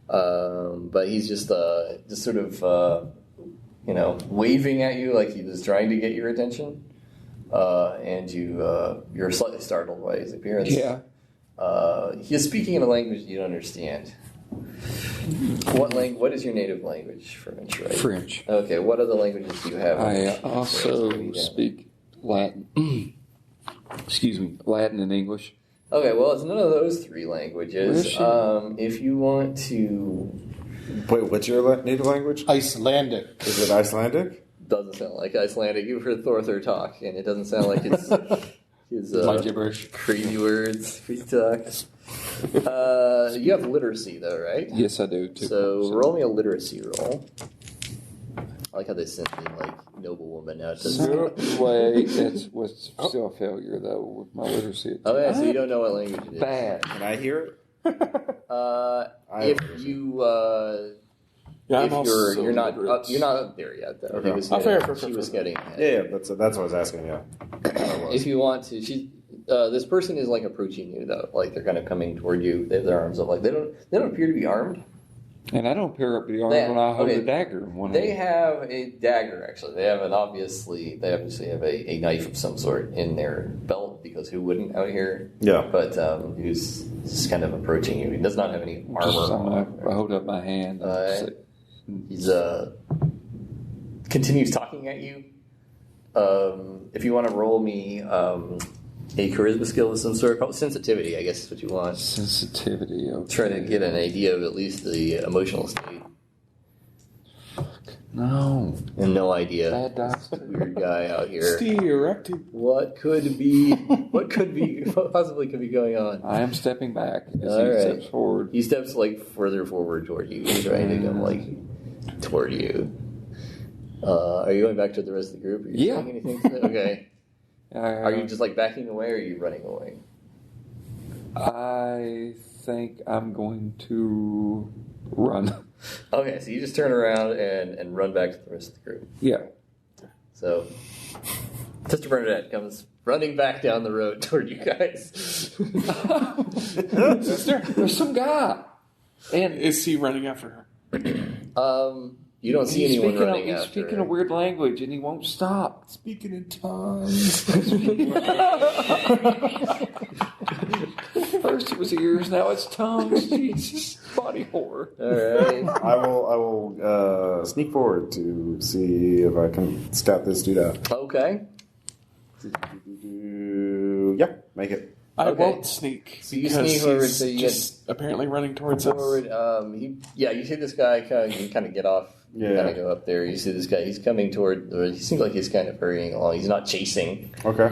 S2: but he's just sort of waving at you like he was trying to get your attention, and you're slightly startled by his appearance.
S4: Yeah.
S2: He is speaking in a language you don't understand. What is your native language? French, right?
S4: French.
S2: Okay, what other languages do you have?
S4: I also speak Latin. Excuse me, Latin and English.
S2: Okay, well, it's none of those 3 languages. If you want to...
S1: Wait, what's your native language?
S3: Icelandic.
S1: Is it Icelandic?
S2: Doesn't sound like Icelandic. You've heard Thorthor talk, and it doesn't sound like it's his
S3: My gibberish.
S2: crazy words. He talks. You have literacy, though, right?
S4: Yes, I do, too.
S2: So roll me a literacy roll. I like how they sent me, noblewoman out to...
S4: Wait, that was still a failure, though, with my literacy.
S2: Okay, so you don't know what language it is.
S4: Bad.
S1: Can I hear it?
S2: If you... you're not up there yet, though.
S1: Okay.
S2: She was getting ahead.
S1: Yeah, that's what I was asking. Yeah.
S2: If you want to, this person is approaching you though, they're kind of coming toward you. They have their arms up, they don't appear to be armed.
S4: And I don't appear up the arm when I hold a dagger in one hand.
S2: They have a dagger. Actually, they obviously have a knife of some sort in their belt, because who wouldn't out here?
S1: Yeah.
S2: But he's just kind of approaching you. He does not have any armor.
S4: I hold up my hand.
S2: He's continues talking at you. If you want to roll me a charisma skill of some sort, probably sensitivity, I guess is what you want.
S4: Sensitivity, okay.
S2: Try to get an idea of at least the emotional state.
S4: No.
S2: And no idea.
S4: Bad dice.
S2: Weird guy out here.
S5: Erected.
S2: What possibly could be going on?
S4: I am stepping back as
S2: All
S4: he
S2: right.
S4: steps forward.
S2: He steps further forward toward you. He's trying to come toward you. Are you going back to the rest of the group? Are you saying anything to that? Okay. Are you just backing away, or are you running away?
S4: I think I'm going to run.
S2: Okay, so you just turn around and run back to the rest of the group.
S4: Yeah.
S2: So, Sister Bernadette comes running back down the road toward you guys.
S4: Sister, there's some guy. And
S5: Is he running after her?
S2: You don't see anyone running after.
S4: He's speaking a weird language, and he won't stop.
S3: Speaking in tongues.
S4: First it was ears, now it's tongues. Jesus, body horror.
S2: All right.
S1: I will sneak forward to see if I can scout this dude out.
S2: Okay.
S1: Yeah, make it.
S5: I
S2: Okay.
S5: won't sneak.
S2: So you
S5: because
S2: sneak over,
S5: he's
S2: so you
S5: just apparently running towards
S2: Forward.
S5: us.
S2: You see this guy kind of get off.
S1: Yeah.
S2: Kind of go up there. You see this guy. He's coming toward. Or he seems like he's kind of hurrying along. He's not chasing.
S1: Okay.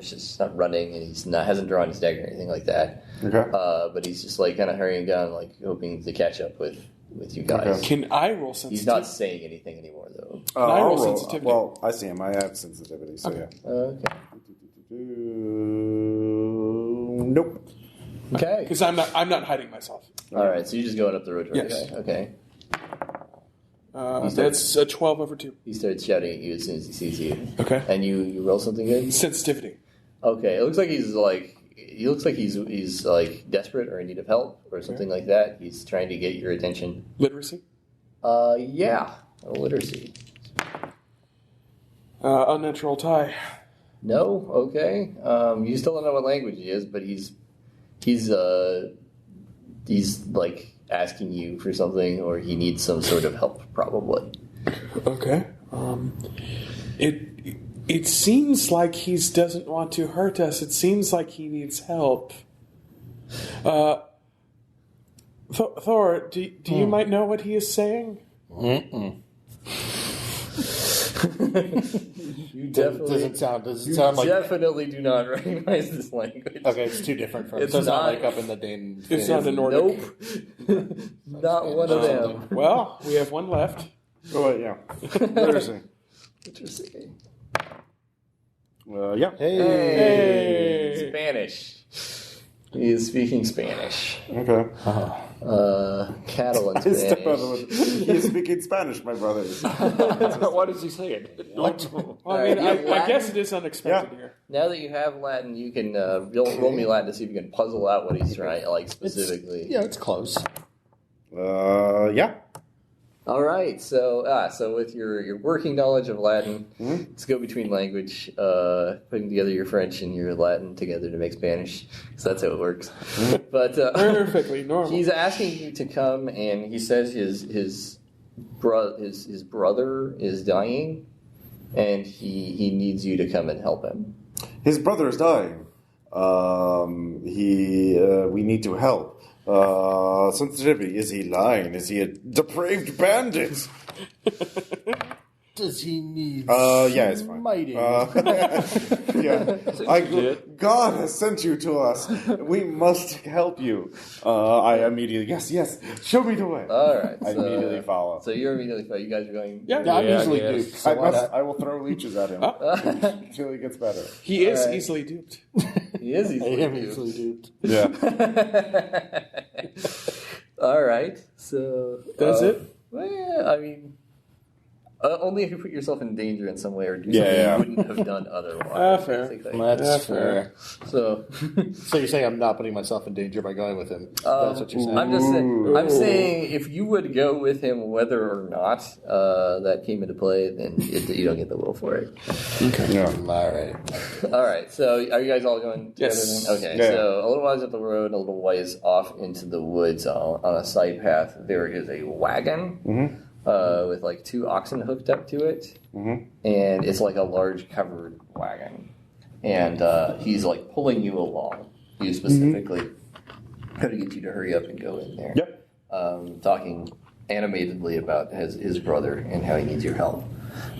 S2: He's just not running, and hasn't drawn his dagger or anything like that.
S1: Okay.
S2: But he's just kind of hurrying down, hoping to catch up with you guys.
S1: Okay.
S5: Can I roll sensitivity?
S2: He's not saying anything anymore, though.
S5: I roll
S1: I'll
S5: sensitivity?
S1: Well, I see him. I have sensitivity, so
S5: Okay.
S1: yeah.
S2: Okay.
S1: Nope.
S2: Okay.
S5: Because I'm not hiding myself.
S2: All right. So you're just going up the road toward
S5: Yes.
S2: the guy. Okay.
S5: That's a 12 over 2.
S2: He starts shouting at you as soon as he sees you.
S5: Okay.
S2: And you roll something good?
S5: Sensitivity.
S2: Okay. It looks like he's desperate or in need of help or something like that. He's trying to get your attention.
S5: Literacy?
S2: Yeah. Literacy.
S5: Unnatural tie.
S2: No? Okay. You still don't know what language he is, but he's like asking you for something, or he needs some sort of help, probably.
S5: Okay. It seems like he doesn't want to hurt us. It seems like he needs help. Thor, do you might know what he is saying?
S2: You definitely definitely do not recognize this language.
S3: Okay, it's too different from.
S2: It's
S3: so it's not
S2: not-
S3: like up in the Dane.
S5: It's not the Nordic.
S2: Nope. Not one of them.
S5: Well, we have one left.
S1: Oh, wait, yeah. Literacy.
S2: Interesting.
S1: Yeah.
S2: Hey. Spanish. He is speaking Spanish.
S1: Okay.
S2: Cattle in
S1: His
S2: Spanish.
S1: stepbrother was, he is speaking Spanish, my brother.
S4: What is he saying?
S3: What?
S5: Well, I mean, I guess it is unexpected here.
S2: Now that you have Latin, you can roll me Latin to see if you can puzzle out what he's trying, like specifically.
S3: It's close.
S1: Yeah.
S2: All right, so with your working knowledge of Latin, let's go between language, putting together your French and your Latin together to make Spanish, because that's how it works. But
S5: Perfectly normal.
S2: he's asking you to come, and he says his brother is dying, and he needs you to come and help him.
S1: His brother is dying. We need to help. Sensitivity. Is he lying? Is he a depraved bandit?
S3: Does he need?
S1: Yeah, it's fine.
S3: Mighty.
S1: Yeah. God has sent you to us. We must help you. I immediately, yes, show me the way.
S2: All right,
S1: I immediately follow.
S2: So you're immediately follow. You guys are going.
S5: Yeah.
S3: I'm
S4: Yeah,
S3: usually
S4: I guess.
S3: duped. So why not?
S1: I will throw leeches at him until he gets better.
S5: He is
S2: Alright.
S5: easily duped.
S2: He is
S3: I
S2: easily
S3: am
S2: duped.
S3: usually duped.
S1: Yeah.
S2: All right, so
S5: That's it?
S2: Well, yeah, I mean, only if you put yourself in danger in some way or do
S1: Yeah,
S2: something
S1: yeah.
S2: you wouldn't have done otherwise.
S5: Fair.
S2: basically.
S3: That's
S5: fair.
S2: So
S3: So you're saying I'm not putting myself in danger by going with him? That's what you're saying.
S2: I'm just saying. I'm saying if you would go with him, whether or not that came into play, then you don't get the will for it.
S1: Yeah.
S3: All right.
S2: All right. So are you guys all going together?
S5: Yes.
S2: Then? Okay.
S1: Yeah.
S2: So a little ways up the road, a little ways off into the woods on a side path, there is a wagon. With like 2 oxen hooked up to it, and it's like a large covered wagon, and he's like pulling you along. You specifically trying to get you to hurry up and go in there.
S1: Yep.
S2: Talking animatedly about his brother and how he needs your help.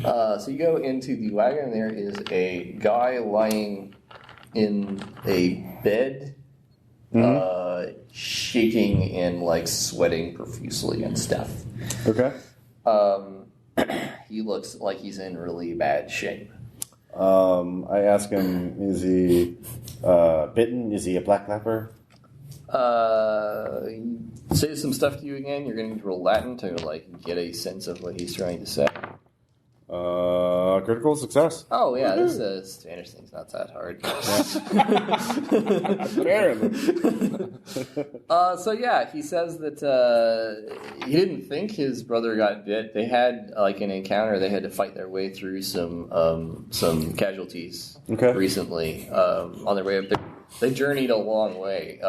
S2: So you go into the wagon, and there is a guy lying in a bed, shaking and like sweating profusely and stuff.
S1: Okay.
S2: He looks like he's in really bad shape.
S1: I ask him, is he bitten? Is he a black leper?
S2: He says some stuff to you again. You're going to need to roll Latin to like get a sense of what he's trying to say.
S1: Critical success.
S2: Oh yeah, this Spanish thing's not that hard.
S1: Apparently.
S2: So yeah, he says that he didn't think his brother got bit. They had like an encounter. They had to fight their way through some casualties recently on their way up there. They journeyed a long way.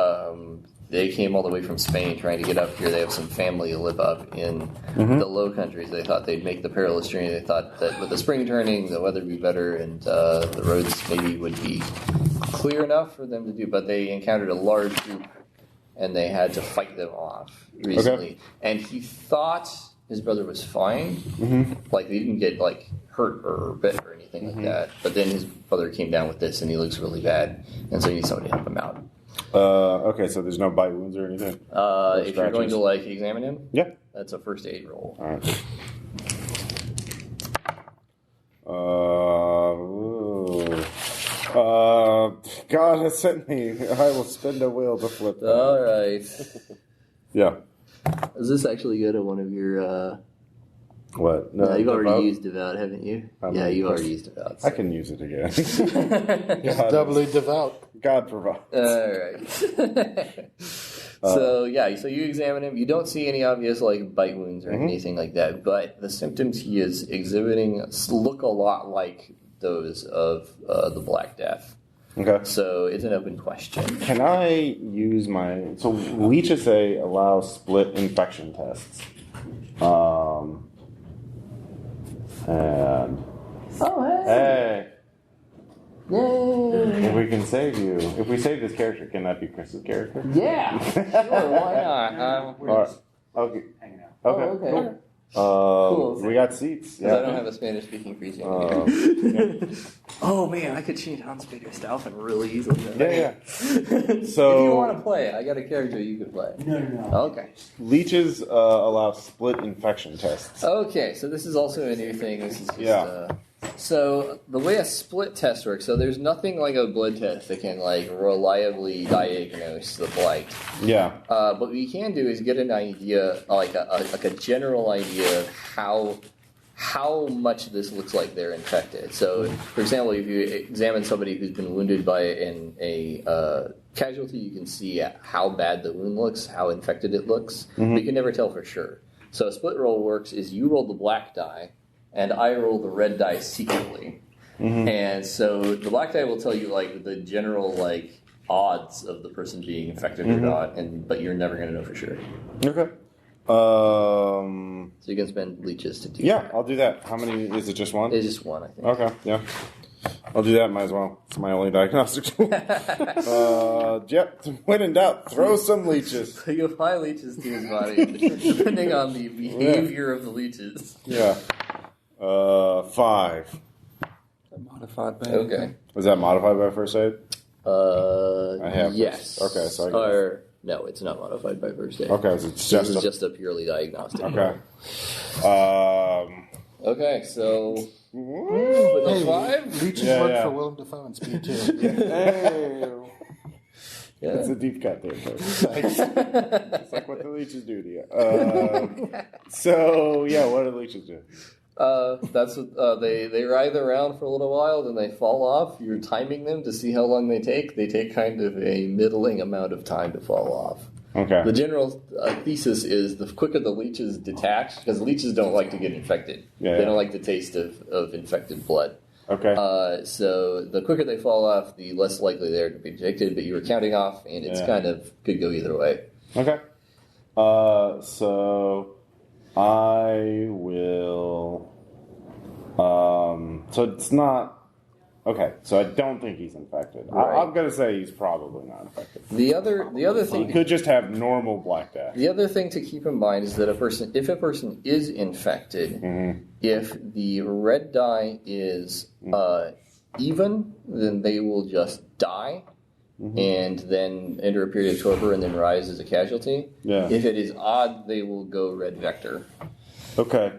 S2: They came all the way from Spain trying to get up here. They have some family who live up in the Low Countries. They thought they'd make the perilous journey. They thought that with the spring turning, the weather would be better and the roads maybe would be clear enough for them to do. But they encountered a large group, and they had to fight them off recently. And he thought his brother was fine. Like, they didn't get, like, hurt or bit or anything like that. But then his brother came down with this, and he looks really bad. And so he needs somebody to help him out.
S1: Okay, so there's no bite wounds or anything?
S2: If you're going to, like, examine him,
S1: Yeah.
S2: that's a first aid roll.
S1: All right. God has sent me. I will spend a will to flip that.
S2: All right.
S1: Yeah.
S2: Is this actually good at one of your
S1: What?
S2: No, you've already
S1: devout?
S2: used devout, haven't you? Yeah, you've already used devout.
S1: I can use it again.
S3: He's doubly devout.
S1: God provides.
S2: All right. So you examine him. You don't see any obvious like bite wounds or anything like that, but the symptoms he is exhibiting look a lot like those of the Black Death.
S1: Okay.
S2: So it's an open question.
S1: Can I use my... So leeches say allow split infection tests. And...
S2: Oh,
S1: Hey!
S2: Yay!
S1: If we can save you... If we save this character, can that be Chris's character?
S2: Yeah! Sure, why not?
S1: Alright. Okay. Okay.
S2: Okay.
S1: Cool. We got seats.
S2: Because I don't have a Spanish-speaking priest here. Oh man, I could change Hans Peter Stauffen really easily.
S1: Yeah.
S2: If
S1: So...
S2: you want to play it, I got a character you could play.
S6: No.
S2: Okay.
S1: Leeches allow split infection tests.
S2: Okay, so this is also a new thing. This is just,
S1: Yeah.
S2: So the way a split test works, so there's nothing like a blood test that can like reliably diagnose the blight.
S1: Yeah.
S2: But what you can do is get an idea, like a general idea of how much this looks like they're infected. So, for example, if you examine somebody who's been wounded by a casualty, you can see how bad the wound looks, how infected it looks. But you can never tell for sure. So a split roll works is you roll the black die, and I roll the red die secretly. And so the black die will tell you like the general like odds of the person being infected or not, but you're never going to know for sure.
S1: Okay.
S2: So you can spend leeches to do that.
S1: I'll do that. How many? Is it just one?
S2: It's just one, I think.
S1: Okay, yeah. I'll do that, might as well. It's my only diagnostic tool. Yep, when in doubt, throw some leeches.
S2: So you apply leeches to his body, depending on the behavior of the leeches.
S1: Yeah. 5.
S4: Modified by
S2: Okay.
S1: Was that modified by first aid?
S2: I
S1: have
S2: yes.
S1: first- okay, so I guess-
S2: Or, no, it's not modified by first aid.
S1: Okay, so it's
S2: This
S1: just
S2: is
S1: a...
S2: just a purely diagnostic.
S1: Okay.
S2: Okay, so with a 5?
S3: Leeches
S1: Yeah,
S3: work
S1: yeah.
S3: for Willem Dafoe and Speed 2.
S1: It's a deep cut there, folks. It's like what the leeches do to you. So, yeah, what do leeches do?
S2: That's what, they ride around for a little while, then they fall off. You're timing them to see how long they take. They take kind of a middling amount of time to fall off.
S1: Okay.
S2: The general thesis is the quicker the leeches detach, because leeches don't like to get infected.
S1: Yeah,
S2: They don't like the taste of infected blood.
S1: Okay.
S2: So the quicker they fall off, the less likely they're to be infected, but you were counting off, and it's kind of could go either way.
S1: Okay. So I will. So it's not. Okay, so I don't think he's infected.
S2: Right.
S1: I'm gonna say he's probably not infected.
S2: The other thing
S1: He could just have normal Black Death.
S2: The other thing to keep in mind is that if a person is infected, if the red die is even, then they will just die and then enter a period of torpor and then rise as a casualty.
S1: Yeah.
S2: If it is odd, they will go red vector.
S1: Okay.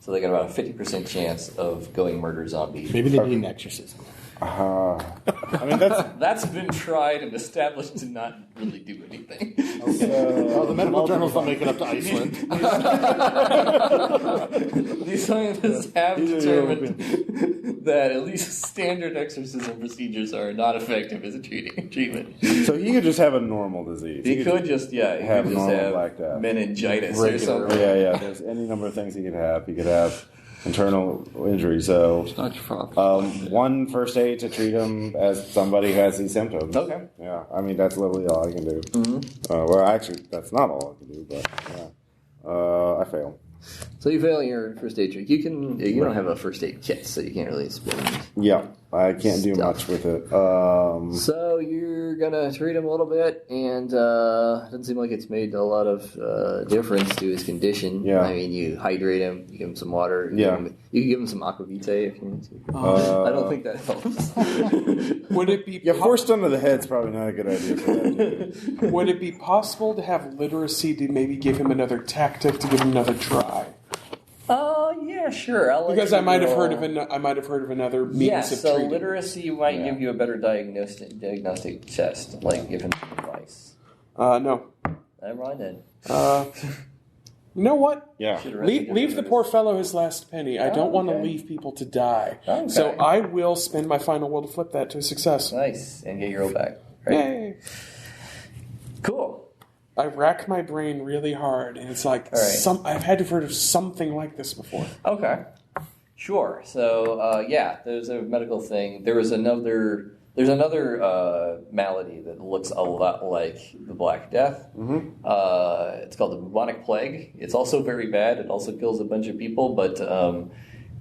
S2: So they got about a 50% chance of going murder zombie.
S3: Maybe they need an exorcism.
S1: I mean that's
S2: That's been tried and established to not really do anything.
S3: Oh, the medical journals don't make it up to Iceland.
S2: These scientists have determined that at least standard exorcism procedures are not effective as a treatment.
S1: so he could just have a normal disease.
S2: He could just
S1: have normal Black Death.
S2: meningitis or something.
S1: Yeah. There's any number of things he could have. He could have internal injury. So
S4: Not your fault.
S1: one first aid to treat him as somebody who has these symptoms.
S2: Okay.
S1: Yeah, I mean that's literally all I can do. Well, actually, that's not all I can do, but yeah, I fail.
S2: So you fail your first aid trick. You don't have a first aid kit, so you can't really spend.
S1: Yeah, I can't do
S2: Stuff.
S1: much with it.
S2: So you're gonna treat him a little bit, and it doesn't seem like it's made a lot of difference to his condition.
S1: Yeah.
S2: I mean, you hydrate him, you give him some water. You can give him some aquavitae if you need to. I don't think that helps.
S5: Would it be
S1: Yeah, forced under the head's probably not a good idea for that.
S5: would it be possible to have literacy to maybe give him another tactic to give him another try?
S2: Yeah, sure.
S5: Because I might have heard of another means of
S2: so
S5: treating.
S2: literacy might give you a better diagnostic test, like giving some advice.
S5: No.
S2: Never mind then.
S5: You know what?
S1: Yeah.
S5: Leave the poor fellow his last penny. I don't want to leave people to die.
S2: Okay.
S5: So I will spend my final will to flip that to a success.
S2: Nice. And get your roll back. Right?
S5: Yay.
S2: Cool.
S5: I rack my brain really hard, and it's like I've had to heard of something like this before.
S2: Okay. Sure. So, there's a medical thing. There's another malady that looks a lot like the Black Death. It's called the bubonic plague. It's also very bad. It also kills a bunch of people, but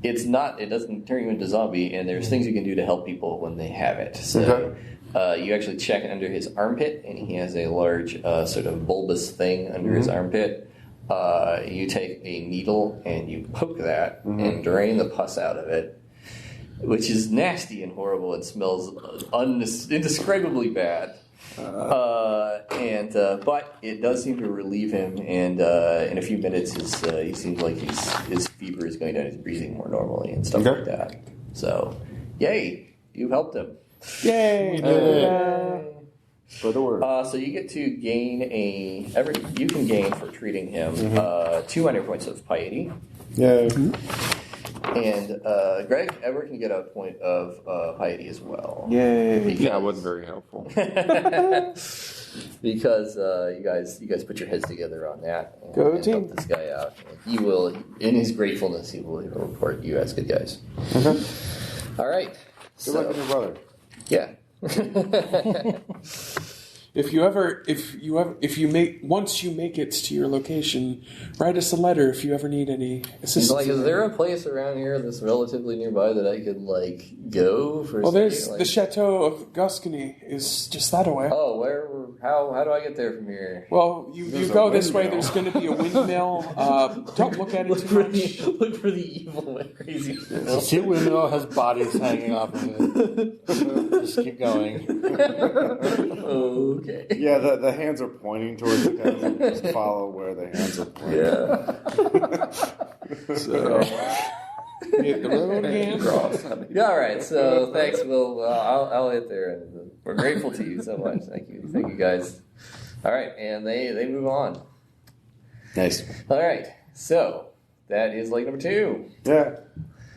S2: it doesn't turn you into a zombie, and there's things you can do to help people when they have it. So you actually check under his armpit, and he has a large sort of bulbous thing under his armpit. You take a needle and you poke that and drain the pus out of it, which is nasty and horrible and smells indescribably bad. But it does seem to relieve him, and in a few minutes, he seems like his fever is going down, he's breathing more normally and stuff like that. So, yay, you helped him.
S5: Yay!
S1: For the word.
S2: So you get to gain you can gain for treating him 200 points of piety.
S1: Yeah.
S2: And Greg, Edward can get a point of piety as well.
S5: Yay!
S4: Yeah, it wasn't very helpful.
S2: Because you guys put your heads together on that and,
S5: Go
S2: and
S5: team.
S2: help this guy out. And he will, in his gratefulness, he will report you as good guys.
S1: Okay.
S2: All right.
S1: Good luck with your brother.
S2: Yeah.
S5: Once you make it to your location, write us a letter if you ever need any
S2: He's
S5: assistance.
S2: like, is there a place around here that's relatively nearby that I could go for?
S5: Well, there's the Chateau of Gascony is just that away.
S2: Oh, how do I get there from here?
S5: Well, you go this way. There's going to be a windmill. Don't look at it too much.
S2: Look for the evil and crazy.
S3: The sea windmill has bodies hanging off of it. Just keep going.
S2: Okay.
S1: Yeah, the hands are pointing towards the guns. Just follow where the hands are pointing.
S2: Yeah.
S5: So hit the road again.
S2: Yeah, all right. So thanks. I'll hit there. And we're grateful to you so much. Thank you, guys. All right, and they move on.
S1: Nice.
S2: All right. So that is leg number 2.
S1: Yeah.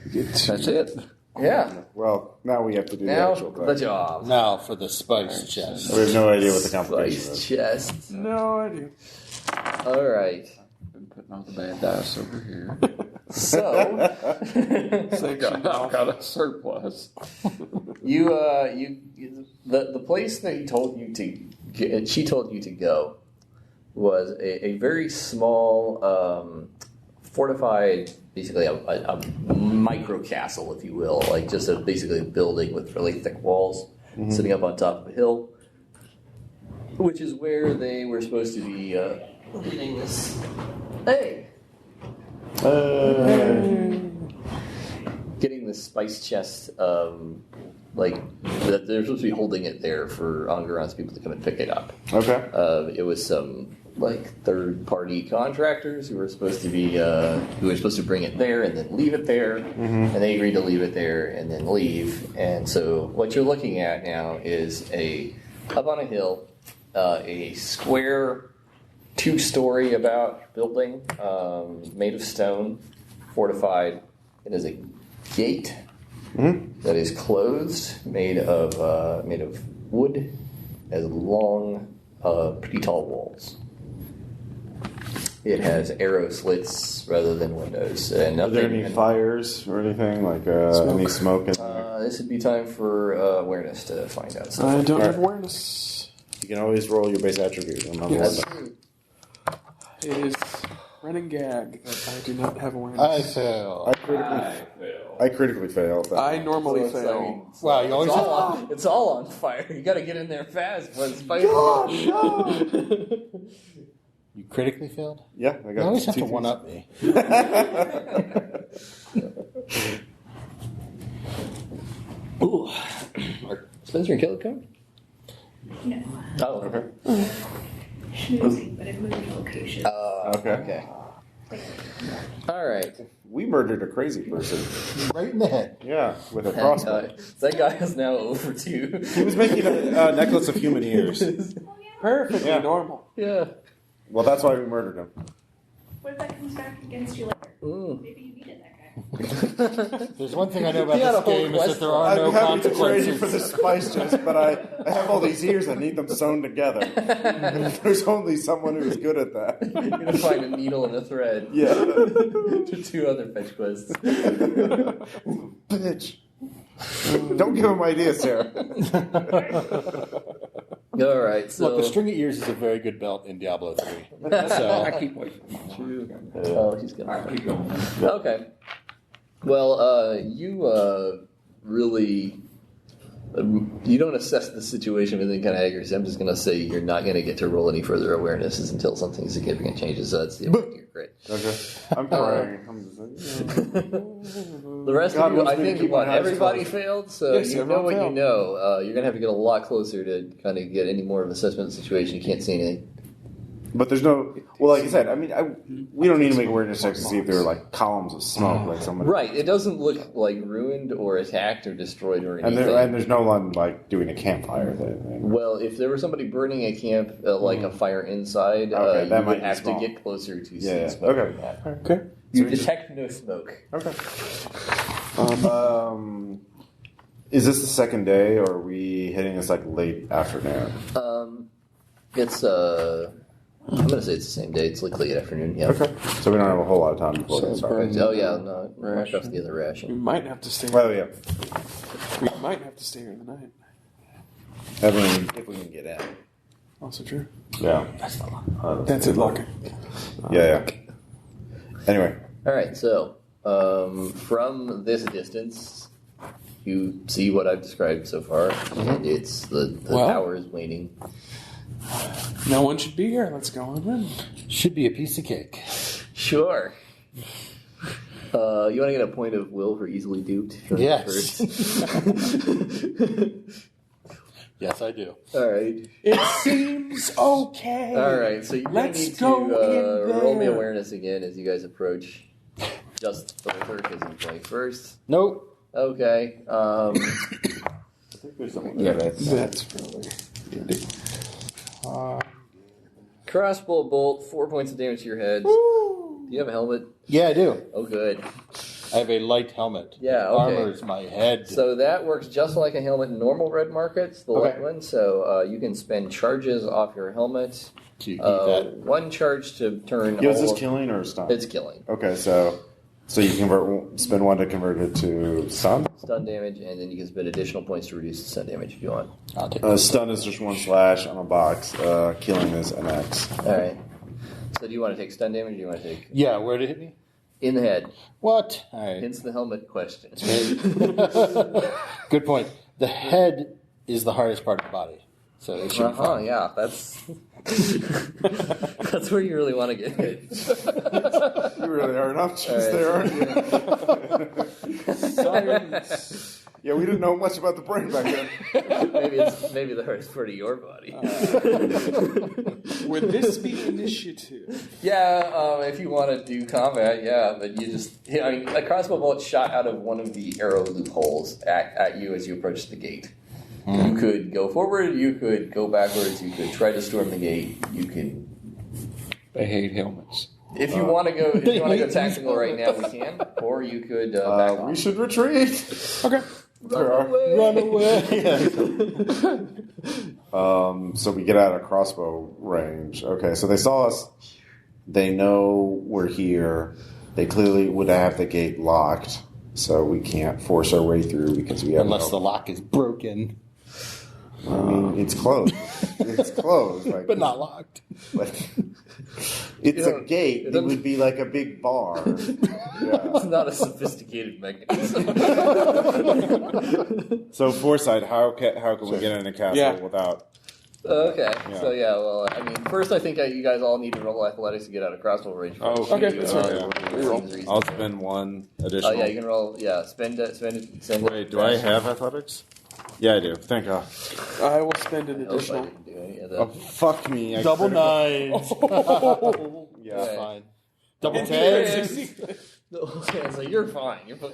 S4: That's it.
S2: Yeah.
S1: Well, now we have to do the
S2: Now
S1: actual
S2: the
S1: part.
S2: job.
S3: Now for the spice chest.
S1: We have no idea what the complication
S2: Spice
S1: is.
S2: chest.
S5: No idea.
S2: All right.
S4: Been putting all the bad dice over here.
S2: So
S4: I've got a surplus.
S2: the place that she told you to go was a very small fortified, basically a micro castle, if you will, like just basically a building with really thick walls sitting up on top of a hill, which is where they were supposed to be leading this. Hey. Getting the spice chest, that they're supposed to be holding it there for Angaron's people to come and pick it up.
S1: Okay.
S2: It was some third-party contractors who were supposed to bring it there and then leave it there, and they agreed to leave it there and then leave. And so what you're looking at now is up on a hill, a square 2-story about building made of stone, fortified. It is a gate that is closed, made of wood, as long, pretty tall walls. It has arrow slits rather than windows. And
S1: Are there any fires or anything? Like any smoke in there?
S2: this would be time for awareness to find out stuff.
S5: I don't have awareness.
S1: You can always roll your base attribute. I'm not
S5: Yes.
S1: worried
S5: It is running gag. I do not have awareness.
S3: I fail.
S1: I critically fail.
S5: I normally
S2: So it's
S5: fail.
S3: Wow, you always have
S2: it's all on fire. You got to get in there fast. Let's fight.
S3: You critically failed?
S1: Yeah, I
S3: You
S1: got
S3: always have to
S1: 2
S3: one-up me.
S2: Ooh. Are Spencer and Caleb coming?
S6: No.
S2: Oh, okay.
S6: Schmoozing, but I've moved location.
S1: Okay.
S2: All right.
S1: We murdered a crazy person.
S3: Right in the head.
S1: Yeah, with a crossbow.
S2: That guy is now over 2.
S1: He was making a necklace of human ears.
S5: Perfectly
S1: Yeah.
S5: normal.
S2: Yeah.
S1: Well, that's why we murdered him.
S6: What if that comes back against you later? Maybe you needed that guy.
S3: There's one thing I know about
S2: You got a
S3: this
S2: whole
S3: game is that there are
S1: I'm
S3: no
S1: happy to trade
S3: consequences.
S1: you for the spice juice, but I have all these ears. I need them sewn together. There's only someone who's good at that.
S2: You're going to find a needle and a thread.
S1: Yeah.
S2: To 2 other fetch quests.
S1: Bitch. Don't give him ideas, Sarah.
S2: All right, so...
S3: Look, the string of ears is a very good belt in Diablo 3. So
S4: I keep waiting.
S2: Oh, he's gonna keep going. Okay. Well, you really you don't assess the situation with any kind of accuracy. I'm just going to say you're not going to get to roll any further awarenesses until something significant changes. So that's the effect of your crit.
S1: Okay. I'm praying. I'm just like,
S2: The rest
S1: God
S2: of you,
S1: wants
S2: I
S1: me to
S2: think,
S1: keep my eyes
S2: everybody
S1: closed.
S2: failed. So
S5: Yes,
S2: you know
S5: everyone
S2: what you
S5: failed.
S2: know. You're going to have to get a lot closer to kind of get any more of an assessment of the situation. You can't see anything.
S1: But there's no. Well, like I said, I mean, we don't need to make awareness checks to see if there are like columns of smoke, like someone.
S2: Right. It doesn't look like ruined or attacked or destroyed or
S1: And
S2: anything.
S1: there's no one like doing a campfire thing.
S2: Well, if there was somebody burning a camp, like a fire inside,
S1: Okay, that
S2: you
S1: might
S2: would
S1: be
S2: have
S1: small.
S2: to get closer to see
S1: Yeah.
S2: smoke.
S1: Okay.
S2: from that.
S5: Okay.
S2: You detect no smoke.
S1: Okay. Is this the second day, or are we hitting this like late afternoon?
S2: It's I'm gonna say it's the same day. It's like late afternoon. Yeah.
S1: Okay. So we don't have a whole lot of time before it starts.
S2: Oh yeah, no, mark off the other ration.
S5: We might have to stay.
S1: Well, yeah.
S5: We might have to stay here in the night.
S1: I mean, if we can get in.
S5: Also true.
S1: Yeah.
S5: That's it, lock it.
S1: Yeah. Anyway.
S2: All right. So from this distance, you see what I've described so far, and it's the
S5: Well-
S2: tower is waning.
S5: No one should be here. Let's go on in.
S3: should be a piece of cake.
S2: Sure. You want to get a point of will for easily duped?
S3: Yes. Yes, I do.
S2: All right.
S5: It seems okay.
S2: All right. So you're going to
S5: Let's
S2: need
S5: go
S2: to
S5: in
S2: roll me
S5: there.
S2: awareness again as you guys approach. Just further because he's going first.
S3: Nope.
S2: Okay.
S1: Yeah, that's
S5: That's really.
S2: Crossbow bolt, 4 points of damage to your head. Do you have a helmet?
S3: Yeah, I do.
S2: Oh, good.
S3: I have a light helmet.
S2: Yeah, okay.
S3: Armors my head.
S2: So that works just like a helmet in normal red markets, the light one. So you can spend charges off your helmet.
S3: to eat that.
S2: One charge to turn.
S1: Yeah, is this
S2: all-
S1: killing or stun?
S2: It's killing.
S1: Okay, so you spend one to convert it to stun?
S2: Stun damage, and then you can spend additional points to reduce the stun damage if you want.
S3: I'll take
S1: Stun is just 1 slash on a box. Killing is an X.
S2: All right. So do you want to take stun damage or do you want to take
S3: Yeah, where did it hit me?
S2: in the head?
S3: What? All right.
S2: Hence the helmet question.
S3: Good point. The head is the hardest part of the body. So it should be fine.
S2: Yeah, that's that's where you really want to get hit.
S1: You really are an options there, aren't you?
S5: Science.
S1: Yeah, we didn't know much about the brain back then.
S2: maybe the hardest part of your body.
S5: Would this be initiative?
S2: Yeah, if you want to do combat, yeah, but you just I mean a crossbow bolt shot out of one of the arrow loopholes at you as you approach the gate. You could go forward, you could go backwards, you could try to storm the gate, you could.
S4: They hate helmets.
S2: If you want to go, tactical right now, we can, or you could back off.
S1: We should retreat.
S5: Okay.
S3: Run away.
S1: So we get out of crossbow range. Okay, so they saw us. They know we're here. They clearly would have the gate locked, so we can't force our way through because we have
S3: Unless the lock is broken,
S1: I mean, it's closed. It's closed, like,
S3: but not locked.
S1: like it's a gate. It would be like a big bar. Yeah.
S2: It's not a sophisticated mechanism.
S1: So foresight, how can we get in a castle without?
S2: Okay, so well, I mean, first I think you guys all need to roll athletics to get out of crossbow range.
S1: Oh,
S5: Okay, that's right.
S2: Reroll.
S1: I'll spend one additional.
S2: Oh yeah, you can roll. Yeah, spend it.
S1: Wait, do I have athletics? Yeah, I do. Thank God.
S5: I will spend an
S2: I hope I
S5: additional.
S2: didn't do any of that.
S1: Oh, fuck me. I
S3: Double
S1: critical-
S3: nines.
S1: Yeah.
S2: Okay.
S3: Fine. Double tens.
S2: Okay, so you're fine. You're fine.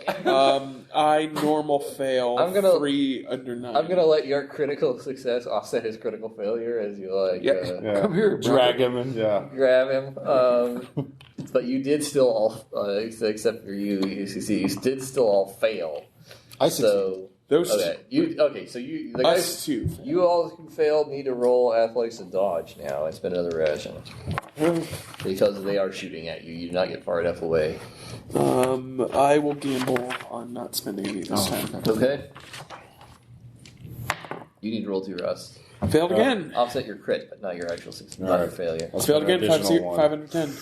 S5: I normal fail.
S2: I'm gonna-
S5: 3 under 9.
S2: I'm gonna let your critical success offset his critical failure as you
S1: Yeah.
S4: Come here,
S3: Drag him and
S1: Yeah.
S2: grab him. But you did still all, except for you, UCC, you did still all fail.
S3: I succeed.
S2: So,
S5: Those
S2: so you, the
S5: us
S2: guys,
S5: two.
S2: you all who failed need to roll athletics and dodge now. I spend another ration. Because they are shooting at you. You do not get far enough away.
S5: I will gamble on not spending any this time.
S2: Okay. You need to roll 2 rust.
S5: Failed again.
S2: Offset your crit, but not your actual success, not
S1: All
S2: your
S1: right.
S2: failure.
S5: Failed again.
S1: Additional one.
S5: 510.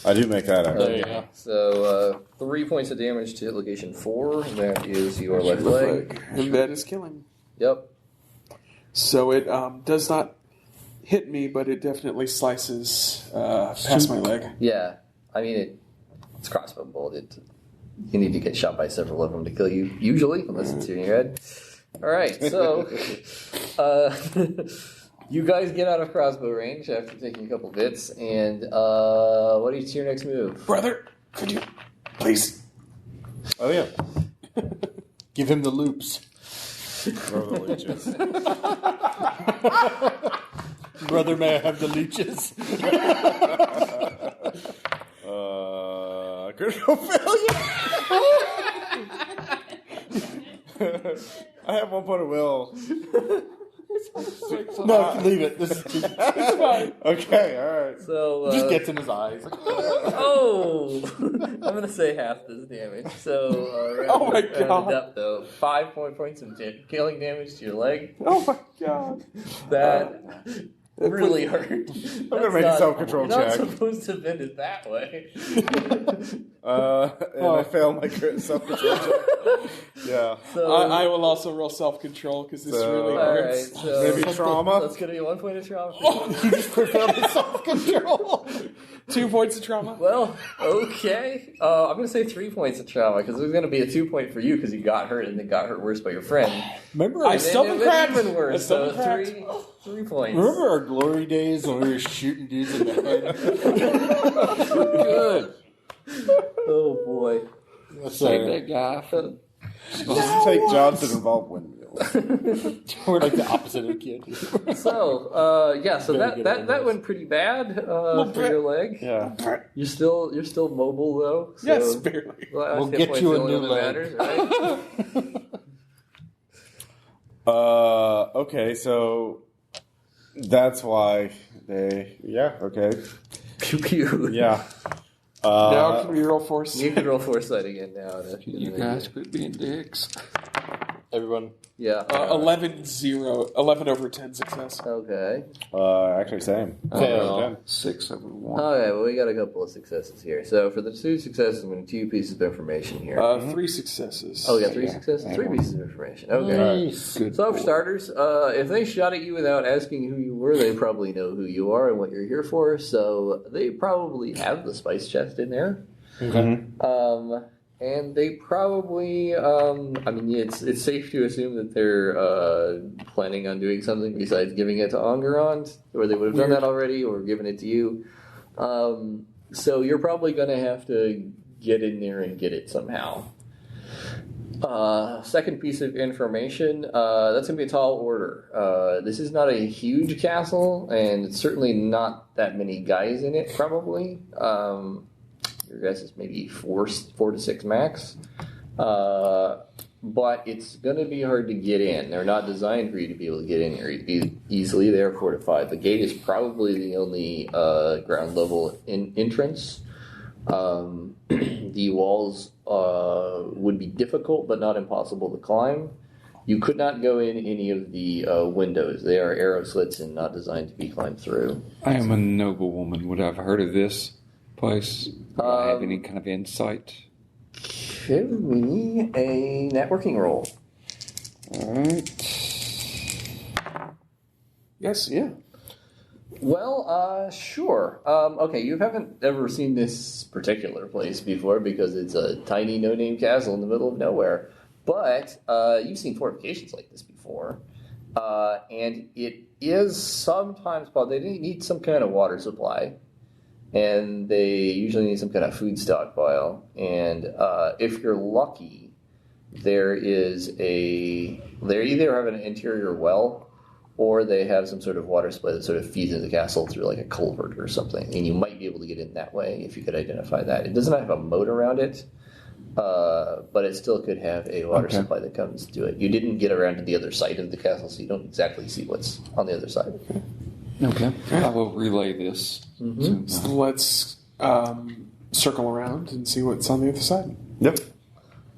S1: I do make that out.
S3: There you go.
S2: So 3 points of damage to hit location 4. That is your left leg.
S5: And that is killing.
S2: Yep.
S5: So it does not hit me, but it definitely slices past my leg.
S2: Yeah. I mean, it's crossbow bolt. You need to get shot by several of them to kill you, usually, unless it's in your head. All right, so you guys get out of crossbow range after taking a couple hits, and what is your next move?
S5: Brother, could you please?
S1: Oh, yeah.
S3: Give him the loops.
S1: Throw the leeches.
S3: Brother, may I have the leeches?
S1: Critical failure. I have 1 point of will.
S3: No, leave it. This is
S5: Fine.
S1: Okay, all right.
S2: So
S3: just gets in his eyes.
S2: oh, I'm gonna say half this damage. So
S5: Oh my
S2: round it
S5: God.
S2: up, though. 5 points of killing damage to your leg.
S5: Oh my god.
S2: That really hurt. I'm
S1: gonna make a self-control
S2: You're
S1: check.
S2: not supposed to bend it that way.
S1: And I fail my self-control check. Yeah.
S2: So
S5: I will also roll self-control because this really
S2: all right.
S5: hurts.
S2: So
S1: Maybe trauma.
S2: that's gonna be 1 point of trauma.
S3: You just prefer the self-control.
S5: 2 points of trauma.
S2: Well, okay. I'm going to say 3 points of trauma because there's going to be a 2 point for you because you got hurt and then got hurt worse by your friend.
S3: Remember,
S5: I
S2: And
S5: still
S2: then
S5: been
S2: it was
S5: cracked.
S2: even worse.
S5: I still
S2: So
S5: been cracked.
S2: 3 points.
S3: remember our glory days when we were shooting dudes in the head?
S4: Good.
S2: Oh boy.
S4: Save that guy.
S1: Just take jobs that involve windmills.
S3: We're like the opposite of the kid.
S2: So yeah. So
S3: Very good at
S2: that
S3: those.
S2: went pretty bad for your leg.
S1: Yeah.
S2: You're still mobile though. So
S5: Yes, barely.
S2: last
S3: We'll
S2: hit
S3: get
S2: point's
S3: you
S2: the
S3: a
S2: only
S3: new
S2: one that
S3: leg.
S2: matters, right?
S1: Okay, so that's why they. Yeah. Okay.
S2: Pew pew.
S1: Yeah.
S5: Now can we roll force?
S2: You can roll foresight again now.
S4: You guys quit being dicks.
S3: Everyone.
S2: Yeah.
S5: 11 over 10 success.
S2: Okay.
S1: Actually, same.
S3: Fail.
S4: 6 over 1.
S2: Okay, well, we got a couple of successes here. So for the 2 successes, I'm going to 2 pieces of information here.
S5: 3 successes.
S2: Oh, we got 3 successes? 3 pieces of information. Okay.
S3: Nice.
S4: Good
S2: So for
S4: boy.
S2: starters, if they shot at you without asking who you were, they probably know who you are and what you're here for. So they probably have the spice chest in there.
S3: Okay.
S2: And they probably, I mean, it's safe to assume that they're planning on doing something besides giving it to Angerond, or they would have done that already, or given it to you. So you're probably going to have to get in there and get it somehow. Second piece of information, that's going to be a tall order. This is not a huge castle, and it's certainly not that many guys in it, probably. Your guess is maybe 4 to 6 max. But it's going to be hard to get in. They're not designed for you to be able to get in here easily. They're fortified. The gate is probably the only ground level entrance. The walls would be difficult but not impossible to climb. You could not go in any of the windows. They are arrow slits and not designed to be climbed through.
S4: I am a noble woman. Would I have heard of this place? Would I have any kind of insight?
S2: Give me a networking roll.
S4: Alright.
S5: Yes, yeah.
S2: Well, sure. Okay, you haven't ever seen this particular place before because it's a tiny no-name castle in the middle of nowhere. But you've seen fortifications like this before. And it is sometimes, well, they need some kind of water supply. And they usually need some kind of food stockpile. And if you're lucky, they either have an interior well or they have some sort of water supply that sort of feeds into the castle through like a culvert or something, and you might be able to get in that way if you could identify that. It does not have a moat around it, but it still could have a water supply that comes to it. You didn't get around to the other side of the castle, so you don't exactly see what's on the other side.
S4: Okay. I will relay this.
S5: So let's circle around and see what's on the other side.
S1: Yep.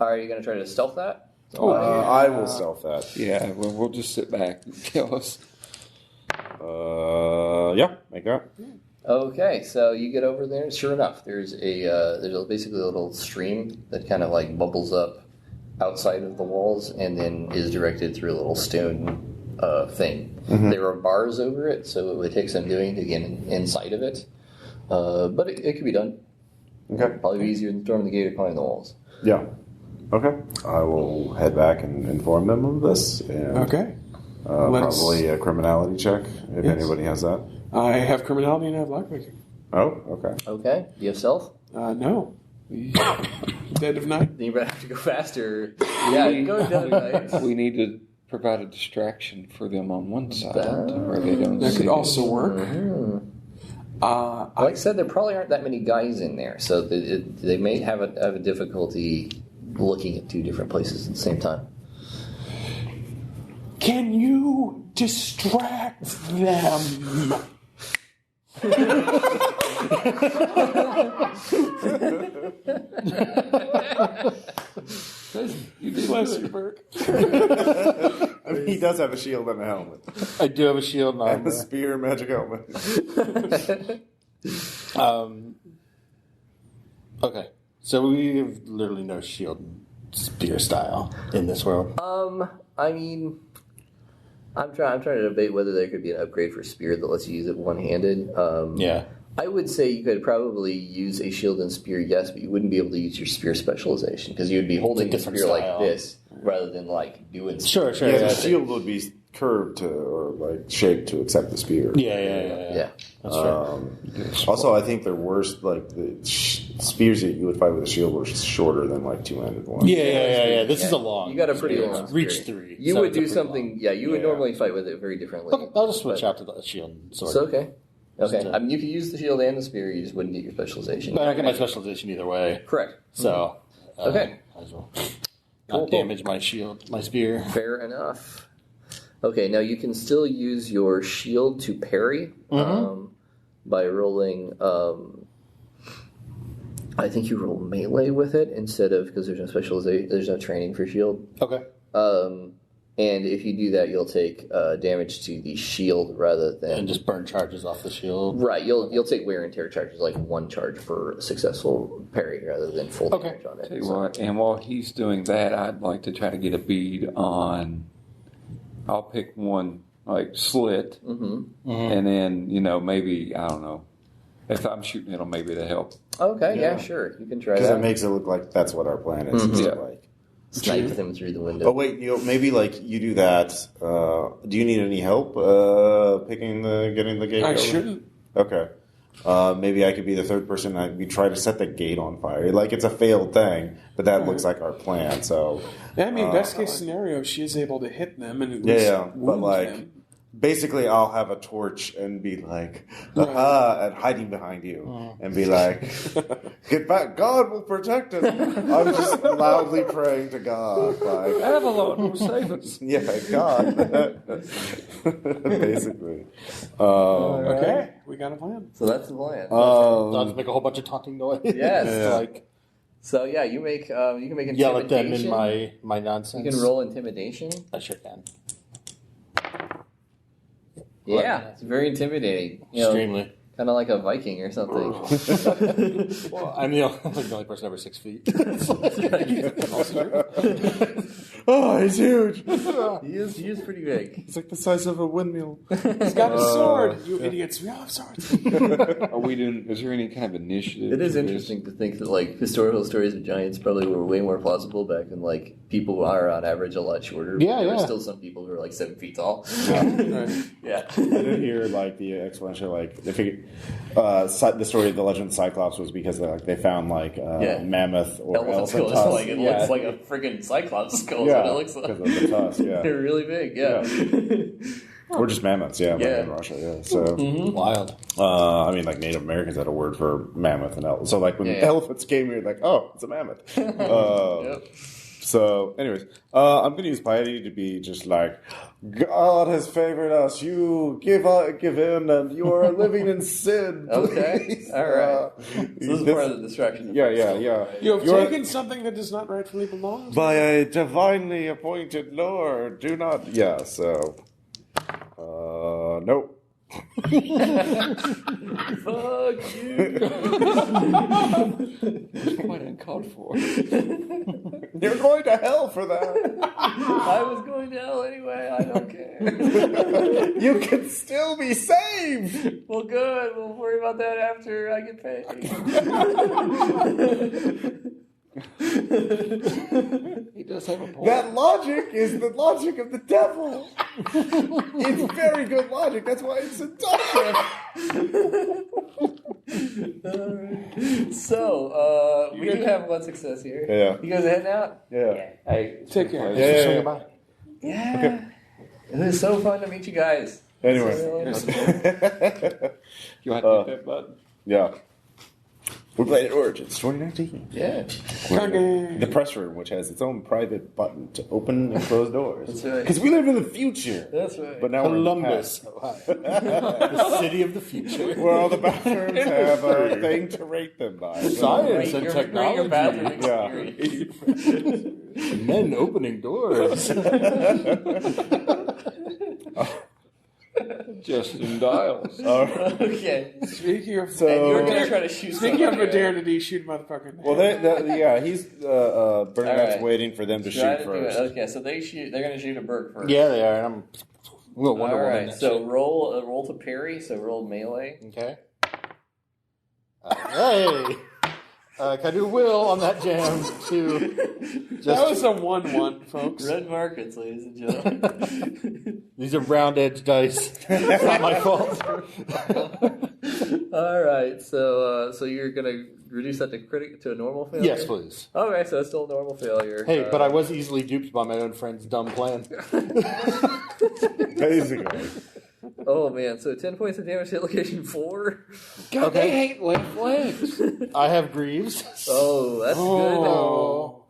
S2: Are you going to try to stealth that?
S1: I will stealth that.
S4: Yeah, well, we'll just sit back and tell us.
S1: Yeah, make that.
S2: Okay, so you get over there. Sure enough, there's basically a little stream that kind of like bubbles up outside of the walls and then is directed through a little stone thing. Mm-hmm. There are bars over it, so it would take some doing to get inside of it. But it could be done.
S1: Okay.
S2: Probably be easier than storming the gate or climbing the walls.
S1: Yeah. Okay. I will head back and inform them of this. And,
S5: Okay.
S1: Probably a criminality check, if anybody has that.
S5: I have criminality and I have lockpicking.
S1: Oh, okay.
S2: Okay. Do you have stealth?
S5: No. Dead of night?
S2: Then you better have to go faster. Yeah, you go dead of night.
S4: We need to provide a distraction for them on one side where they don't
S5: That
S4: see
S5: could
S4: it.
S5: also work.
S2: Like I said, there probably aren't that many guys in there, so they may have a difficulty looking at two different places at the same time.
S5: Can you distract them? Bless you, Birk.
S1: I mean, he does have a shield and a helmet.
S3: I do have a shield
S1: And a spear magic helmet.
S3: Okay, so we have literally no shield spear style in this world.
S2: I mean, I'm trying to debate whether there could be an upgrade for spear that lets you use it one-handed.
S3: Yeah.
S2: I would say you could probably use a shield and spear, yes, but you wouldn't be able to use your spear specialization because you would be holding the spear
S3: different
S2: like
S3: style.
S2: this rather than like doing.
S3: Sure.
S1: Yeah, the shield would be curved or like shaped to accept the spear.
S2: Yeah.
S3: That's fair.
S1: Also, I think they're worse. Like the spears that you would fight with a shield were shorter than like two-handed ones.
S3: Yeah. This is a long.
S2: You got a pretty
S3: spear.
S2: long
S3: Reach
S2: spear.
S3: 3.
S2: You
S3: so
S2: would
S3: it's a
S2: do
S3: pretty
S2: something.
S3: long.
S2: Yeah, you would
S1: Yeah.
S2: normally fight with it very differently.
S3: Okay, I'll just switch out to the shield and sword.
S2: It's okay. Okay. I mean, you could use the shield and the spear. You just wouldn't get your specialization.
S3: But I get my specialization either way.
S2: Correct.
S3: So
S2: Okay.
S3: might as well
S2: Cool.
S3: not damage my shield, my spear.
S2: Fair enough. Okay, now you can still use your shield to parry by rolling. I think you roll melee with it instead of because there's no specialization. There's no training for shield.
S3: Okay.
S2: And if you do that, you'll take damage to the shield rather than
S3: And just burn charges off the shield.
S2: right. You'll take wear and tear charges, like one charge for a successful parry rather than full damage on it.
S4: Tell you what, and while he's doing that, I'd like to try to get a bead on. I'll pick one like slit, and then maybe I don't know if I'm shooting it'll maybe to help.
S2: Okay, yeah, sure, you can try
S1: Because
S2: that.
S1: it makes it look like that's what our plan is. It's
S4: Yeah.
S1: like,
S2: Snipe them through the window.
S1: oh wait, maybe like you do that. Do you need any help getting the gate?
S5: I
S1: open?
S5: shouldn't.
S1: Okay. Maybe I could be the third person. We try to set the gate on fire. Like it's a failed thing, but that looks like our plan. So
S5: I mean, best case scenario, she is able to hit them and at
S1: yeah,
S5: least
S1: yeah. But
S5: wound
S1: like,
S5: them.
S1: basically, I'll have a torch and be like, aha, and hiding behind you, and be like, get back, God will protect us. I'm just loudly praying to God, like,
S4: Avalon will save us.
S1: yeah, God, basically.
S5: Okay, we got a plan.
S2: So that's the plan.
S3: I'll just make a whole bunch of taunting noise.
S2: Yes.
S3: Like
S2: So yeah, you make you can make intimidation.
S3: yell at them in my nonsense.
S2: You can roll intimidation.
S3: I sure can.
S2: Yeah, it's very intimidating.
S3: Extremely.
S2: Kind of like a Viking or something.
S3: Well, I'm the only person over 6 feet.
S1: Oh, he's huge.
S2: He is pretty big.
S1: It's like the size of a windmill.
S5: He's got a sword. You idiots! We all have swords.
S4: Are we doing? Is there any kind of initiative?
S2: It is
S4: to this?
S2: interesting to think that like historical stories of giants probably were way more plausible back when like people are on average a lot shorter. But
S3: Yeah,
S2: there were
S3: yeah.
S2: still some people who are like 7 feet tall.
S5: Right.
S2: Yeah.
S1: I did hear like the explanation, like they figured the story of the legend of Cyclops was because they found like mammoth or
S2: Elephant
S1: elephant
S2: skull.
S1: tusk.
S2: It looks like a freaking cyclops skull.
S1: Yeah,
S2: Is what it looks like.
S1: because of the tusk. Yeah.
S2: They're really big. Yeah.
S1: Or just mammoths, yeah.
S2: Yeah.
S1: In Russia, yeah. So,
S3: Wild.
S1: I mean, like Native Americans had a word for mammoth and elephant. So, like when elephants came here, like, oh, it's a mammoth.
S2: Yep.
S1: So, anyways, I'm going to use piety to be just like, God has favored us. You give in, and you are living in sin.
S2: Okay.
S1: Please.
S2: All right. So this is part of the distraction.
S1: Yeah.
S5: You have
S1: You're-
S5: taken something that does not rightfully belong.
S1: By a divinely appointed Lord, do not. Yeah. So, nope.
S2: Fuck you.
S4: Quite uncalled for.
S1: You're going to hell for that.
S2: I was going to hell anyway. I don't care.
S1: You can still be saved.
S2: Well, good. We'll worry about that after I get paid.
S4: He does have a point.
S1: That logic is the logic of the devil. It's very good logic. That's why it's seductive.
S2: So, we do have one success here.
S1: Yeah.
S2: You guys heading out?
S1: Yeah.
S4: Hey,
S5: Take care.
S1: Yeah.
S2: Yeah.
S1: Okay.
S2: It was so fun to meet you guys.
S1: Anyway.
S4: You want to hit that button?
S1: Yeah. We played at Origins 2019.
S2: Yeah.
S1: The press room, which has its own private button to open and close doors.
S2: That's right.
S1: Because we live in the future.
S2: That's right.
S1: But now
S3: Columbus, Ohio. The city of the future.
S1: where all the bathrooms have a thing to rate them by.
S3: Science and
S2: Your
S3: technology.
S2: bathroom
S1: Yeah.
S2: experience.
S3: Men opening doors.
S4: Justin Dials.
S2: Okay.
S5: Speaking of,
S2: And you were going to try to shoot
S5: speaking of
S2: somebody, right?
S5: modernity, shoot motherfucker. in the
S1: Well,
S5: head.
S1: he's Bernadette's
S2: right.
S1: waiting for them to
S2: Try
S1: shoot
S2: to do it.
S1: first.
S2: Okay, so they're going to shoot a Birk first.
S3: Yeah, they are. And I'm a little Wonder
S2: All
S3: Woman.
S2: right, so roll to parry, so roll melee.
S3: Okay. Hey! Can I do will on that jam to
S5: That was a 1-1, folks.
S2: Red markets, ladies and gentlemen.
S3: These are round edge dice. It's not my fault.
S2: All right, so you're gonna reduce that to a normal failure.
S3: Yes, please.
S2: Okay, so it's still a normal failure.
S3: Hey, but I was easily duped by my own friend's dumb plan.
S1: Basically.
S2: Oh man, so 10 points of damage to location 4.
S4: God,
S3: Okay.
S4: they hate left legs.
S3: I have Greaves.
S2: Oh, that's
S5: Oh.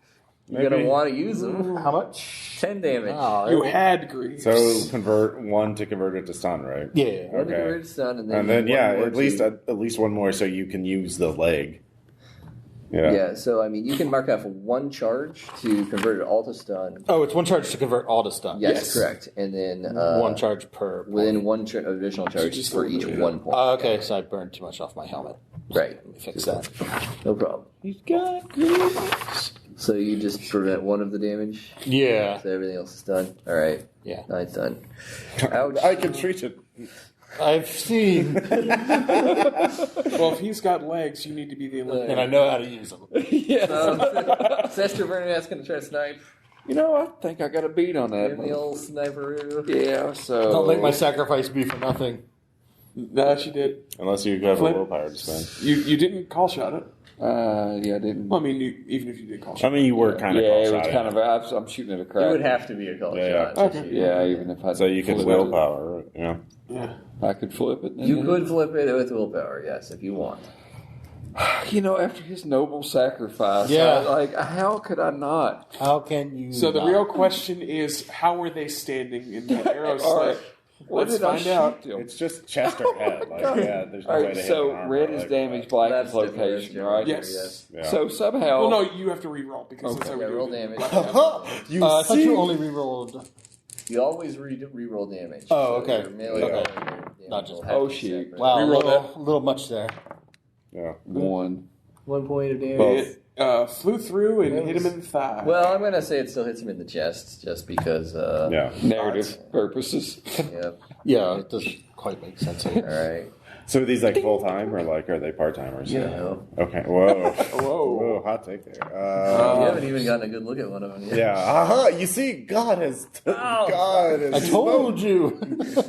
S2: good. You're gonna want to use them.
S3: How much?
S2: 10 damage.
S3: Oh,
S5: You had grief.
S1: So convert one to convert it to stun, right?
S3: yeah.
S2: One to
S1: Okay.
S2: convert to stun, and then
S1: And then
S2: one more
S1: at least
S2: to-
S1: at least one more, so you can use the leg. Yeah.
S2: Yeah, so I mean, you can mark off one charge to convert it all to stun.
S3: Oh, it's one charge to convert all to stun.
S2: Yes, correct. And then
S3: One charge per.
S2: within one additional charge
S5: just
S2: for
S5: go
S2: each
S5: with it.
S2: 1 point.
S3: Okay, so I burned too much off my helmet.
S2: Right.
S3: Let me fix that.
S2: No problem.
S3: He's got Greaves.
S2: So you just prevent one of the damage.
S3: Yeah.
S2: So everything else is done. All right.
S3: Yeah.
S2: 9's done. Ouch.
S1: I can treat it.
S3: I've seen,
S5: Well, if he's got legs, you need to be the eliminator.
S3: and I know how to use them.
S2: Sister Bernadette's going to try to snipe.
S4: You know, I think I got a beat on
S2: Give
S4: that.
S2: the old sniperoo.
S4: Yeah, so.
S3: Don't let my sacrifice be for nothing.
S5: No, she did.
S1: Unless you have a
S5: Flip.
S1: willpower to spend.
S5: You didn't call shot it.
S4: Yeah, I didn't.
S5: Well, I mean, even if you did call
S1: I
S5: shot.
S1: mean, you were kind of
S4: Yeah, it was
S1: close
S4: kind of. I'm shooting at a crowd.
S2: It would have to be a call
S1: Yeah,
S2: shot.
S5: Okay.
S4: Yeah, even if I.
S1: So you could
S4: flip
S1: willpower, yeah.
S5: Yeah.
S4: it, I could flip it.
S2: You could flip it with willpower, yes, if you want.
S4: You know, after his noble sacrifice,
S3: Yeah.
S4: how could I not?
S3: How can you?
S5: So the
S3: not?
S5: real question is, how were they standing in that arrow
S4: All right.
S5: slit?
S4: Where
S5: Let's
S4: did I
S5: find
S4: shoot
S5: out.
S4: them?
S1: It's just chest or head. Like, yeah, there's no
S4: All
S1: way
S4: right,
S1: to hit
S4: so
S1: an arm
S4: red
S1: or
S4: is
S1: leg.
S4: damage, black
S2: That's
S4: is
S2: different,
S4: location,
S2: that's
S4: right?
S5: Yes.
S1: Yeah.
S4: So somehow.
S5: Well, no, you have to re-roll because that's how we
S2: Yeah,
S5: do
S2: roll
S5: it.
S2: damage.
S1: You
S3: I thought
S1: see?
S3: you only re-rolled.
S2: You always re-roll damage.
S3: Oh, okay.
S2: your melee
S1: Okay.
S2: and your damage
S3: Not just-
S2: will have
S4: Oh,
S2: to be
S4: shit.
S2: separate.
S3: Wow,
S5: Reroll
S3: a little much there.
S1: Yeah.
S4: 1.
S2: 1 point of damage.
S1: Both.
S5: It flew through and hit him in the thigh.
S2: Well, I'm going to say it still hits him in the chest just because.
S1: Yeah.
S4: Narrative purposes.
S2: Yeah.
S3: Yeah, it doesn't quite make sense
S2: All
S3: here.
S2: right.
S1: So are these like full time or like are they part timers?
S2: You know.
S1: Okay. Whoa.
S5: Whoa.
S1: Whoa. Hot take there.
S2: You haven't even gotten a good look at one of them yet.
S1: Yeah. Aha. You see, God has. God has.
S3: I told you.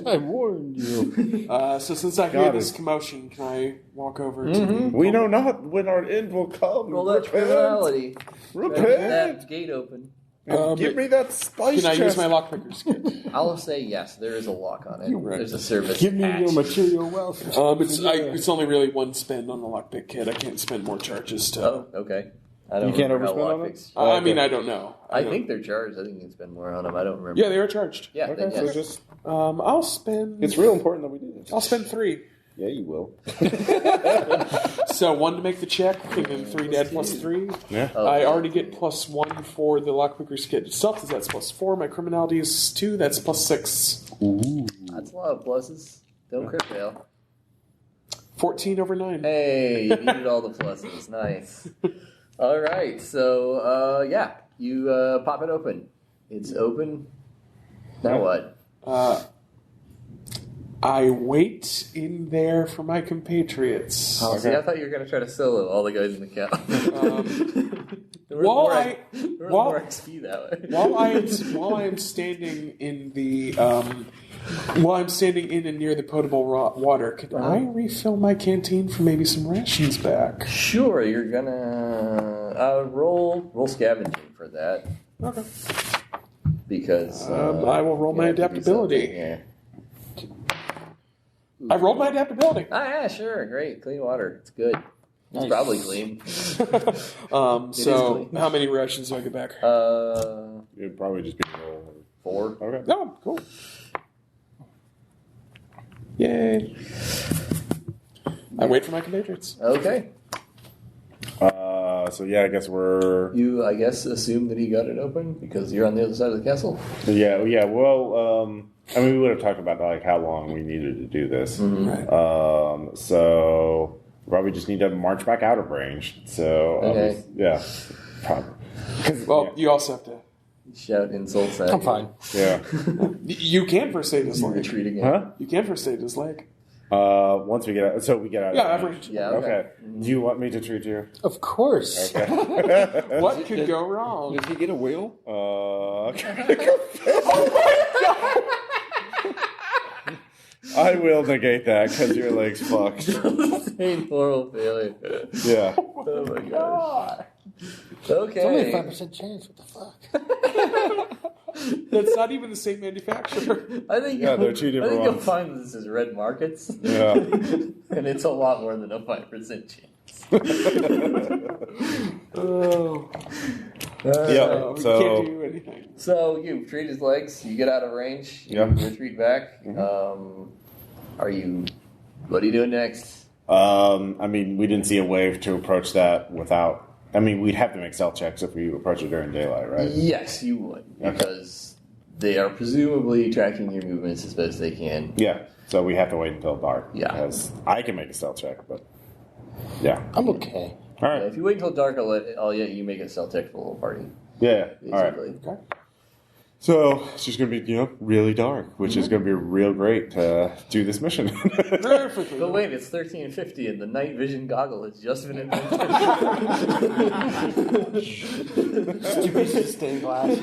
S3: I warned you.
S5: So since I hear
S1: God
S5: this
S1: is-
S5: commotion, can I walk over to the...
S1: We know not when our end will come.
S2: Roll that
S1: Repent.
S2: criminality.
S1: Repent.
S2: That gate open.
S1: Give me that spice
S5: Can I use
S1: chest.
S5: my lockpicker's kit?
S2: I'll say yes. There is a lock on it.
S5: right.
S2: There's a service.
S3: Give me
S2: hatch.
S3: your material wealth.
S5: It's only really one spend on the lockpick kit. I can't spend more charges to.
S2: Oh, okay. I don't
S1: You can't
S2: remember how
S1: overspend on it?
S2: lockpicks-
S5: I mean, I don't know.
S2: I think they're charged. I think you can spend more on them. I don't remember.
S5: Yeah, they are charged.
S2: Yeah,
S1: Okay,
S2: yes.
S1: so just
S5: I'll spend.
S1: it's real important that we do this.
S5: I'll spend 3.
S1: Yeah, you will.
S5: So 1 to make the check, and then 3 to add plus 3.
S1: Yeah.
S5: I already get +1 for the lockpicker's kit itself. That's +4. My criminality is 2. That's +6.
S2: That's a lot of pluses. Don't crit fail.
S5: 14 over 9.
S2: Hey, you needed all the pluses. Nice. All right, so yeah, you pop it open. It's open. Now what?
S5: I wait in there for my compatriots.
S2: Oh, see, I thought you were going to try to solo all the guys in the camp. There was
S5: While
S2: more-
S5: I-
S2: there was
S5: while-
S2: more XP that way.
S5: While I am standing in the while I'm standing in and near the potable water, can I refill my canteen for maybe some rations back?
S2: Sure, you're gonna roll scavenging for that
S5: Okay.
S2: because
S5: I will roll my
S2: you have to do something,
S5: adaptability.
S2: Yeah.
S5: I rolled my adaptability.
S2: Ah, yeah, sure, great, clean water. It's good. It's probably clean.
S5: So
S2: clean.
S5: how many rations do I get back?
S1: It'd probably just be roll.
S2: 4.
S1: Okay.
S5: No, cool. Yay! I wait for my compatriots.
S2: Okay.
S1: So yeah, I guess we're
S2: You, I guess, assume that he got it open because you're on the other side of the castle.
S1: yeah. Well, I mean, we would have talked about like how long we needed to do this. So probably just need to march back out of range. So
S2: Okay.
S1: yeah, probably.
S5: Well, you also have to.
S2: Shout insults at
S3: I'm
S2: you.
S3: fine.
S1: Yeah.
S5: You can first aid his leg.
S2: Retreating it.
S1: Huh?
S5: You can first aid his leg.
S1: Once we get out, so we get out.
S5: Yeah,
S1: of
S5: average.
S2: Yeah,
S1: Okay. Do you want me to treat you?
S3: Of course.
S5: What could go wrong?
S4: Does he get a wheel?
S1: I will negate that because your leg's fucked.
S2: Same moral failure.
S1: Yeah.
S2: Oh my gosh.
S3: It's only a
S2: Okay.
S3: 5% chance. What the fuck?
S5: That's not even the same manufacturer.
S2: I think
S1: Yeah, they're two
S2: I
S1: different
S2: think you'll
S1: ones.
S2: find this is red markets.
S1: Yeah.
S2: And it's a lot more than a 5% chance.
S5: Oh,
S1: Yeah.
S5: you can't
S1: So
S5: do anything.
S2: So you treat his legs, you get out of range, you
S1: Yeah.
S2: retreat back. What are you doing next?
S1: I mean, we didn't see a wave to approach that without. I mean, we'd have to make stealth checks if we approach it during daylight, right?
S2: Yes, you would,
S1: Okay.
S2: because they are presumably tracking your movements as best they can.
S1: Yeah. So we have to wait until dark.
S2: Yeah.
S1: Because I can make a stealth check, but yeah.
S3: I'm okay.
S1: All right.
S2: If you wait until dark, I'll let you make a stealth check for the whole party.
S1: Yeah. All right.
S2: Basically.
S5: Okay.
S1: So it's just going to be, really dark, which is going to be real great to do this mission.
S5: Perfectly.
S2: But wait, it's 1350 and the night vision goggle has just been invented.
S3: Two pieces of stained glass.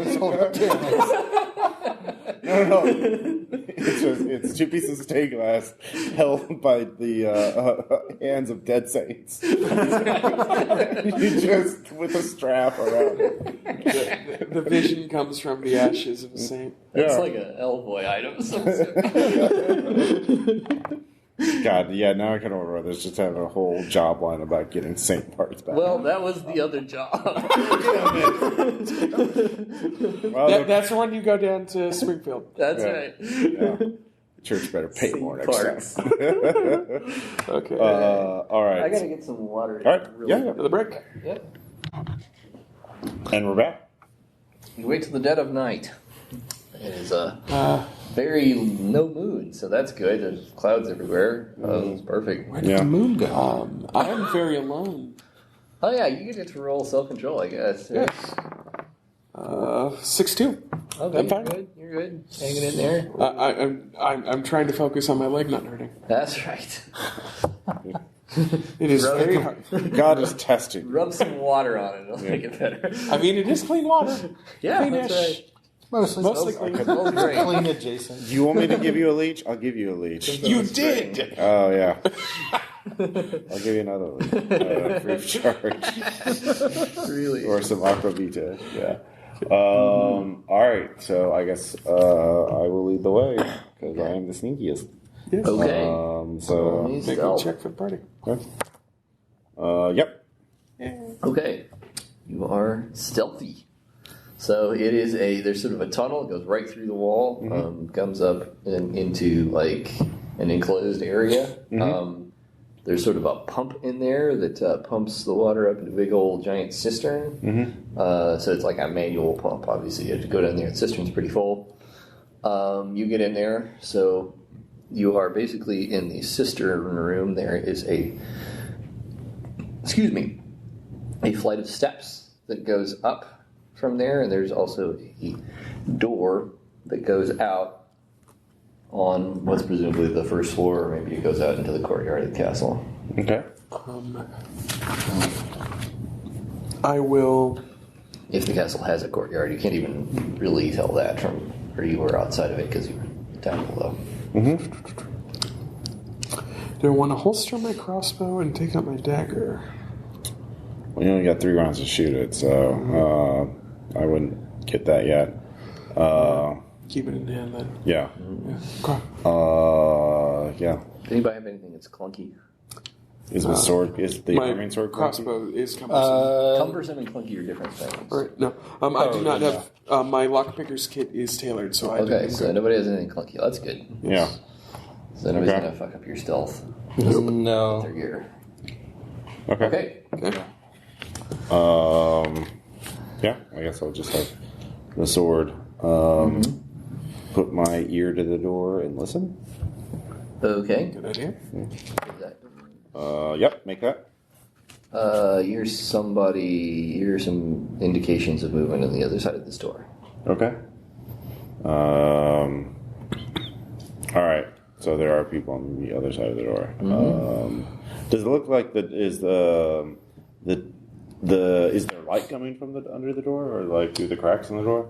S1: No. It's 2 pieces of stained glass held by the hands of dead saints. You just with a strap around it.
S5: The vision comes from the ashes of a saint.
S2: That's
S1: Yeah.
S2: like a Elvoy item.
S1: God, yeah, now I can remember. There's just having a whole job line about getting saint parts back.
S2: Well, that was the other job.
S1: Well,
S5: That's the one you go down to Springfield.
S2: That's
S1: Yeah.
S2: right.
S1: yeah. Church better pay
S2: Saint
S1: more next
S2: parts.
S1: time.
S5: Okay.
S1: All right.
S2: I gotta get some water.
S1: All right.
S2: Really
S1: Yeah.
S2: quick.
S5: For the break.
S2: Yep.
S1: And we're back.
S2: You wait till the dead of night. It is very no moon, so that's good. There's clouds everywhere. It's perfect.
S3: Where did
S1: Yeah.
S3: the moon go?
S5: I am very alone.
S2: Oh yeah, you get to roll self-control, I guess.
S5: Yes. 6-2.
S2: Okay,
S5: I'm fine.
S2: you're good. You're good. Hanging in there.
S5: I'm trying to focus on my leg not hurting.
S2: That's right.
S5: It is
S2: Rub
S5: very
S2: it.
S5: hard.
S1: God is testing.
S2: Rub some water on it. It'll make it better.
S5: I mean, it is clean water.
S2: Yeah,
S5: Clean-ish.
S2: that's right.
S3: Mostly
S5: clean.
S2: Smells great.
S3: clean adjacent.
S1: Do you want me to give you a leech? I'll give you a leech.
S5: You did.
S1: Oh, yeah. I'll give you another leech. Free of charge.
S2: Really.
S1: Or some aqua vita. Yeah. All right, so I guess I will lead the way because I am the sneakiest.
S5: Yes.
S2: Okay.
S1: So
S5: Make a
S2: Stealth.
S5: check for the party.
S1: yep.
S2: Okay. You are stealthy. So it is there's sort of a tunnel. It goes right through the wall, comes up into like an enclosed area. There's sort of a pump in there that pumps the water up into a big old giant cistern. So it's like a manual pump, obviously. You have to go down there. The cistern's pretty full. You get in there. So you are basically in the cistern room. There is a flight of steps that goes up from there. And there's also a door that goes out on what's presumably the first floor, or maybe it goes out into the courtyard of the castle.
S1: Okay.
S5: I will.
S2: If the castle has a courtyard, you can't even really tell that from where you were outside of it because you were down below.
S5: Do I want to holster my crossbow and take out my dagger?
S1: Well, you only got 3 rounds to shoot it, so I wouldn't get that yet.
S5: Keep it in hand then.
S1: Yeah.
S5: Okay.
S1: Yeah.
S2: Does anybody have anything that's clunky?
S1: Is the sword? Is the
S5: My
S1: arming sword?
S5: crossbow is cumbersome.
S2: Cumbersome and clunky are different things.
S5: All right, no. I do not have. My lockpicker's kit is tailored, so I
S2: Okay,
S5: do.
S2: so nobody has anything clunky. That's good.
S1: Yeah.
S2: So nobody's
S1: Okay.
S2: going to fuck up your stealth.
S3: No.
S2: Their gear.
S1: Okay.
S2: Okay.
S1: Yeah. I guess I'll just have the sword. Put my ear to the door and listen.
S2: Okay.
S5: Good idea.
S1: Yep. Make that.
S2: Here's some indications of movement on the other side of this door.
S1: Okay. All right. So there are people on the other side of the door. Does it look like is there light coming from under the door, or like through the cracks in the door?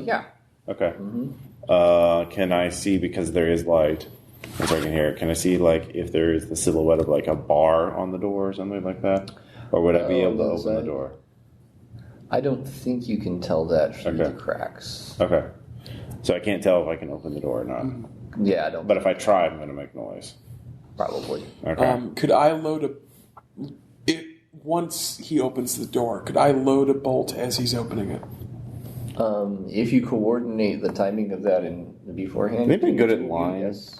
S2: Yeah.
S1: Okay. Can I see, because there is light? If I can hear it, can I see like if there is the silhouette of like a bar on the door or something like that, or would I be able to open the door?
S2: I don't think you can tell that through
S1: Okay.
S2: the cracks.
S1: Okay. So I can't tell if I can open the door or not.
S2: Yeah, I don't.
S1: But if I try, I'm going to make noise.
S2: Probably.
S1: Okay.
S5: Could I load once he opens the door, could I load a bolt as he's opening it?
S2: If you coordinate the timing of that beforehand,
S1: They've been
S2: you
S1: good
S2: can
S1: at
S2: do,
S1: lying.
S2: yes.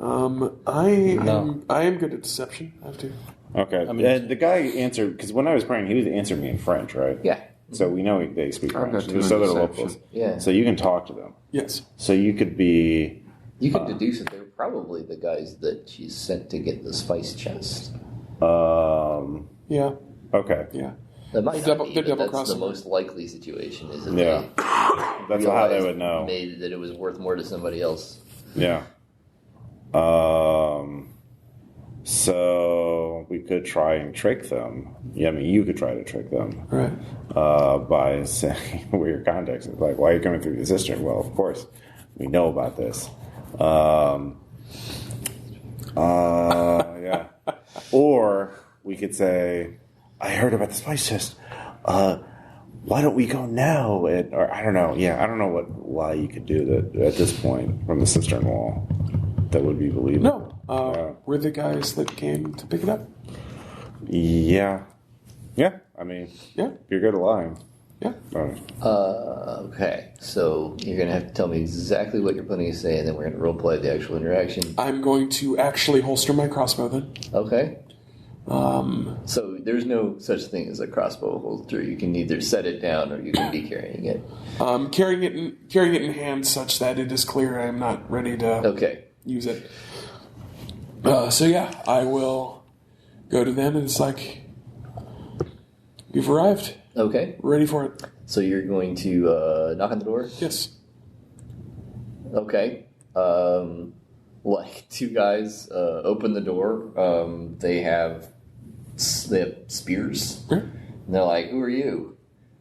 S5: I am good at deception. I have to.
S1: Okay. And the guy answered, because when I was praying, he was answering me in French, right?
S2: Yeah.
S1: So we know they speak
S4: I've
S1: French.
S4: got 2 in
S1: So they're
S4: deception.
S1: locals.
S2: Yeah.
S1: So you can talk to them.
S5: Yes.
S1: So you could be...
S2: You can deduce that they're probably the guys that she's sent to get the spice chest.
S5: Yeah.
S1: Okay.
S5: Yeah.
S2: That might
S5: They're
S2: not be,
S5: they're
S2: but that's the
S5: double-crossing.
S2: most likely situation. Is that
S1: Yeah. That's how they
S2: realized
S1: would know.
S2: Maybe that it was worth more to somebody else.
S1: Yeah. So we could try and trick them. Yeah, I mean, you could try to trick them.
S5: Right.
S1: By saying, what your context is. Like, why are you coming through the cistern? Well, of course, we know about this. Yeah. Or we could say, I heard about the spice chest. Why don't we go now? Or I don't know. Yeah, I don't know why you could do that at this point from the cistern wall. That would be believable.
S5: No. We're the guys that came to pick it up.
S1: Yeah. Yeah. I mean,
S5: Yeah.
S1: you're good at lying.
S5: Yeah.
S2: Okay, so you're going to have to tell me exactly what you're planning to say, and then we're going to roleplay the actual interaction.
S5: I'm going to actually holster my crossbow then.
S2: Okay. So there's no such thing as a crossbow holster. You can either set it down or you can be carrying it.
S5: Carrying it in hand such that it is clear I am not ready to
S2: Okay.
S5: use it. So yeah, I will go to them and it's like, you've arrived.
S2: Okay.
S5: We're ready for it.
S2: So you're going to knock on the door?
S5: Yes.
S2: Okay. Like 2 guys open the door. They have spears.
S5: Yeah.
S2: And they're like, "Who are you?"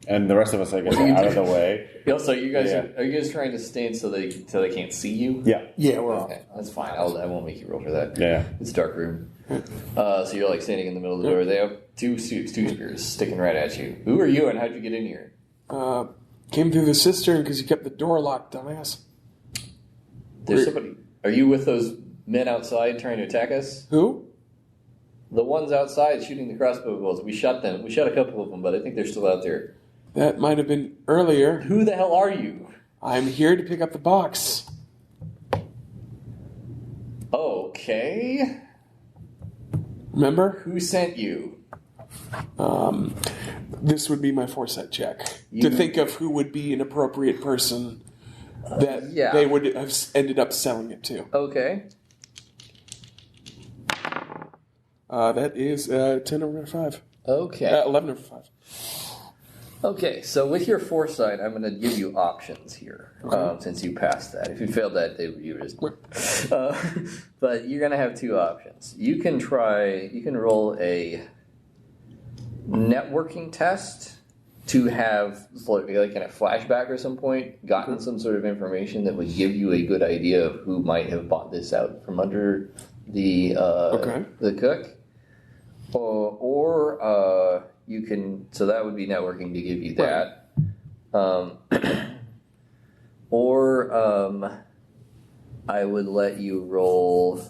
S1: And the rest of us, I guess, are out of the way.
S2: Also, you guys
S1: Yeah.
S2: are you guys trying to stand so they can't see you?
S1: Yeah.
S5: Yeah, we're off.
S2: Okay, that's fine. I won't make you roll for that.
S1: Yeah.
S2: It's dark room. So you're like standing in the middle of the door. They have two spears sticking right at you. Who are you and how'd you get in here?
S5: Came through the cistern because you kept the door locked, dumbass.
S2: There's somebody. Are you with those men outside trying to attack us?
S5: Who?
S2: The ones outside shooting the crossbow bolts. We shot them. We shot a couple of them, but I think they're still out there.
S5: That might have been earlier.
S2: Who the hell are you?
S5: I'm here to pick up the box.
S2: Okay.
S5: Remember?
S2: Who sent you?
S5: This would be my foresight check. To think of who would be an appropriate person that they would have ended up selling it to.
S2: Okay.
S5: That is 10 over 5.
S2: Okay.
S5: 11 over 5.
S2: Okay, so with your foresight, I'm going to give you options here, since you passed that. If you failed that, you would just... but you're going to have two options. You can roll a networking test to have, like in a flashback or some point, gotten some sort of information that would give you a good idea of who might have bought this out from under the cook. Or you can, so that would be networking to give you that. I would let you roll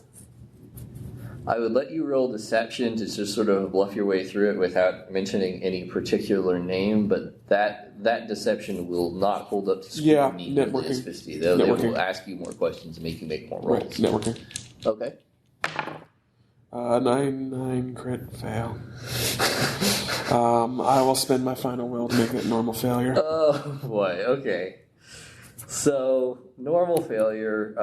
S2: deception to just sort of bluff your way through it without mentioning any particular name, but that deception will not hold up to scrutiny.
S5: Yeah, networking.
S2: They will ask you more questions and make you make more rolls.
S5: Right, networking.
S2: Okay.
S5: 9 crit fail. I will spend my final will to make it normal failure.
S2: Oh boy, okay. So, normal failure,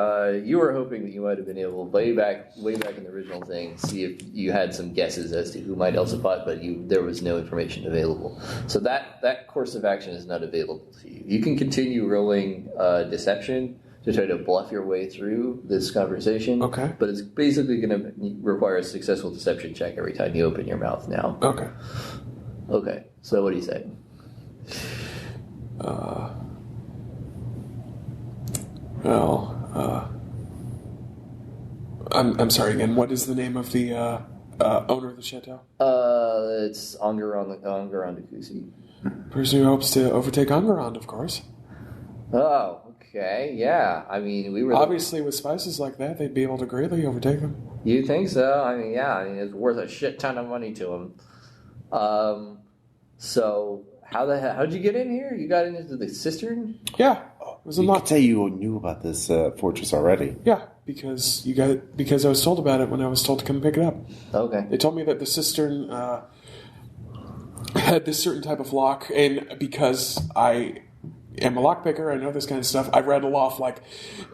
S2: you were hoping that you might have been able, way back in the original thing, see if you had some guesses as to who might else have bought, but there was no information available. So that course of action is not available to you. You can continue rolling deception to try to bluff your way through this conversation.
S5: Okay.
S2: But it's basically going to require a successful deception check every time you open your mouth now.
S5: Okay.
S2: Okay, so what do you say?
S5: I'm sorry again. What is the name of the owner of the chateau?
S2: It's Angarand the Kusi.
S5: Person who hopes to overtake Angarand, of course.
S2: Oh, okay, yeah. I mean, we were
S5: obviously with spices like that, they'd be able to greatly overtake them.
S2: You think so? I mean, yeah. I mean, it's worth a shit ton of money to them. So how'd you get in here? You got into the cistern?
S5: Yeah. It was
S1: You could say you knew about this fortress already.
S5: Yeah, because I was told about it when I was told to come pick it up.
S2: Okay.
S5: They told me that the cistern had this certain type of lock, and because I am a lockpicker, I know this kind of stuff. I rattle off like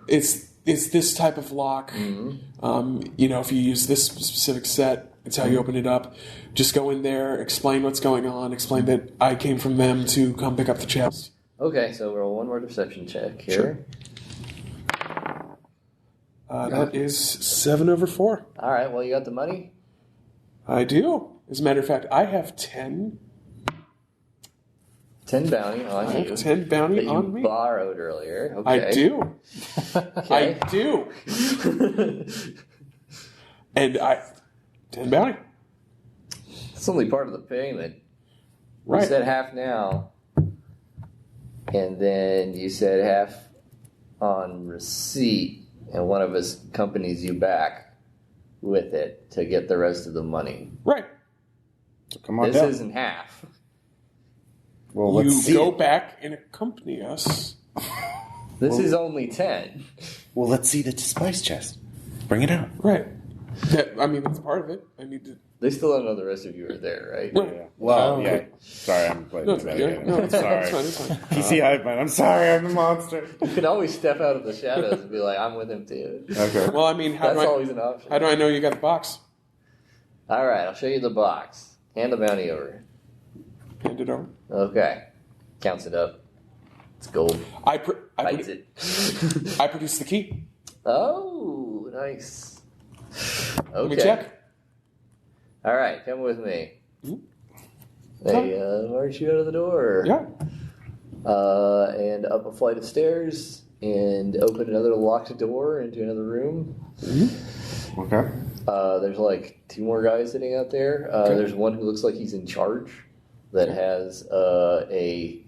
S5: it's this type of lock. Mm-hmm. If you use this specific set, it's how you open it up. Just go in there, explain what's going on, explain that I came from them to come pick up the chest.
S2: Okay, so roll one more deception check here.
S5: Sure. That is 7 over 4.
S2: All right, well, you got the money?
S5: I do. As a matter of fact, I have 10.
S2: 10 bounty on you.
S5: I have 10 bounty on me.
S2: You borrowed earlier. Okay.
S5: I do.
S2: Okay.
S5: I do. And 10 bounty.
S2: It's only part of the payment.
S5: Right.
S2: You said half now. And then you said half on receipt, and one of us accompanies you back with it to get the rest of the money.
S5: Right.
S1: So come on
S2: This
S1: down.
S2: isn't half.
S1: Well, let's see.
S5: You go back and accompany us.
S2: This is only 10.
S1: Well, let's see the spice chest. Bring it out.
S5: Right. That's part of it. I need to.
S2: They still don't know the rest of you are there, right?
S5: Right.
S1: Yeah. Well, yeah. Sorry, I'm playing
S5: No,
S1: this out
S5: yeah,
S1: again.
S5: no,
S1: I'm sorry.
S5: it's fine.
S1: PC Hive Mind. I'm sorry, I'm the monster.
S2: You can always step out of the shadows and be like, I'm with him too.
S1: Okay.
S5: Well, I mean,
S2: That's always an option.
S5: how do I know you got the box?
S2: All right, I'll show you the box. Hand the bounty over.
S5: Hand it over.
S2: Okay. Counts it up. It's gold. Bites it.
S5: I produce the key.
S2: Oh, nice. Okay.
S5: Let me check.
S2: All right, come with me.
S5: Hmm?
S2: They march you out of the door.
S5: Yeah.
S2: And up a flight of stairs and open another locked door into another room.
S5: Mm-hmm.
S1: Okay.
S2: There's like 2 more guys sitting out there.
S5: Okay.
S2: There's one who looks like he's in charge that has a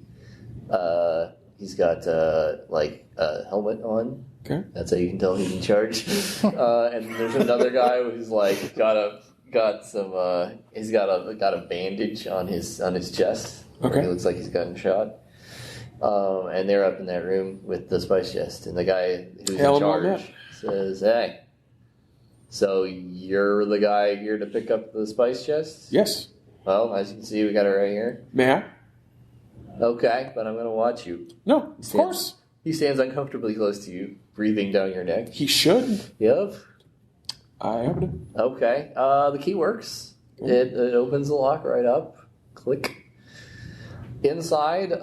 S2: He's got like a helmet on.
S5: Okay.
S2: That's how you can tell he's in charge. And there's another guy who's like got a bandage on his chest.
S5: Okay.
S2: He looks like he's gotten shot. And they're up in that room with the spice chest, and the guy who's in charge says, "Hey, so you're the guy here to pick up the spice chest?"
S5: Yes.
S2: Well, as you can see, we got it right here.
S5: May I?
S2: Okay, but I'm going to watch you.
S5: No, of course.
S2: He stands uncomfortably close to you, breathing down your neck.
S5: He should.
S2: Yep.
S5: I open
S2: Okay. The key works. It opens the lock right up. Click. Inside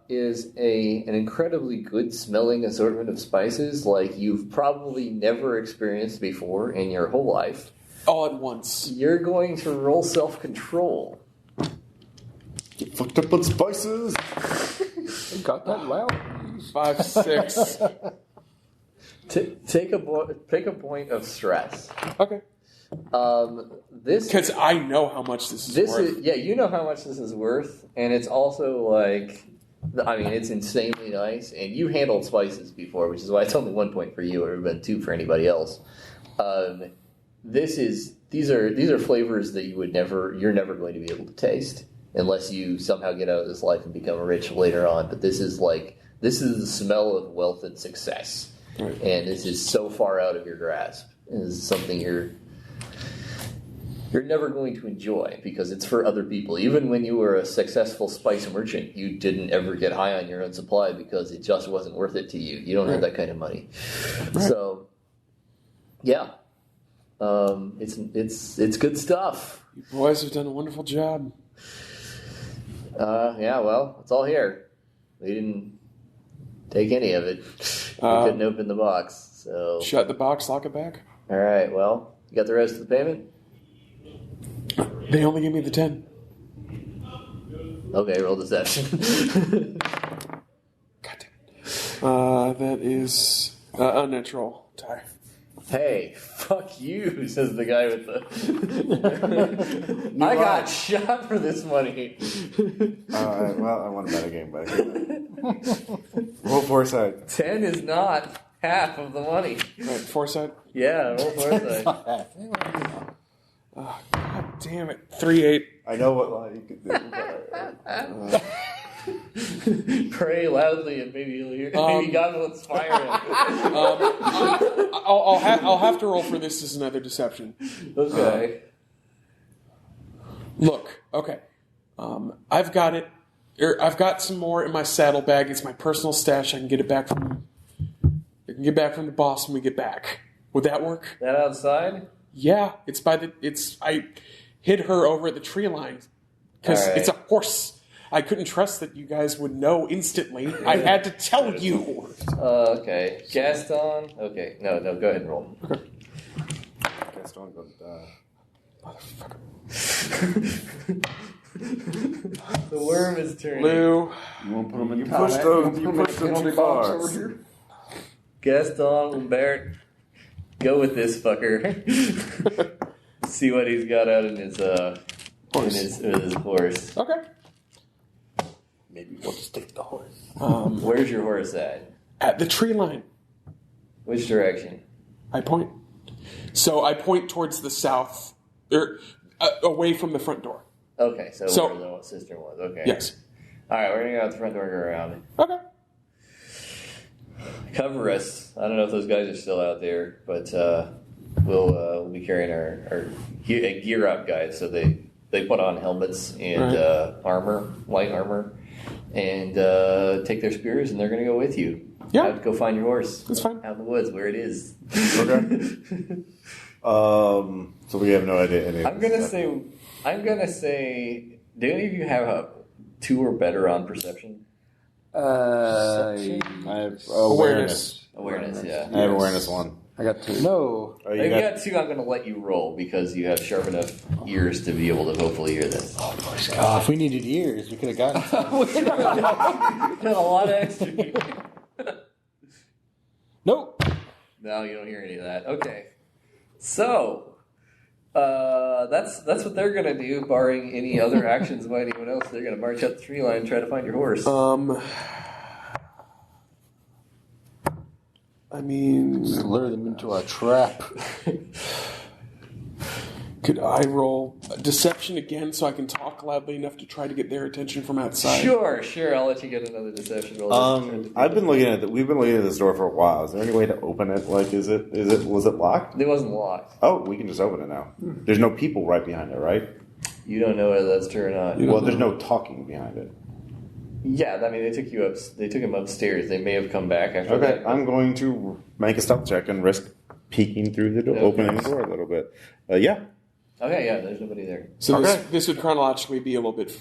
S2: is an incredibly good smelling assortment of spices like you've probably never experienced before in your whole life.
S5: all at once.
S2: You're going to roll self-control.
S1: Get fucked up on spices.
S4: Got that loud?
S5: 5, 6.
S2: Take a point of stress.
S5: Okay.
S2: This
S5: Because I know how much this is worth.
S2: you know how much this is worth, and it's also like, I mean, it's insanely nice. And you handled spices before, which is why it's only 1 point for you. It would have been 2 for anybody else. These are flavors that you're never going to be able to taste unless you somehow get out of this life and become rich later on. But this is the smell of wealth and success,
S5: right.
S2: And this is so far out of your grasp. This is something you're never going to enjoy because it's for other people. Even when you were a successful spice merchant, you didn't ever get high on your own supply because it just wasn't worth it to you. You don't have that kind of money. Right. So, yeah, it's good stuff.
S5: You boys have done a wonderful job.
S2: Yeah, well, it's all here. We didn't take any of it. We couldn't open the box. So
S5: shut the box, lock it back.
S2: All right. Well, you got the rest of the payment?
S5: They only gave me the 10.
S2: Okay, roll deception.
S5: God damn it. That is unnatural tie.
S2: Hey, fuck you, says the guy with the... I got shot for this money.
S1: Well, I want a metagame back. Roll foresight.
S2: 10 is not half of the money.
S5: Right, foresight?
S2: Yeah, roll foresight.
S5: Oh, God damn it. 3-8.
S1: I know what lie you could do.
S2: Pray loudly and maybe you'll hear. Maybe God will inspire him.
S5: I'll have to roll for this as another deception.
S2: Okay.
S5: Look, okay. I've got it. I've got some more in my saddlebag. It's my personal stash. I can get it back from. I can get back from the boss when we get back. Would that work?
S2: That outside?
S5: Yeah, it's by the. I hid her over at the tree line because it's a horse. I couldn't trust that you guys would know instantly. I had to tell you.
S2: Okay. Gaston. Okay. No, go ahead and roll.
S5: Okay.
S1: Gaston goes die.
S5: Motherfucker.
S2: The worm is turning.
S5: Lou.
S4: You want to put them in
S1: You pushed them too far.
S4: over here?
S2: Gaston, Humbert, go with this fucker. See what he's got out in his
S5: Horse.
S2: in his horse.
S5: Okay.
S1: Maybe we'll just take the horse.
S2: Where's your horse at?
S5: At the tree line.
S2: Which direction?
S5: I point. So I point towards the south, away from the front door.
S2: Okay, so where the cistern was. Okay.
S5: Yes.
S2: All right, we're gonna go out the front door and go around.
S5: Okay.
S2: Cover us. I don't know if those guys are still out there, but we'll be carrying our gear up guys. So they put on helmets and armor, light armor, and take their spears, and they're going to go with you.
S5: Yeah.
S2: Go find your horse.
S5: That's fine.
S2: Out in the woods where it is.
S1: Okay. So we have no idea any of
S2: I'm gonna say. Do any of you have 2 or better on perception?
S1: I have awareness.
S2: Awareness, yeah.
S1: I have awareness 1.
S4: I got 2. No.
S1: Oh,
S2: If you got 2, I'm going to let you roll because you have sharp enough ears to be able to hopefully hear this.
S3: Oh, if we needed ears, we could have gotten some.
S2: Got a lot of extra.
S3: Nope.
S2: No, you don't hear any of that. Okay. So, That's what they're gonna do, barring any other actions by anyone else. They're gonna march up the tree line and try to find your horse.
S5: I mean,
S3: Just lure them into a trap.
S5: could I roll deception again so I can talk loudly enough to try to get their attention from outside?
S2: Sure. I'll let you get another deception roll.
S1: I've been looking at we've been looking at this door for a while. Is there any way to open it? Like, was it locked?
S2: It wasn't locked.
S1: Oh, we can just open it now. There's no people right behind it, right?
S2: You don't know whether that's true or not.
S1: Well, there's no talking behind it.
S2: Yeah, I mean, they took him upstairs. They may have come back after
S1: Okay,
S2: that.
S1: I'm going to make a stealth check and risk peeking through the door, opening the door a little bit. Yeah.
S2: Okay, yeah, there's nobody there.
S5: So this would chronologically be a little bit...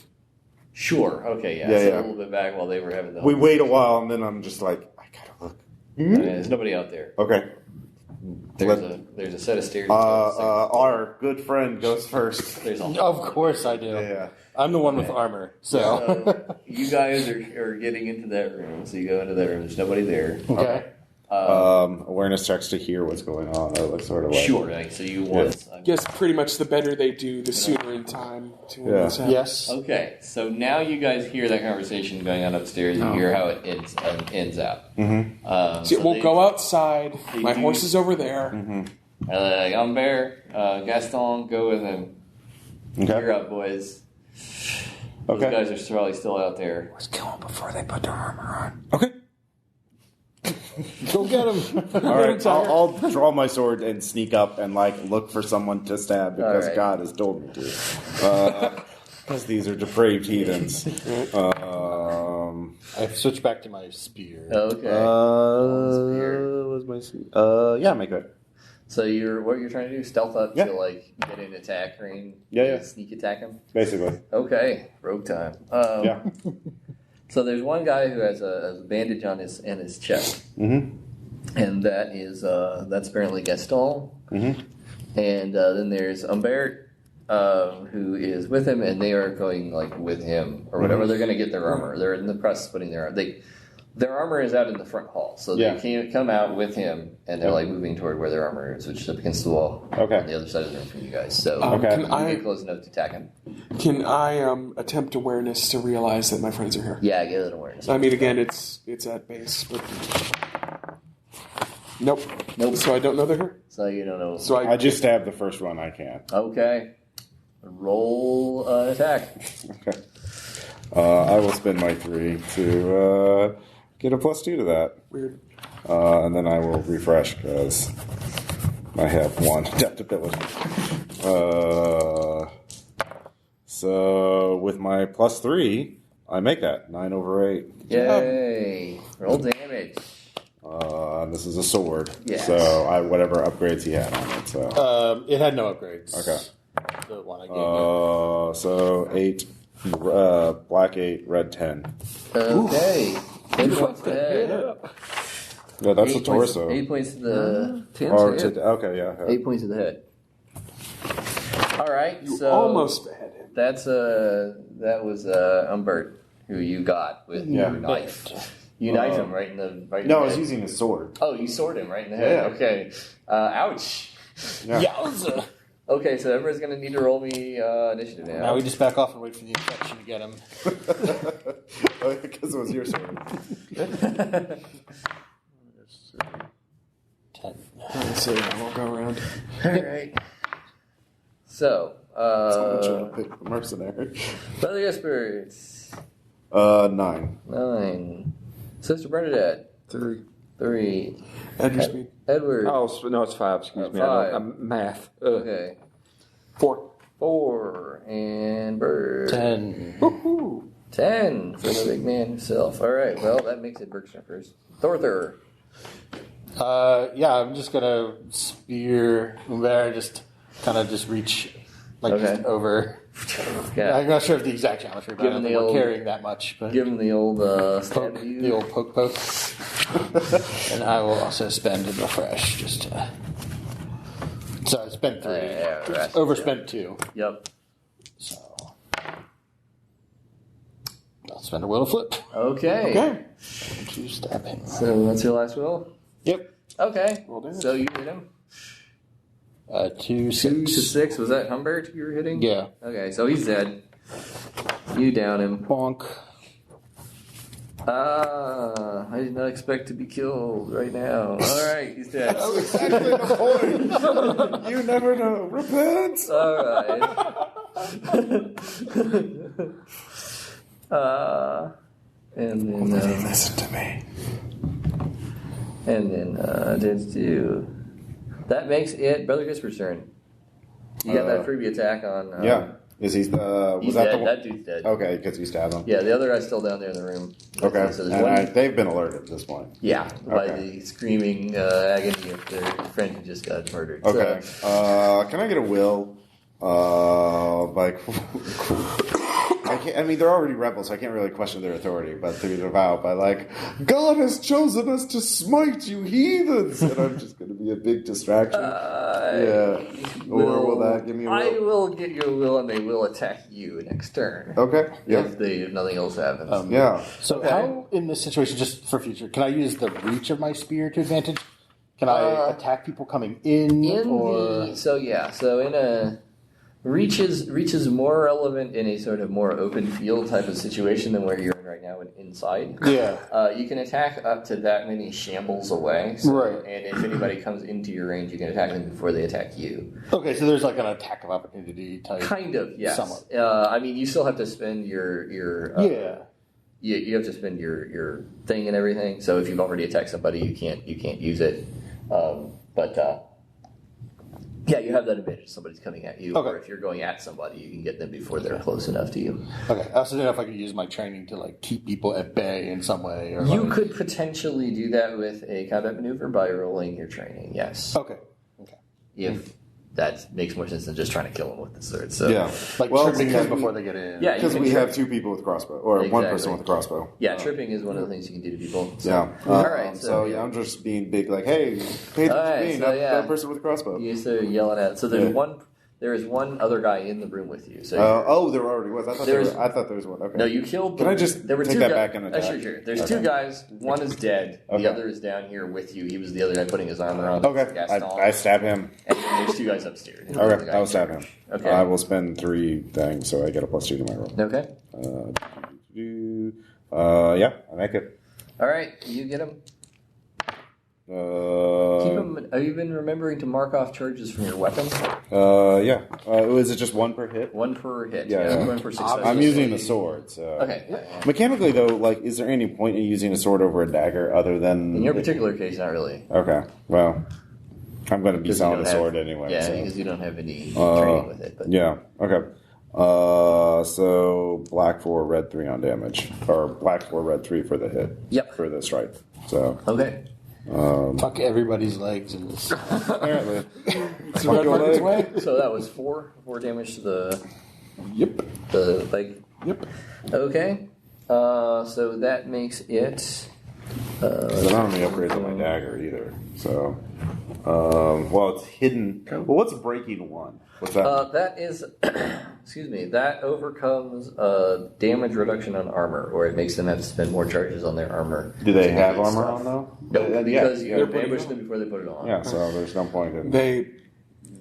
S2: Sure, okay, yeah.
S1: Yeah,
S2: So
S1: yeah.
S2: a little bit back while they were having the...
S1: We wait a while, and then I'm just like, I gotta look.
S2: There's nobody out there.
S1: Okay.
S2: There's a set of stairs.
S1: Our good friend goes first.
S2: There's a
S3: Of course I do.
S1: Yeah.
S3: I'm the one with armor, so.
S2: So you guys are getting into that room. So you go into that room. There's nobody there.
S3: Okay.
S1: Awareness checks to hear what's going on, or like sort of like.
S2: Sure. Like, so you want.
S5: I guess pretty much the better they do, the sooner in time to when this happens.
S3: Yes.
S2: Okay. So now you guys hear that conversation going on upstairs. You hear how it ends out.
S1: Mm-hmm.
S5: So we'll go outside. My horse is over there.
S2: Humbert, Gaston, go with him.
S1: Okay.
S2: You're up, boys. Those
S1: Okay.
S2: guys are probably still out there.
S3: Let's kill them before they put their armor on.
S1: Okay.
S3: Go get them.
S1: All right. I'll draw my sword and sneak up and like look for someone to stab because
S2: right.
S1: God has told me to. Because these are depraved heathens.
S3: I switch back to my spear.
S2: Okay.
S1: Was my yeah, make that.
S2: So what you're trying to do? Stealth up
S1: Yeah.
S2: to like get an attack range?
S1: Yeah.
S2: Sneak attack him?
S1: Basically.
S2: Okay. Rogue time.
S1: Yeah.
S2: So there's one guy who has a bandage on his chest.
S1: Mm-hmm.
S2: And that's apparently Gaston.
S1: Mm-hmm.
S2: And then there's Humbert, who is with him, and they are going like with him or whatever. They're going to get their armor. They're in the process of putting their armor is out in the front hall, so they can't come out with him, and they're like moving toward where their armor is, which is up against the wall on the other side of the room from you guys. So
S1: Okay.
S2: you can get close enough to attack him.
S5: Can I attempt awareness to realize that my friends are here?
S2: Yeah, get an awareness.
S5: I mean, again, it's at base, but nope. So I don't know they're here.
S2: So you don't know.
S5: So
S1: I just stab the first one I can.
S2: Okay. Roll an attack.
S1: Okay. I will spend my 3 to get a +2 to that.
S5: Weird.
S1: And then I will refresh because I have 1 adaptability. So with my +3, I make that 9/8.
S2: Yay! Roll damage.
S1: And this is a sword.
S2: Yes.
S1: So whatever upgrades he had on it. So
S3: It had no upgrades.
S1: Okay.
S3: The one I gave you.
S1: So 8, black 8, red 10.
S2: Okay. 10 points to the head.
S1: Yeah, that's a
S2: 8
S1: torso.
S2: 8 points to the
S1: Okay, yeah.
S2: 8 points to the head. All right,
S5: You
S2: so
S5: almost behead him.
S2: that was Humbert, who you got with your knife. You knife him right in the
S1: No, I
S2: the
S1: was
S2: head.
S1: using a sword.
S2: Oh, you sword him right in the head.
S1: Yeah.
S2: Okay. Ouch.
S1: Yeah.
S3: Yowza!
S2: Okay, so everyone's gonna need to roll me initiative now.
S3: Now we just back off and wait for the infection to get him.
S1: Because it was your sword.
S3: 10.
S5: Let's see. I won't go around.
S2: All right. So,
S1: Someone should have picked the mercenary.
S2: Brother Spirits.
S1: 9.
S2: 9. Sister Bernadette. 3.
S5: Edgar speed.
S2: Edward.
S4: Oh, no, it's 5. Excuse me.
S2: 5.
S4: I'm math.
S2: Okay.
S5: 4.
S2: 4. And Bird.
S3: 10.
S5: Woohoo!
S2: 10 for the big man himself. All right. Well, that makes it Birk's turn first. Thorther.
S3: Yeah, I'm just gonna spear Umbert, just kind of just reach just over.
S2: Yeah.
S3: I'm not sure of the exact geometry, but I don't think we're carrying that much. But
S2: Give him the old stab
S3: poke,
S2: to you.
S3: the old poke. And I will also spend and refresh just to. So I spent 3.
S2: Right.
S3: Overspent 2.
S2: Yep.
S3: So I'll spend a will to flip.
S2: Okay.
S3: To stab him.
S2: So that's your last roll?
S3: Yep.
S2: Okay.
S5: Roll damage.
S2: So you hit him.
S3: 2, 6.
S2: 2 to 6. Was that Humbert you were hitting?
S3: Yeah.
S2: Okay, so he's dead. You down him.
S3: Bonk.
S2: I did not expect to be killed right now. All right, he's dead.
S1: That's exactly the point. You never know. Repent.
S2: All right. And then
S1: Listen to me.
S2: and then did do. That makes it Brother Crisper's turn. You got that freebie attack on.
S1: Yeah. Is he? Was
S2: He's
S1: that
S2: dead.
S1: the one?
S2: That dude's dead.
S1: Okay, because you stabbed him.
S2: Yeah, the other guy's still down there in the room.
S1: Okay.
S2: So there's one.
S1: They've been alerted at this point.
S2: Yeah, by
S1: Okay.
S2: the screaming agony of their friend who just got murdered.
S1: Okay.
S2: So,
S1: Can I get a will? Like, I can't. I mean, they're already rebels, so I can't really question their authority. But through the vow, by like, God has chosen us to smite you, heathens, and I'm just going to be a big distraction. Yeah. Or will that give me a will?
S2: I will get you a will, and they will attack you next turn.
S1: Okay. Yeah.
S2: If nothing else happens.
S1: Yeah.
S3: So how, in this situation, just for future, can I use the reach of my spear to advantage? Can I attack people coming in?
S2: So in a reach is more relevant in a sort of more open field type of situation than where you're in right now and inside.
S3: Yeah.
S2: You can attack up to that many shambles away. So,
S3: Right.
S2: And if anybody comes into your range, you can attack them before they attack you.
S3: Okay, so there's like an attack of opportunity type.
S2: Kind of, yes.
S3: Somewhat.
S2: I mean, you still have to spend your
S3: Yeah.
S2: You have to spend your thing and everything. So if you've already attacked somebody, you can't use it. Yeah, you have that advantage. Somebody's coming at you,
S3: Okay.
S2: or if you're going at somebody, you can get them before they're close enough to you.
S3: Okay. I also don't know if I could use my training to like keep people at bay in some way. Or
S2: You could potentially do that with a combat maneuver by rolling your training. Yes,
S3: Okay.
S2: if that makes more sense than just trying to kill them with the sword. So
S1: Yeah.
S3: Like tripping them before they get in.
S2: Yeah, you
S1: Because
S2: can
S1: we
S2: trip.
S1: have 2 people with crossbow, or one
S2: Exactly.
S1: person with a crossbow.
S2: Yeah, tripping is one of the things you can do to people. So.
S1: Yeah.
S2: All right.
S1: So yeah, I'm just being big, like, hey, pay
S2: All
S1: attention
S2: right,
S1: to me,
S2: so
S1: not
S2: yeah.
S1: that person with a crossbow.
S2: You start yelling at. So there's
S1: Yeah.
S2: There is one other guy in the room with you. So
S1: There already was. I thought there was one. Okay.
S2: no, you killed.
S1: Can I just
S2: there were
S1: take
S2: two
S1: that
S2: guys.
S1: back and attack?
S2: Sure. There's
S1: Okay.
S2: 2 guys. One is dead.
S1: Okay.
S2: The other is down here with you. He was the other guy putting his armor on.
S1: Okay.
S2: Gaston.
S1: I stab him.
S2: And then there's 2 guys upstairs. The
S1: Okay.
S2: guy
S1: I will stab him.
S2: Okay.
S1: I will spend 3 things, so I get a +2 to my roll.
S2: Okay.
S1: Yeah, I make it.
S2: All right. You get him. Keep him. Have you been remembering to mark off charges from your weapon?
S1: Yeah. Is it just 1 per hit?
S2: 1 per hit.
S1: Yeah.
S2: 1 per success.
S1: I'm using the sword, so.
S2: Okay.
S1: Mechanically, though, like, is there any point in using a sword over a dagger other than...
S2: In your particular case, not really.
S1: Okay. Well, I'm going to be
S2: Because you
S1: selling
S2: don't
S1: the
S2: have-
S1: sword anyway.
S2: Yeah,
S1: so.
S2: because you don't have any training with it. But
S1: Yeah. Okay. So black 4, red 3 on damage, or black 4, red 3 for the hit.
S2: Yep.
S1: For the strike. So
S2: Okay.
S3: Fuck everybody's legs in this.
S1: apparently,
S5: It's red Birk's way.
S2: So that was 4 damage to the
S1: Yep.
S2: leg.
S1: Yep.
S2: Okay. So that makes it.
S1: I don't have any upgrades on my dagger either. So, well, it's hidden. Well, what's breaking 1? What's that?
S2: That is, excuse me. That overcomes damage reduction on armor, or it makes them have to spend more charges on their armor.
S1: Do they
S2: to
S1: have
S2: negate
S1: armor
S2: stuff.
S1: on though?
S2: No, because
S1: yeah,
S2: you ambush them before they put it on.
S1: Yeah, so there's no point in.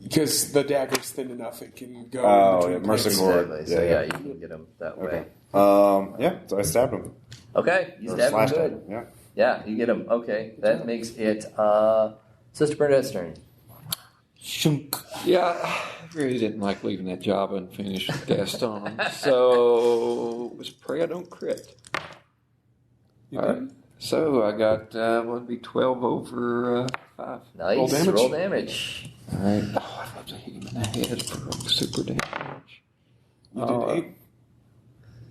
S5: Because the dagger's thin enough, it can go.
S1: Oh,
S5: in
S1: yeah,
S5: between
S1: mercenary.
S5: plates.
S2: Exactly. So
S1: Yeah.
S2: you can get them that way.
S1: Okay. Yeah, so I stabbed him.
S2: Okay, you
S1: Or
S2: stab him
S1: slashed
S2: good.
S1: him. Yeah.
S2: Yeah, you get him. Okay, that makes it Sister Bernadette's turn.
S3: Shunk.
S4: Yeah, I really didn't like leaving that job unfinished with Gaston. So, was pray I don't crit. All right. So, I got, would be 12 over 5.
S2: Nice.
S5: Roll damage.
S2: Roll damage.
S4: All right. Oh, I'd love to hit him in the head for super damage.
S5: You did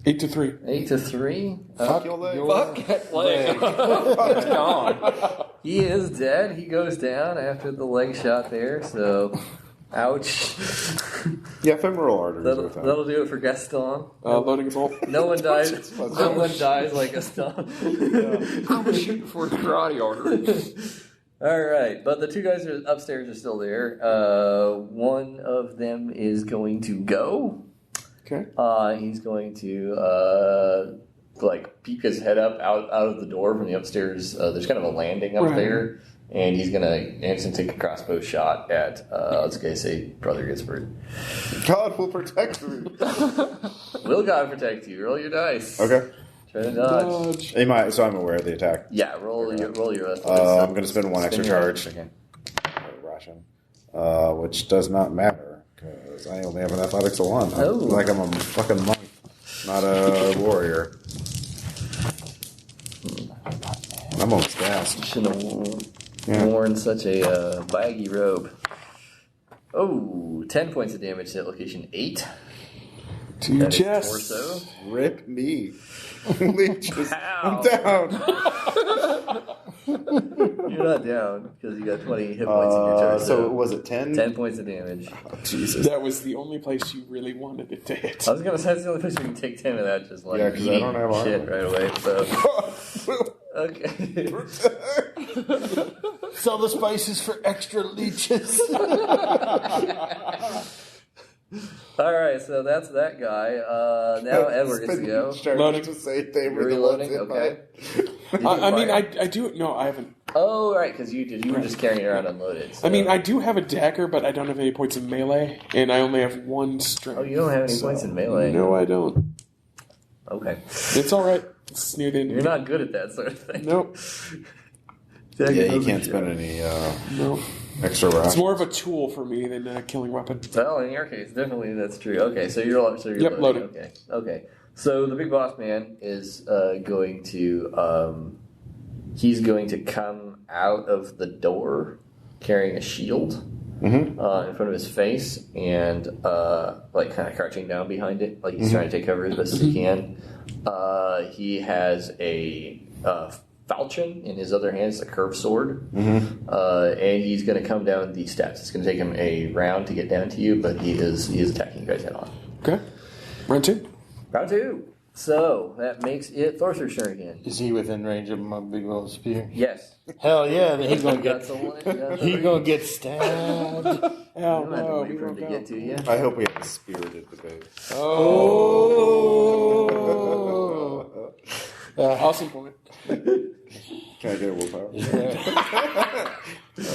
S5: 8 to 3.
S2: 8 to 3.
S1: Fuck your leg.
S4: Fuck that leg. It's gone.
S2: He is dead. He goes down after the leg shot there. So, ouch.
S1: Yeah, femoral arteries.
S2: That'll do it for Gaston.
S5: Loading a bolt.
S2: No one dies. No one dies like Gaston.
S4: I was shooting for the karate artery.
S2: All right, but the 2 guys upstairs are still there. One of them is going to go.
S5: Okay.
S2: He's going to peek his head up out of the door from the upstairs. There's kind of a landing up there, and he's gonna take a crossbow shot at let's say Brother Ginsburg.
S1: God will protect me.
S2: Will God protect you? Roll your dice.
S1: Okay.
S2: Try to dodge.
S1: So I'm aware of the attack.
S2: Yeah, roll your restless.
S1: I'm going to spend one extra charge.
S2: Okay.
S1: Ration. Which does not matter, because I only have an athletics of 1.
S2: Oh.
S1: Like I'm a fucking monk, not a warrior. I'm almost gassed.
S2: Shouldn't have worn such a baggy robe. Oh, 10 points of damage to that location. 8.
S5: To your chest.
S2: Torso.
S1: Rip me. Leeches. I'm
S2: Ow.
S1: down.
S2: You're not down because you got 20 hit points in your torso.
S1: So was it 10?
S2: 10 points of damage.
S1: Oh, Jesus.
S5: That was the only place you really wanted it to hit.
S2: I was gonna say that's the only place you can take 10 without just like
S1: Yeah, 'cause I don't have
S2: shit
S1: armor.
S2: right away. So okay.
S3: Sell the spices for extra leeches.
S2: All right, so that's that guy. Now Edward gets to go.
S5: Loading.
S1: To say they were
S2: You're
S1: the
S2: reloading?
S1: ones in
S2: Okay.
S5: I mean, I do. No, I haven't.
S2: Oh, right, because you were just carrying it around unloaded. So.
S5: I mean, I do have a dagger, but I don't have any points in melee, and I only have 1 strength.
S2: Oh, you don't have any points in melee.
S5: No, I don't.
S2: Okay.
S5: It's all right. It's near the end.
S2: You're not good at that sort of thing.
S5: Nope.
S1: Yeah, you can't spend any
S5: No.
S1: extra
S5: It's
S1: rations.
S5: more of a tool for me than a killing weapon.
S2: Well, in your case, definitely that's true. Okay, so you're
S5: Yep, loading.
S2: Okay. So the big boss man is going to he's going to come out of the door carrying a shield in front of his face and like kind of crouching down behind it, like he's trying to take cover as best as he can. He has a falchion in his other hand. It's a curved sword, and he's going to come down these steps. It's going to take him a round to get down to you, but he is attacking you guys head on.
S5: Okay. Round 2.
S2: Round 2. So that makes it Thorster's turn again.
S3: Is he within range of my big old spear?
S2: Yes.
S3: Hell yeah, then he's gonna
S2: You got
S3: get
S2: someone? You got
S3: he's
S2: someone?
S3: gonna get stabbed.
S2: You
S5: Oh,
S2: don't have to
S5: no.
S2: wait for him to get to you.
S1: I hope we have a spirited debate.
S5: Awesome point.
S1: Can I get a willpower?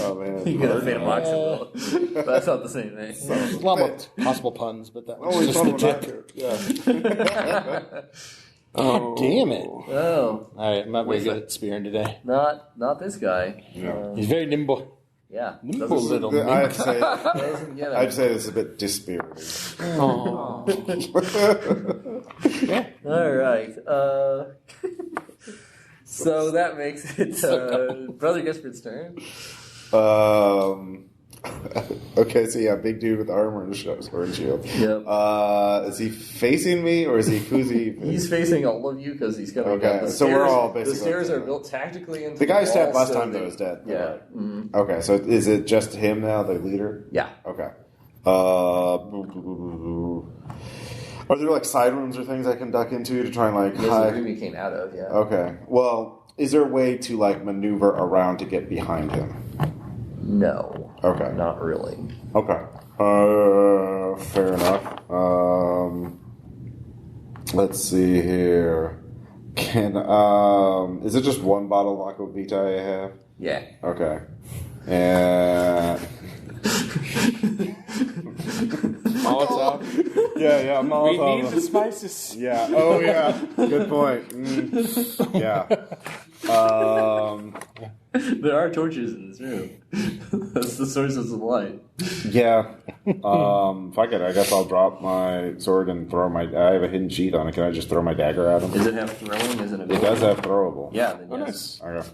S1: Oh, man.
S2: You got a Phantom Mox will. But that's not the same thing.
S3: There's a lot more possible puns, but that was
S1: Always
S3: just
S1: fun
S3: the
S1: when
S3: tip.
S1: Yeah.
S3: God damn it!
S2: Oh,
S3: Alright, I'm not very good at spearing today.
S2: not this guy.
S1: No.
S3: He's very nimble.
S2: Yeah.
S3: Nimble
S2: Doesn't-
S3: little
S1: I'd
S3: mink.
S1: say
S2: doesn't get
S1: I'd
S2: him.
S1: say this is a bit dispiriting.
S5: Oh.
S2: All right. So that makes it Brother Gispert's turn.
S1: Okay, so yeah, big dude with armor and sword and shield.
S2: Yep.
S1: Is he facing me or is he who's he?
S2: He's facing all of you because he's coming
S1: Okay,
S2: down. The
S1: so
S2: stairs,
S1: we're all
S2: the
S1: basically-
S2: stairs are built tactically into
S1: The guy who
S2: wall,
S1: stabbed last
S2: so
S1: time
S2: they-
S1: though is dead.
S2: Yeah.
S1: Okay, so is it just him now, the leader?
S2: Yeah.
S1: Okay. Are there like side rooms or things I can duck into to try and like
S2: This is the
S1: hide?
S2: room he came out of. Yeah.
S1: Okay. Well, is there a way to like maneuver around to get behind him?
S2: No.
S1: Okay.
S2: Not really.
S1: Okay. Fair enough. Let's see here. Is it just one bottle of Aqua Vita I have?
S2: Yeah.
S1: Okay. And
S5: Molotov.
S1: yeah,
S5: We need the spices.
S1: Yeah. Oh, yeah. Good point. Yeah.
S2: There are torches in this room. That's the sources of light.
S1: Yeah. Fuck it. I guess I'll drop my sword and throw my. I have a hidden sheath on it. Can I just throw my dagger at him?
S2: Does it have throwing? Is it
S1: It does have throwable.
S2: Yeah. Then
S5: Oh,
S2: yes.
S5: nice.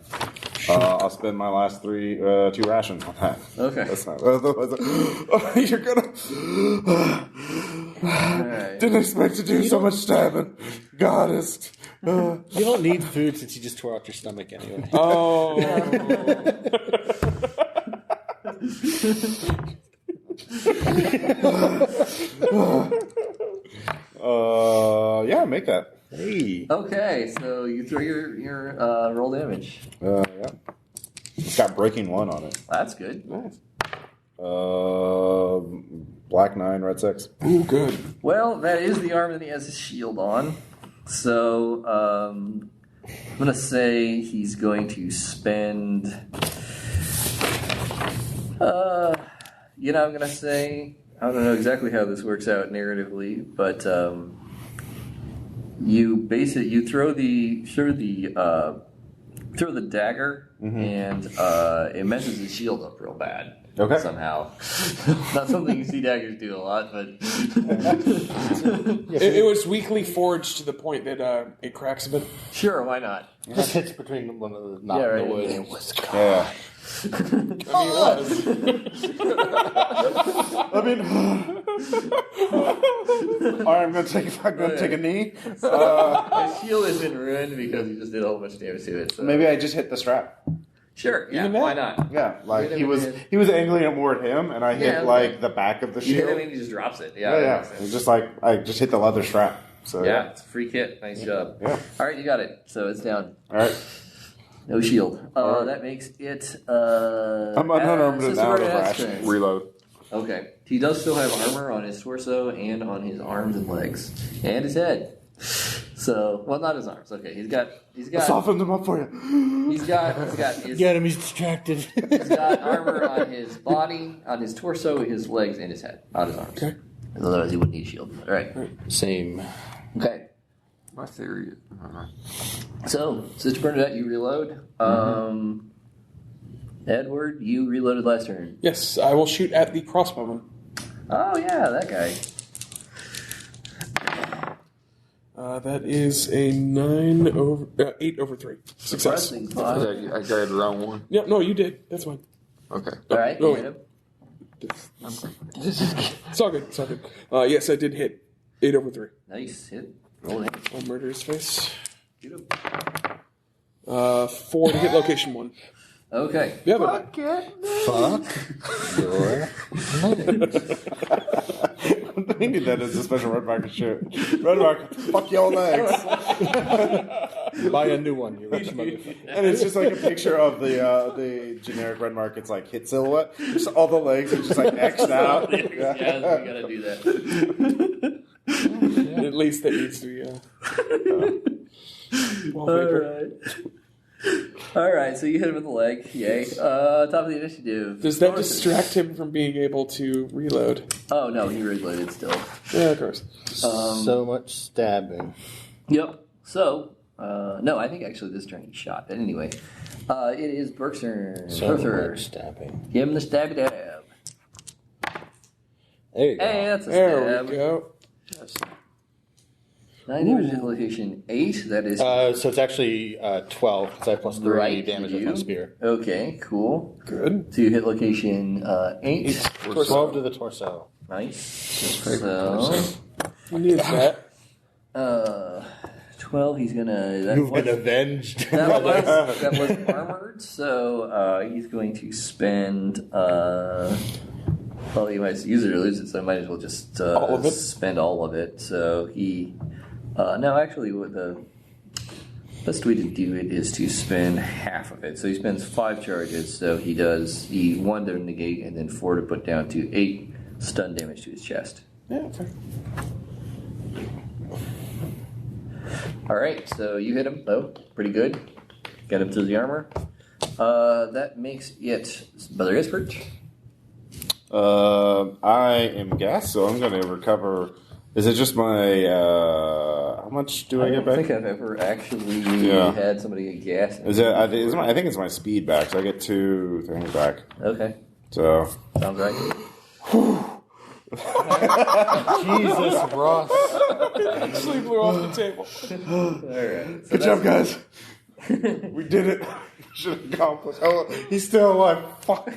S1: Okay. I'll spend my last 2 rations on that.
S2: Okay.
S1: That's not. You're gonna.
S2: Alright.
S1: Didn't expect to do so much stabbing. Goddess.
S3: You don't need food since you just tore out your stomach anyway.
S5: Oh.
S1: Yeah, make that.
S3: Hey.
S2: Okay, so you throw your roll damage.
S1: Yeah. It's got breaking 1 on it.
S2: That's good.
S5: Nice.
S1: Black 9, red 6.
S5: Ooh, good.
S2: Well, that is the arm that he has his shield on. So I'm gonna say he's going to spend I'm gonna say I don't know exactly how this works out narratively, but you throw the dagger and it messes his shield up real bad.
S1: Okay.
S2: Somehow. Not something you see daggers do a lot, but
S5: It was weakly forged to the point that it cracks a bit.
S2: sure, why not?
S3: It just hits between one of the knot
S2: Yeah,
S3: and
S2: right.
S3: the wood.
S1: Yeah.
S5: I mean, it was.
S1: All right, I'm going to take a knee.
S2: His shield has been ruined because you just did a whole bunch of damage to it. So.
S1: Maybe I just hit the strap.
S2: Sure, yeah, why not?
S1: Yeah, like
S2: Hit
S1: he
S2: him
S1: was
S2: in the head.
S1: he was angling toward him, and I hit like the back of the
S2: You hit
S1: shield.
S2: him and he just drops it. Yeah,
S1: Yeah,
S2: that
S1: yeah.
S2: makes sense.
S1: It's just like I just hit the leather strap. So
S2: Yeah, it's a free kit. Nice job.
S1: Yeah.
S2: All right, you got it. So it's down.
S1: All right.
S2: No shield.
S1: right.
S2: That makes it.
S1: I'm unarmed
S2: Sister
S1: and out of
S2: Bernadette's
S1: rations.
S2: turn.
S4: Reload.
S2: Okay. He does still have armor on his torso and on his arms and legs and his head. So, well, not his arms. Okay, he's got.
S1: Soften them up for you.
S2: He's got
S3: Get him, he's distracted.
S2: He's got armor on his body, on his torso, his legs, and his head, not his arms.
S5: Okay.
S2: Otherwise, he wouldn't need a shield. All right.
S3: Same.
S2: Okay.
S4: My theory is...
S2: So, Sister Bernadette, you reload. Edward, you reloaded last turn.
S5: Yes, I will shoot at the crossbowman.
S2: Oh, yeah, that guy.
S5: That is a 8 over 3. Success.
S2: Surprising.
S4: I grabbed the wrong one.
S5: Yep, no, you did. That's fine.
S4: Okay.
S2: All right, you hit him.
S5: It's all good. It's all good. Yes, I did hit 8 over 3.
S2: Nice hit. Roll it.
S5: I'll murder his face.
S2: Shoot him.
S5: 4 to hit location 1.
S2: Okay.
S5: Yeah, but
S1: We need that as a special red market shirt. Red market, fuck your legs.
S3: Buy a new one, you rich motherfucker.
S1: And it's just like a picture of the generic red market's like hit silhouette. Just all the legs are just like X'd out.
S2: Yeah, we gotta do that.
S5: at least that needs to be
S2: All right. All right, so you hit him in the leg. Yay. Top of the initiative.
S5: Does that distract him from being able to reload?
S2: Oh, no, he reloaded still.
S5: Yeah, of course.
S3: So much stabbing.
S2: Yep. So, no, I think actually this turn he shot. But anyway, it is Birk's turn.
S3: So
S2: Bertha.
S3: much stabbing.
S2: Give him the stabby dab.
S3: There you go.
S2: Hey, that's a
S5: There
S2: stab.
S5: we go.
S2: 9 damage to location 8. That is
S3: So it's actually 12, because I have plus 3
S2: right.
S3: damage
S2: to
S3: with
S2: you.
S3: my spear.
S2: Okay, cool.
S5: Good.
S2: So you hit location 8.
S3: 12 to the torso.
S2: Nice. So,
S5: He needs that.
S2: 12, he's gonna...
S3: You've been avenged.
S2: That was armored, so he's going to spend... well, he might use it or lose it, so I might as well just
S5: All of it?
S2: spend all of it. So he... no, actually, what the best way to do it is to spend half of it. So he spends 5 charges, so he does 1 to negate and then 4 to put down to 8 stun damage to his chest.
S5: Yeah, okay.
S2: All right, so you hit him, though. Pretty good. Got him through the armor. That makes it Brother Expert.
S1: I am gas, so I'm going to recover. Is it just my? How much do I get
S2: don't
S1: back?
S2: think I've ever actually had somebody get gas.
S1: Is it? I think it's my speed back, so I get 2 things back.
S2: Okay,
S1: So
S2: sounds right.
S3: Jesus, Ross.
S5: Actually blew off the table.
S2: All right. So
S1: good job, guys. We did it. Should have accomplished. Oh, he's still alive. Fuck.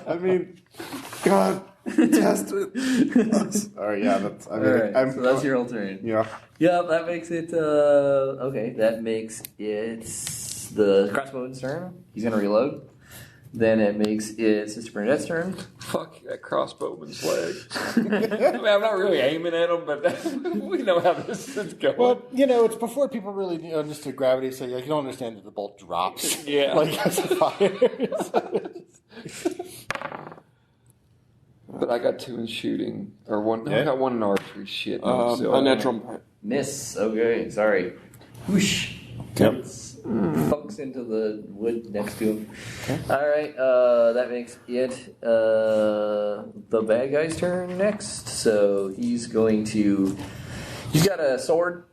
S1: I mean, God, test it. All right, yeah. That's. I mean,
S2: All right, so that's your whole turn.
S1: Yeah.
S2: Yeah, that makes it. Okay, that makes it the crossbowman's turn. He's gonna reload. Then it makes it Sister Bernadette's turn.
S4: Fuck that crossbowman's leg. I mean, I'm not really aiming at him, but we know how this is going.
S3: Well, it's before people really understood gravity, so you don't understand that the bolt drops.
S4: Yeah.
S3: Like as a fire.
S4: But I got 2 in shooting, or 1. I
S1: Yeah.
S4: got 1 in archery. Shit.
S5: A natural.
S2: Miss. Okay, sorry. Whoosh.
S1: Yep.
S2: thunks into the wood next to him. Okay. All right, that makes it the bad guy's turn next. So he's going to. He's got a sword,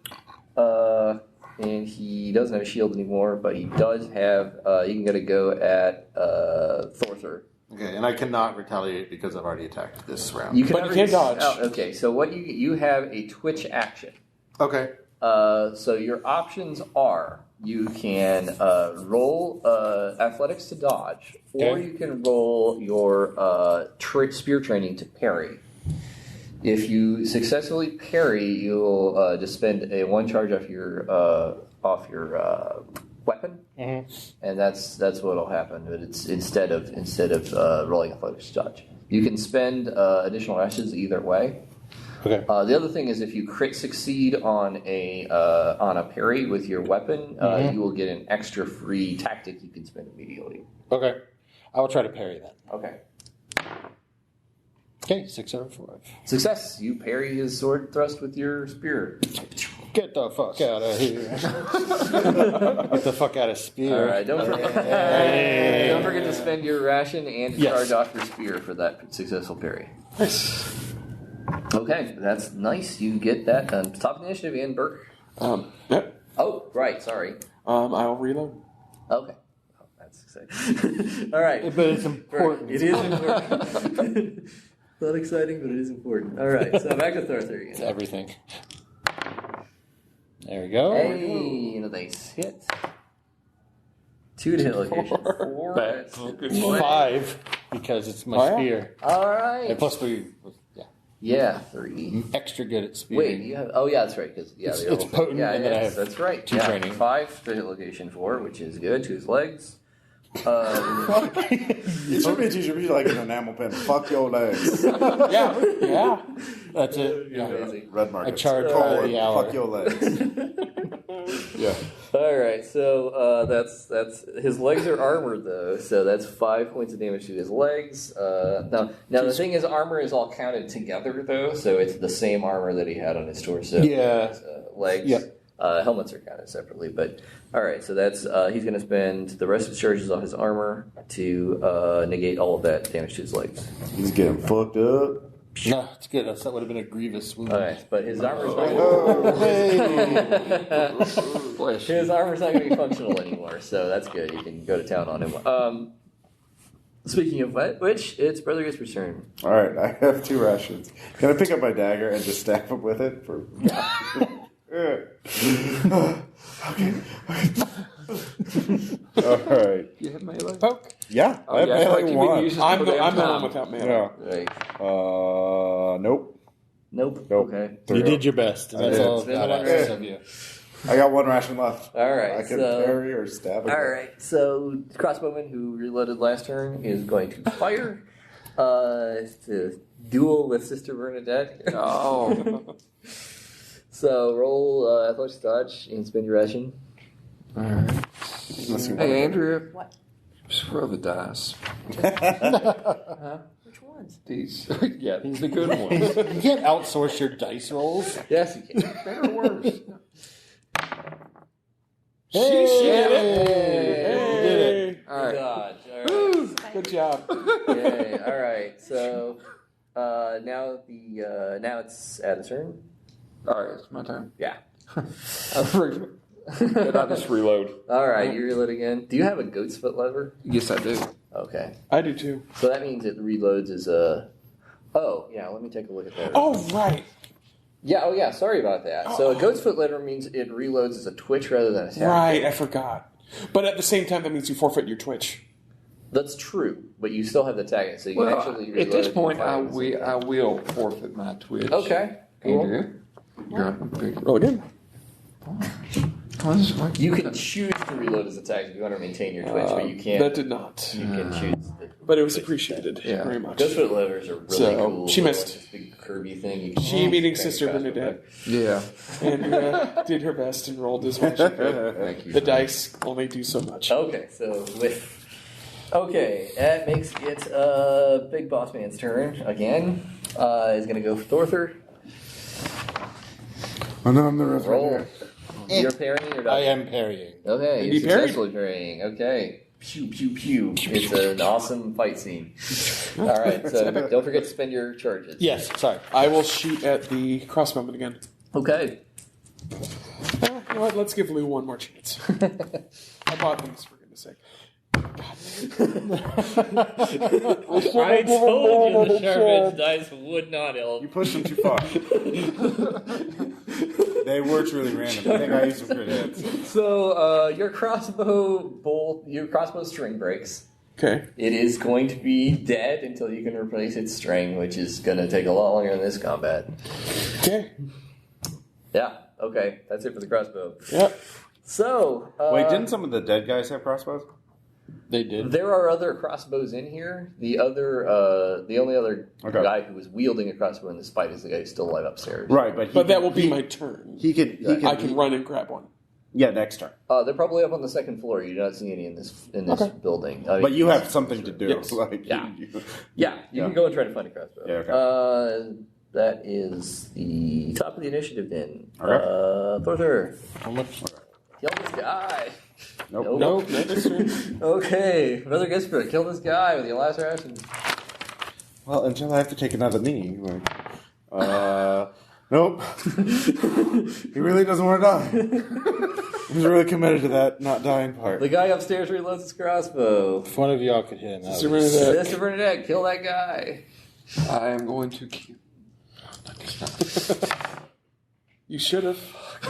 S2: and he doesn't have a shield anymore, but he does have. He can get a go at Thorthor.
S3: Okay, and I cannot retaliate because I've already attacked this round.
S2: You can
S5: But you can't dodge.
S2: Okay, so what you have a twitch action.
S3: Okay.
S2: So your options are you can roll athletics to dodge, or
S3: Okay.
S2: you can roll your spear training to parry. If you successfully parry, you'll just spend a one charge off your weapon, and that's what'll happen. But it's instead of rolling athletics to dodge, you can spend additional actions either way.
S3: Okay.
S2: The other thing is if you crit succeed on a parry with your weapon, you will get an extra free tactic you can spend immediately.
S3: Okay. I will try to parry that.
S2: Okay.
S3: Okay, 6 out of 5.
S2: Success. You parry his sword thrust with your spear.
S3: Get the fuck out of here. Get the fuck out of spear.
S2: All right. Don't forget to spend your ration and charge off your spear for that successful parry.
S3: Nice.
S2: Okay, that's nice. You get that done. Top of the initiative and Birk.
S5: Yep.
S2: Oh, right. Sorry.
S5: I'll reload.
S2: Okay. Oh, that's exciting. All right.
S3: But it's important.
S2: It is important. Not exciting, but it is important. All right. So back to Thorthor again.
S3: It's everything. There we go.
S2: Hey, and a nice hit. 2 to hit location. 4. That's
S3: 5 because it's my spear.
S2: All right.
S3: And plus 3.
S2: Yeah, 3.
S3: Extra good at spear.
S2: Wait, you have? Oh, yeah, that's right. Because
S3: it's potent, and then I have
S2: that's right.
S3: 2 training.
S2: 5 to hit location 4, which is good. To his legs.
S1: It should be like an enamel pen. Fuck your legs.
S5: Yeah.
S3: That's it. Yeah.
S2: Amazing.
S1: Red market.
S3: I charge by the hour.
S1: Fuck your legs. Yeah.
S2: All right, so that's his legs are armored though, so that's 5 points of damage to his legs. Now the thing is, armor is all counted together though, so it's the same armor that he had on his torso.
S3: Yeah.
S2: His, legs.
S3: Yep.
S2: Helmets are counted separately, but all right. So that's he's going to spend the rest of his charges on his armor to negate all of that damage to his legs.
S1: He's getting fucked up.
S3: No, it's good. That would have been a grievous wound.
S2: All right, but his armor is not. His armor's not going to be functional anymore, so that's good. You can go to town on him. Speaking of which, it's Brother Gisper's turn.
S1: All right, I have 2 rations. Can I pick up my dagger and just stab him with it? Okay. All right.
S4: You have melee?
S5: Poke.
S1: Yeah, I have melee 1.
S5: I'm the one without melee.
S1: Yeah.
S2: Right.
S1: Nope.
S2: Nope.
S1: Nope.
S2: Okay.
S1: 3.
S3: You did your best. And that's
S1: did.
S3: all
S2: It's been
S3: God
S2: one
S3: asks of you.
S1: I got 1 ration left.
S2: All right.
S1: I can
S2: so,
S1: parry or stab.
S2: all right. So crossbowman who reloaded last turn is going to fire to duel with Sister Bernadette.
S4: Oh.
S2: So roll athletics dodge and spend your ration.
S4: All right. Hey, Andrea.
S6: What?
S4: Just roll the dice.
S6: Which ones?
S4: These. Yeah, these are the good ones.
S3: You can't outsource your dice rolls.
S2: Yes, you can.
S4: Better or worse.
S3: Hey!
S2: Did
S3: it.
S4: All right.
S2: Dodge. All right.
S5: Good job.
S2: Yay. All right. So now it's Adam's turn.
S4: All right, it's my turn.
S2: Yeah.
S4: And I just reload.
S2: All right. You reload again. Do you have a goat's foot lever?
S4: Yes, I do.
S2: Okay.
S5: I do too.
S2: So that means it reloads as a. Oh yeah. Let me take a look at that.
S5: Oh, right.
S2: Yeah. Oh yeah. Sorry about that. So a goat's foot lever means it reloads as a twitch rather than a attack.
S5: Right, I forgot. But at the same time, that means you forfeit your twitch.
S2: That's true, but you still have the tag, so you can actually reload.
S4: At this
S2: it
S4: point,
S2: and
S4: I
S2: fire it.
S4: will forfeit my twitch.
S2: Okay. Cool.
S4: Andrea, you're up.
S5: Roll again.
S2: You can choose to reload as attacks if you want to maintain your twitch, but you can't.
S5: That did not.
S2: You can choose.
S5: But it was appreciated very much.
S2: Ghost foot levers are really
S5: So,
S2: cool.
S5: she missed.
S2: This big Kirby thing. You can
S5: She, meeting
S2: crank
S5: Sister
S2: fast
S5: Bernadette,
S4: Yeah.
S5: and did her best and rolled as much as she could.
S4: Thank you.
S5: The dice only do so much.
S2: Okay, so with. Okay, that makes it Big Boss Man's turn again. He's going to go Thorthor.
S1: Oh no, I'm the rest
S2: Roll. You're parrying or not?
S3: I am parrying.
S2: Okay,
S5: And
S2: you're
S5: you parried?
S2: successfully parrying. Okay. Pew, pew, pew. It's an awesome fight scene. All right, so don't forget to spend your charges.
S3: Yes, sorry.
S5: I will shoot at the crossbowman again.
S2: Okay.
S5: You know what? Let's give Lou one more chance. I bought things, for goodness sake.
S2: I told you the sharp dice would not help.
S1: You pushed them too far. They were truly random. I think I used some crit hits.
S2: So your crossbow string breaks.
S5: Okay.
S2: It is going to be dead until you can replace its string, which is going to take a lot longer than this combat.
S5: Okay.
S2: Yeah. Okay. That's it for the crossbow.
S5: Yep.
S2: So
S1: Wait, didn't some of the dead guys have crossbows?
S3: They did.
S2: there are other crossbows in here. The only other guy who was wielding a crossbow in this fight is the guy who's still alive upstairs.
S1: Right,
S5: But that will be my turn.
S1: He could.
S5: I can run and grab one.
S1: Yeah, next turn.
S2: They're probably up on the second floor. You do not see any in this building. I mean,
S1: But you have something to do.
S5: Yes.
S1: Like,
S2: Yeah.
S1: you-
S2: Yeah, you can go and try to find a crossbow.
S1: Yeah, okay.
S2: That is the top of the initiative then.
S1: Okay.
S2: Thorther,
S3: How much?
S2: kill this guy.
S1: Nope.
S3: Nope.
S2: Okay, Brother Gisbert, kill this guy with your last ration.
S1: Well, until I have to take another knee. Nope. He really doesn't want to die. He's really committed to that not dying part.
S2: The guy upstairs reloads his crossbow.
S3: If one of y'all could hit him, that
S5: Sister
S3: would be-
S5: Bernadette.
S2: Sister Bernadette, kill that guy.
S4: I am going to kill.
S5: You should have.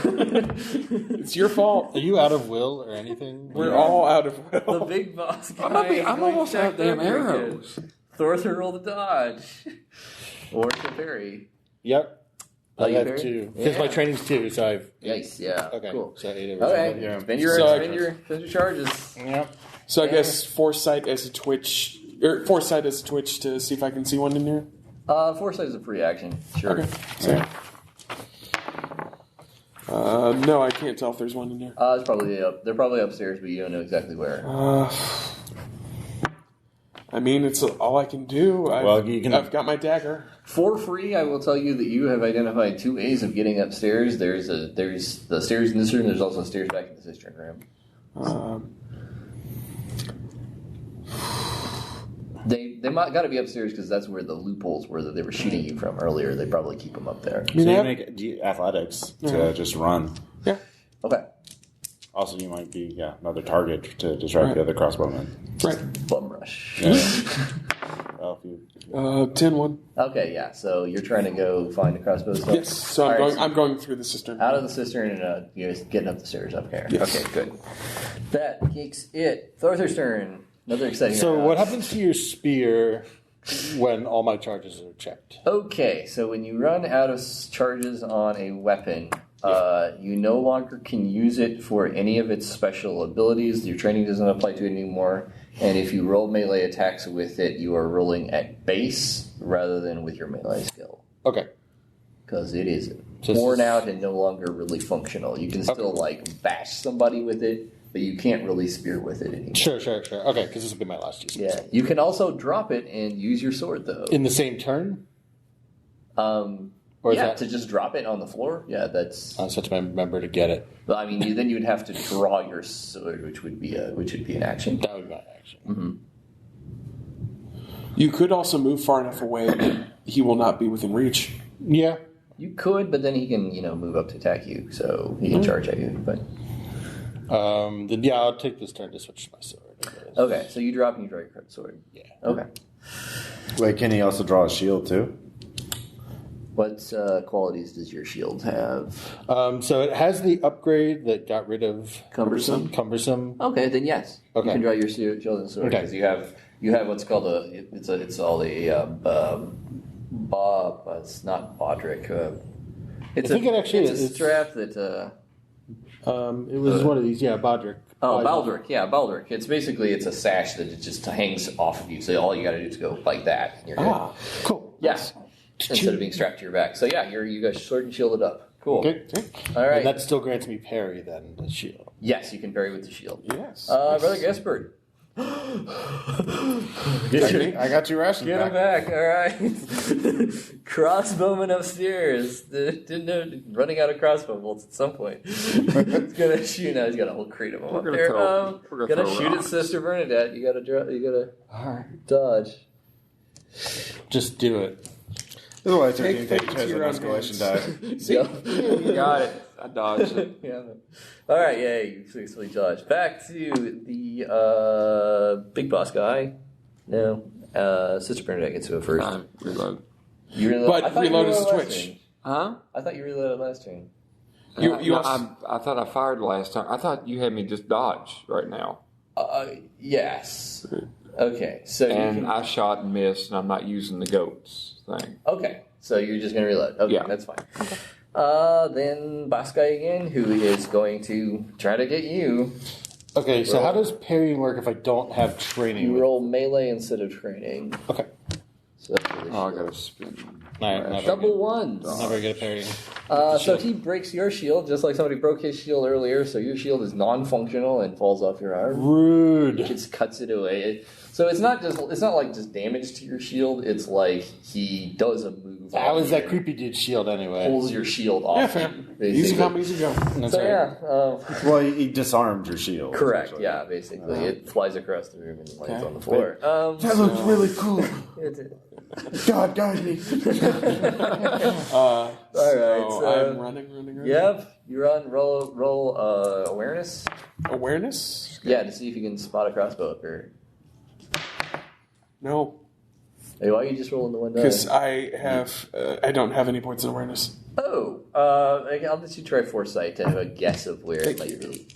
S5: It's your fault.
S3: Are you out of will or anything?
S5: We're all out of
S2: The
S5: will.
S2: big boss guy.
S4: I'm almost out of damn arrows.
S2: Thorther roll the dodge. Or to parry.
S3: Yep.
S2: Oh,
S3: I
S2: you
S3: have
S2: parry?
S3: two. Because my
S2: Yeah.
S3: training's two, so I've.
S2: Nice, yeah.
S3: Okay.
S2: Cool.
S3: So 8 of
S2: Okay,
S1: Yeah.
S2: spend
S5: So-
S2: your charges.
S3: Yep.
S5: So I guess foresight as a twitch to see if I can see one in here.
S2: Foresight is a free action. Sure.
S5: Okay. So, no, I can't tell if there's one in here.
S2: It's probably up. They're probably upstairs, but you don't know exactly where.
S5: I mean, it's all I can do. I've got my dagger.
S2: For free, I will tell you that you have identified two ways of getting upstairs. There's the stairs in this room. There's also stairs back in the cistern room. They might got to be upstairs because that's where the loopholes were that they were shooting you from earlier. They probably keep them up there.
S1: So you make athletics to just run.
S5: Yeah.
S2: Okay.
S1: Also, you might be another target to distract the other crossbowmen.
S5: Right.
S2: Bum rush.
S1: Yeah. Well, if you
S5: 10-1.
S2: Okay, yeah. So you're trying to go find the crossbow stuff?
S5: Yes. So I'm going through the cistern.
S2: Out of the cistern and you're getting up the stairs up here.
S5: Yes.
S2: Okay, good. That kicks it. Thorther's turn. Another exciting
S3: So
S2: round.
S3: what happens to your spear when all my charges are checked?
S2: Okay, so when you run out of charges on a weapon, you no longer can use it for any of its special abilities. Your training doesn't apply to it anymore. And if you roll melee attacks with it, you are rolling at base rather than with your melee skill.
S3: Okay.
S2: Because it is
S3: So
S2: worn out and no longer really functional. You can still, bash somebody with it, but you can't really spear with it anymore.
S3: Sure. Okay, because this will be my last use.
S2: Yeah, you can also drop it and use your sword, though.
S3: In the same turn? Or is that
S2: to just drop it on the floor. Yeah, that's.
S3: I just have to remember to get it.
S2: Well, I mean, then you'd have to draw your sword, which would be an action.
S3: That would be my action.
S2: Mm-hmm.
S5: You could also move far enough away that he will not be within reach.
S3: Yeah.
S2: You could, but then he can, move up to attack you, so he can charge at you. But
S3: Then I'll take this turn to switch my sword. I guess.
S2: okay, so you drop and you draw your sword.
S3: Yeah.
S2: Okay.
S1: wait, can he also draw a shield too?
S2: What qualities does your shield have?
S3: So it has the upgrade that got rid of
S2: Cumbersome. Okay, then yes.
S3: Okay.
S2: You can draw your shield and sword
S3: Okay.
S2: because you have what's called it's it's not Bodrick.
S3: I think it actually
S2: it's a
S3: is.
S2: strap that.
S3: It was one of these, Bodrick.
S2: Oh, Baldric, yeah, Baldric. It's a sash that it just hangs off of you. So all you got to do is go like that. And you're good.
S3: Cool.
S2: Yes. Instead of being strapped to your back. So yeah, you got your sword and shielded up. Cool.
S3: Okay.
S2: All right.
S3: And that still grants me parry then, the shield.
S2: Yes, you can parry with the shield.
S5: Yes.
S2: Brother Gaspard,
S1: I got your rations
S2: Get him back, all right. Crossbowman upstairs. Didn't know running out of crossbow bolts at some point. He's gonna shoot now. He's got a whole crate of them up there. Gonna shoot at Sister Bernadette. You gotta dodge.
S3: Just do it.
S1: Otherwise,
S5: Take
S1: an
S5: it to your own
S1: escalation die.
S4: You got it. I dodged it.
S2: Yeah. All right, yeah, you successfully dodge. Back to the big boss guy. No, Sister Bernadette gets to go first.
S4: Reload.
S2: You reload.
S5: But
S2: I thought
S5: reload
S2: you
S5: is
S2: reloaded
S5: Twitch.
S2: last turn.
S4: Huh?
S2: I thought you reloaded last turn.
S4: I thought I fired last time. I thought you had me just dodge right now.
S2: Yes. Okay, so
S4: I shot and missed, and I'm not using the goats thing.
S2: Okay, so you're just gonna reload. Okay,
S4: Yeah.
S2: that's fine. Then boss guy again, who is going to try to get you.
S3: Okay, so how does parrying work if I don't have training?
S2: You roll melee instead of training.
S3: Okay.
S2: So that's for the
S4: Oh, I
S2: shield.
S4: gotta spin.
S2: Double ones.
S3: Never good at parrying.
S2: So he breaks your shield, just like somebody broke his shield earlier. So your shield is non-functional and falls off your arm.
S3: Rude.
S2: It just cuts it away. So it's not like just damage to your shield. It's like he does a move.
S3: How is that creepy dude's shield anyway?
S2: Pulls your shield off.
S5: Yeah, fair. Easy come, easy go.
S3: That's
S2: So
S3: right.
S2: yeah.
S1: Well, he disarmed your shield.
S2: Correct.
S1: essentially.
S2: Yeah. Basically, it flies across the room and lands on the floor.
S1: That looks really cool. God guide me.
S2: All right.
S5: So
S2: So,
S5: I'm running.
S2: yep. You're on roll awareness.
S5: Awareness?
S2: Yeah, to see if you can spot a crossbow up here.
S5: No,
S2: Hey, why are you just rolling the one die?
S5: because I don't have any points in awareness.
S2: Oh, I'll let you try foresight to have a guess of where it might be.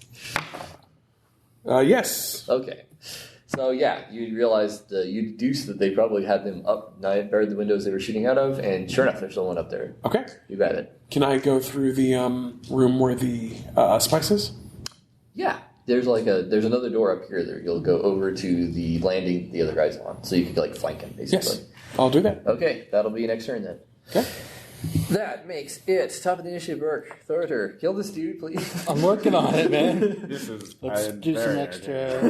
S5: Yes.
S2: Okay. So yeah, you realized you deduced that they probably had them up, buried the windows they were shooting out of, and sure enough, there's still one up there.
S5: Okay.
S2: You got it.
S5: Can I go through the room where the spice is?
S2: Yeah. There's another door up here that you'll go over to the landing the other guy's on, so you can like flank him basically.
S5: Yes. I'll do that.
S2: Okay, that'll be next turn then.
S5: Okay.
S2: That makes it top of the initiative. Burke, Thorter, kill this dude, please.
S3: I'm working on it, man.
S1: Let's
S3: Do some extra.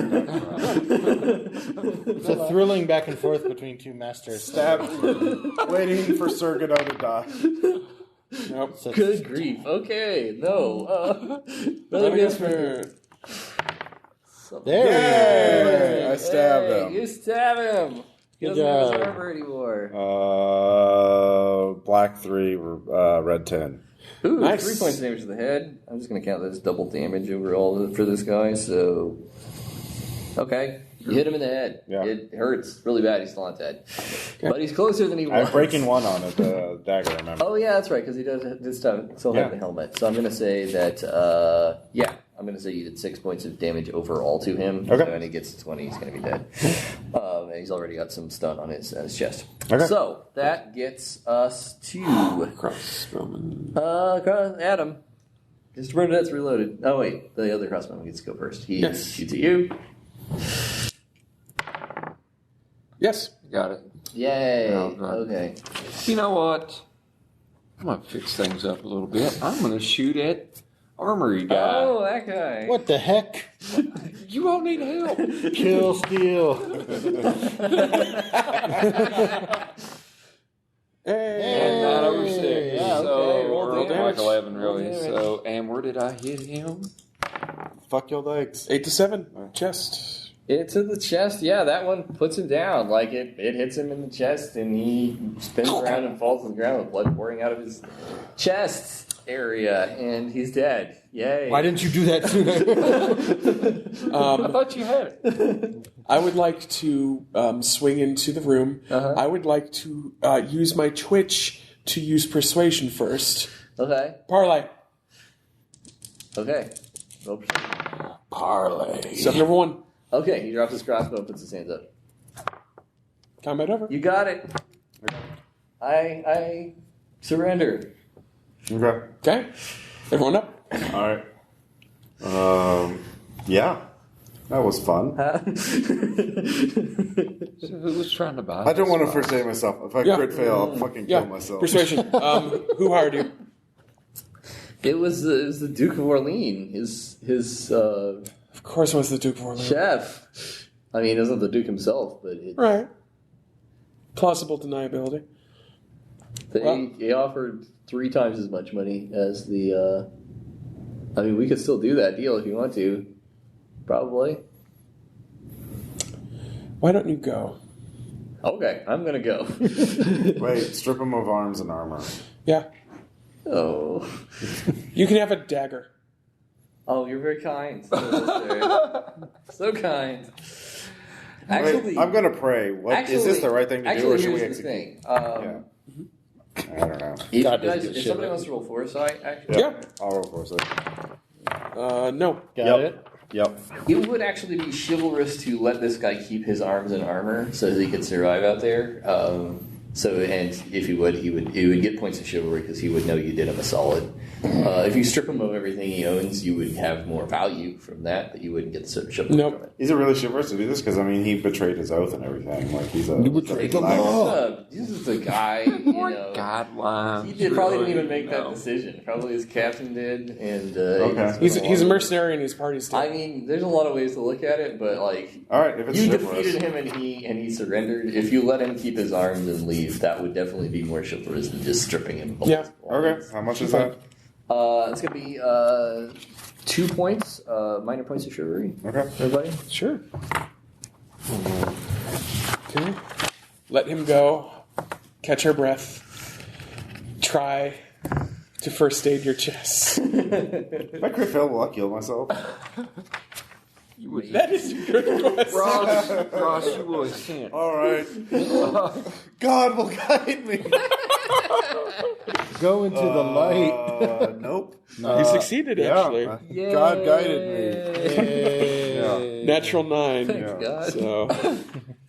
S3: It's a thrilling back and forth between two masters.
S1: Stab. Waiting for Sergano to die.
S5: Nope.
S3: So
S2: Good grief. Okay, no.
S5: Let me guess for...
S3: there we
S1: Hey, I stabbed him.
S2: You stab him. He
S3: Good
S2: doesn't have his
S3: job.
S2: armor anymore.
S1: Black 3, red 10.
S2: Ooh,
S5: Nice.
S2: 3 points of damage to the head. I'm just going to count that as double damage overall for this guy, so... Okay. You hit him in the head.
S1: Yeah.
S2: It hurts really bad. He's still not dead. But he's closer than he was.
S1: I'm breaking 1 on it, the dagger, remember?
S2: Oh, yeah, that's right, because he does still have the helmet. So I'm going to say that, I'm going to say you did 6 points of damage overall to him.
S1: Okay.
S2: So when he gets to 20, he's going to be dead. And he's already got some stun on his chest.
S1: Okay.
S2: So that gets us to
S5: Crossbowman.
S2: Adam. Mr. Bernadette's reloaded. Oh, wait, the other crossbowman gets to go first. He
S5: Yes.
S2: shoots at you.
S5: Yes.
S4: Got it.
S2: Yay.
S4: Oh, God.
S2: Okay.
S4: You know what? I'm gonna fix things up a little bit. I'm gonna shoot at armory guy.
S2: Oh, that guy.
S3: What the heck?
S4: You all need help.
S3: Kill steal.
S4: And 9 over 6.
S2: Yeah, okay.
S4: So
S2: Roll
S4: roll
S2: damage.
S4: like 11, really.
S2: Roll damage.
S4: So, and where did I hit him?
S1: Fuck your legs.
S5: 8 to 7. Chest.
S2: Into the chest, yeah, that one puts him down. Like it hits him in the chest, and he spins around and falls to the ground with blood pouring out of his chest area, and he's dead. Yay!
S3: Why didn't you do that sooner?
S4: I thought you had it.
S5: I would like to swing into the room.
S2: Uh-huh.
S5: I would like to use my twitch to use persuasion first.
S2: Okay.
S5: Parlay.
S2: Okay. Roll perception.
S3: Parlay.
S5: 7 over 1.
S2: Okay, he drops his crossbow and puts his hands up.
S5: Combat over.
S2: You got it. I surrender.
S1: Okay.
S5: Okay. Everyone up.
S1: Alright. Yeah. That was fun.
S4: So who was trying to buy
S1: I don't
S4: this
S1: want to
S4: box?
S1: first aid myself. If I
S5: Yeah.
S1: crit fail, I'll fucking
S5: Yeah.
S1: kill myself.
S5: Persuasion. Who hired you?
S2: It was the Duke of Orleans, his
S5: Of course, it was the Duke of Orleans.
S2: chef. I mean, it isn't the Duke himself, but it,
S5: Right. Plausible deniability.
S2: he offered 3 times as much money as the. I mean, we could still do that deal if you want to. Probably.
S5: Why don't you go?
S2: Okay, I'm gonna go.
S1: Wait, strip him of arms and armor.
S5: Yeah.
S2: Oh.
S5: You can have a dagger.
S2: Oh, you're very kind. So kind. Actually,
S1: Wait, I'm gonna pray. Is this the right thing to do, or should we
S2: here's the
S1: execute?
S2: thing.
S1: I don't know.
S2: If,
S3: God
S2: you guys,
S3: doesn't give a
S2: if
S3: shit
S2: somebody
S3: about
S2: wants to roll foresight, actually,
S5: Yeah.
S1: I'll roll for it.
S5: No.
S3: Got it?
S1: Yep.
S2: it would actually be chivalrous to let this guy keep his arms and armor so that he could survive out there. And if he would get points of chivalry because he would know you did him a solid. If you strip him of everything he owns, you would have more value from that, but you wouldn't get the chivalry
S5: Nope.
S2: from it.
S1: Is it really chivalrous to do this? Because I mean, he betrayed his oath and everything. Like he's a.
S2: This is the guy, you know.
S4: Guidelines.
S2: He probably didn't even make that decision. Probably his captain did, and
S1: Okay.
S5: He's a mercenary and his party's dead.
S2: I mean, there's a lot of ways to look at it, but like,
S1: All right, if it's
S2: you
S1: chivalrous.
S2: defeated him and he surrendered. If you let him keep his arms and leave, that would definitely be more chivalrous than just stripping him. of
S5: Yeah.
S2: his arms.
S1: Okay, how much is that?
S2: It's gonna be 2 points, minor points of chivalry.
S1: Okay.
S2: Everybody.
S5: Sure. Okay. Let him go. Catch our breath. Try to first aid your chest.
S1: If I crit fail, will I kill myself?
S5: That is a good question.
S4: Ross, you will ascend.
S1: All right. God will guide me.
S3: Go into the light.
S1: Nope.
S5: You succeeded, actually.
S1: God guided me. Yeah.
S5: Natural 9.
S2: Thanks, God.
S5: So,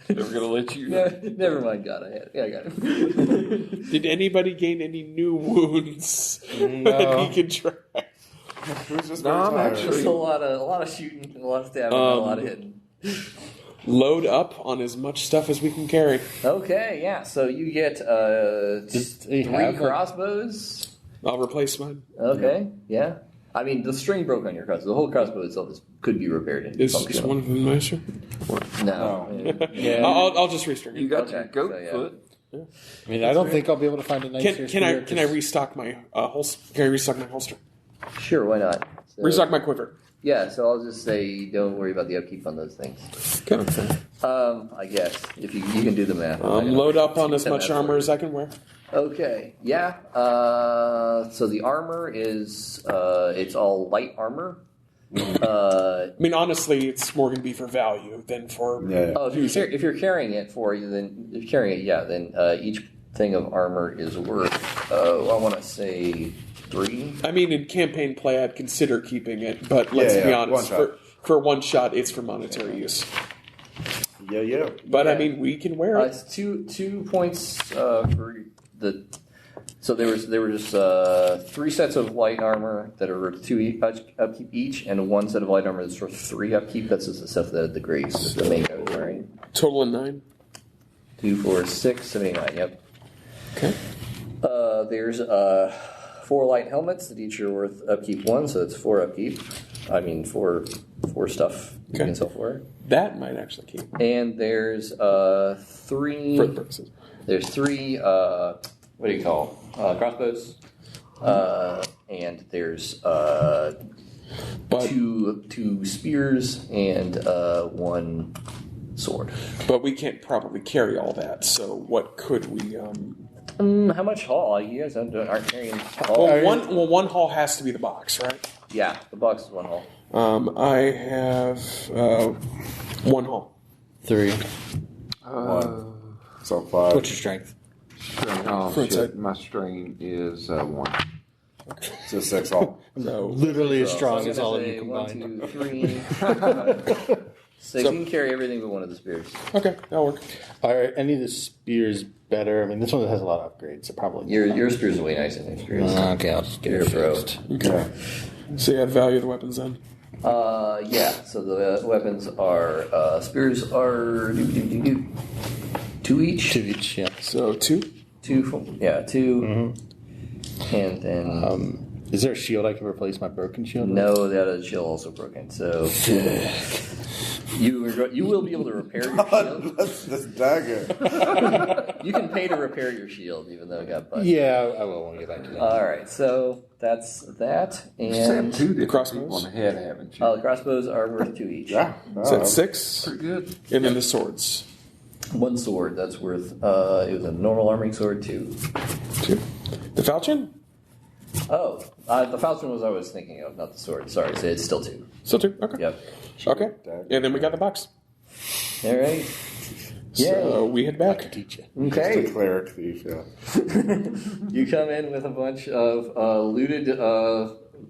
S4: Never going to let you.
S2: Never mind, God. I got it.
S5: did anybody gain any new wounds
S3: No.
S5: that he can try?
S1: Who's just
S4: No, I'm
S1: very tired?
S4: actually-
S2: Just a lot of shooting and a lot of stabbing and a lot of hitting.
S5: Load up on as much stuff as we can carry.
S2: Okay, yeah. So you get
S3: he
S2: 3
S3: have, like-
S2: crossbows.
S5: I'll replace mine.
S2: Okay, yeah. I mean, the string broke on your crossbow. The whole crossbow itself could be repaired. And
S5: Is
S2: functional.
S5: one of them nicer?
S2: No.
S3: Yeah.
S5: I'll just restring
S4: You
S5: it.
S4: got
S2: Okay,
S4: your goat
S2: so, yeah.
S4: foot.
S3: I mean, I don't think I'll be able to find a nicer
S5: Can I
S3: spear, 'cause-
S5: restock my holster? Can I restock my holster?
S2: Sure, why not? So,
S5: Restock my quiver.
S2: Yeah, so I'll just say don't worry about the upkeep on those things.
S5: Okay.
S2: I guess if you can do the math.
S5: Load up on as much armor as I can wear.
S2: Okay, yeah. So the armor is it's all light armar.
S5: I mean, honestly, it's more going to be for value than for.
S1: Yeah.
S2: Oh, if you're carrying it for you, then if you're carrying it, yeah, then each thing of armor is worth. I want to say 3.
S5: I mean, in campaign play, I'd consider keeping it, but let's be honest.
S1: One shot.
S5: For one shot, it's for monetary use.
S1: Yeah.
S5: But I
S2: Yeah.
S5: mean, we can wear it.
S2: It's 2 points for the. So there were just 3 sets of light armor that are worth 2 upkeep each, and 1 set of light armor that's worth 3 upkeep. That's just the stuff that the Grace, the main guy was wearing.
S5: Total of 9.
S2: 2, 4, 6, 7, 8, 9. Yep.
S5: Okay.
S2: There's 4 light helmets that each are worth upkeep 1, so it's 4 upkeep. I mean, 4 stuff you
S5: Okay.
S2: can sell for it.
S5: That might actually keep.
S2: And there's 3.
S5: For the purposes.
S2: There's 3. What do you call crossbows? And there's
S5: But
S2: 2 spears and 1 sword.
S5: but we can't probably carry all that. So what could we?
S2: How much haul? You guys aren't carrying haul.
S5: Well, one haul has to be the box, right?
S2: Yeah, the box is 1 haul.
S5: I have 1 haul.
S3: 3.
S1: So 5.
S3: What's your strength?
S4: Oh,
S5: Front
S4: shit.
S5: side.
S4: My strain is 1.
S1: So 6 all.
S5: No.
S3: Literally as strong
S2: So
S3: as
S2: I'm
S3: all of
S2: gonna
S3: you
S2: say
S3: combined.
S2: 1, 2, 3. 6. You can carry everything but one of the spears.
S5: Okay, that'll work.
S3: Are any of the spears better? I mean, this one has a lot of upgrades, so probably.
S2: Your spears are way nicer than spears.
S3: Okay, I'll just get
S2: Your
S3: it
S2: pro.
S3: fixed.
S1: Okay.
S5: So you have value of the weapons then.
S2: Yeah. So the weapons are spears are 2 each.
S3: 2 each, yeah.
S5: So 2.
S2: 2. 2.
S3: Mm-hmm.
S2: And then
S3: Is there a shield I can replace my broken shield with?
S2: No, that is shield also broken. So you will be able to repair your shield.
S1: This dagger.
S2: You can pay to repair your shield, even though it got busted.
S3: Yeah, I will when we get back to that.
S2: All right, so that's that. And
S4: the
S5: crossbows
S4: on the head, haven't you?
S2: the crossbows are worth 2 each.
S1: Yeah.
S5: Is that 6?
S4: Pretty good.
S5: And then the swords.
S2: 1 sword, that's worth, it was a normal armoring sword, 2.
S5: 2. The falchion?
S2: Oh, the falchion was I was thinking of, not the sword. Sorry, so it's still 2.
S5: Still 2. Okay.
S2: Yep.
S5: Okay. And then we got the box.
S2: All right.
S5: So we head back.
S1: Just a
S2: Okay.
S1: cleric thief, yeah.
S2: You come in with a bunch of looted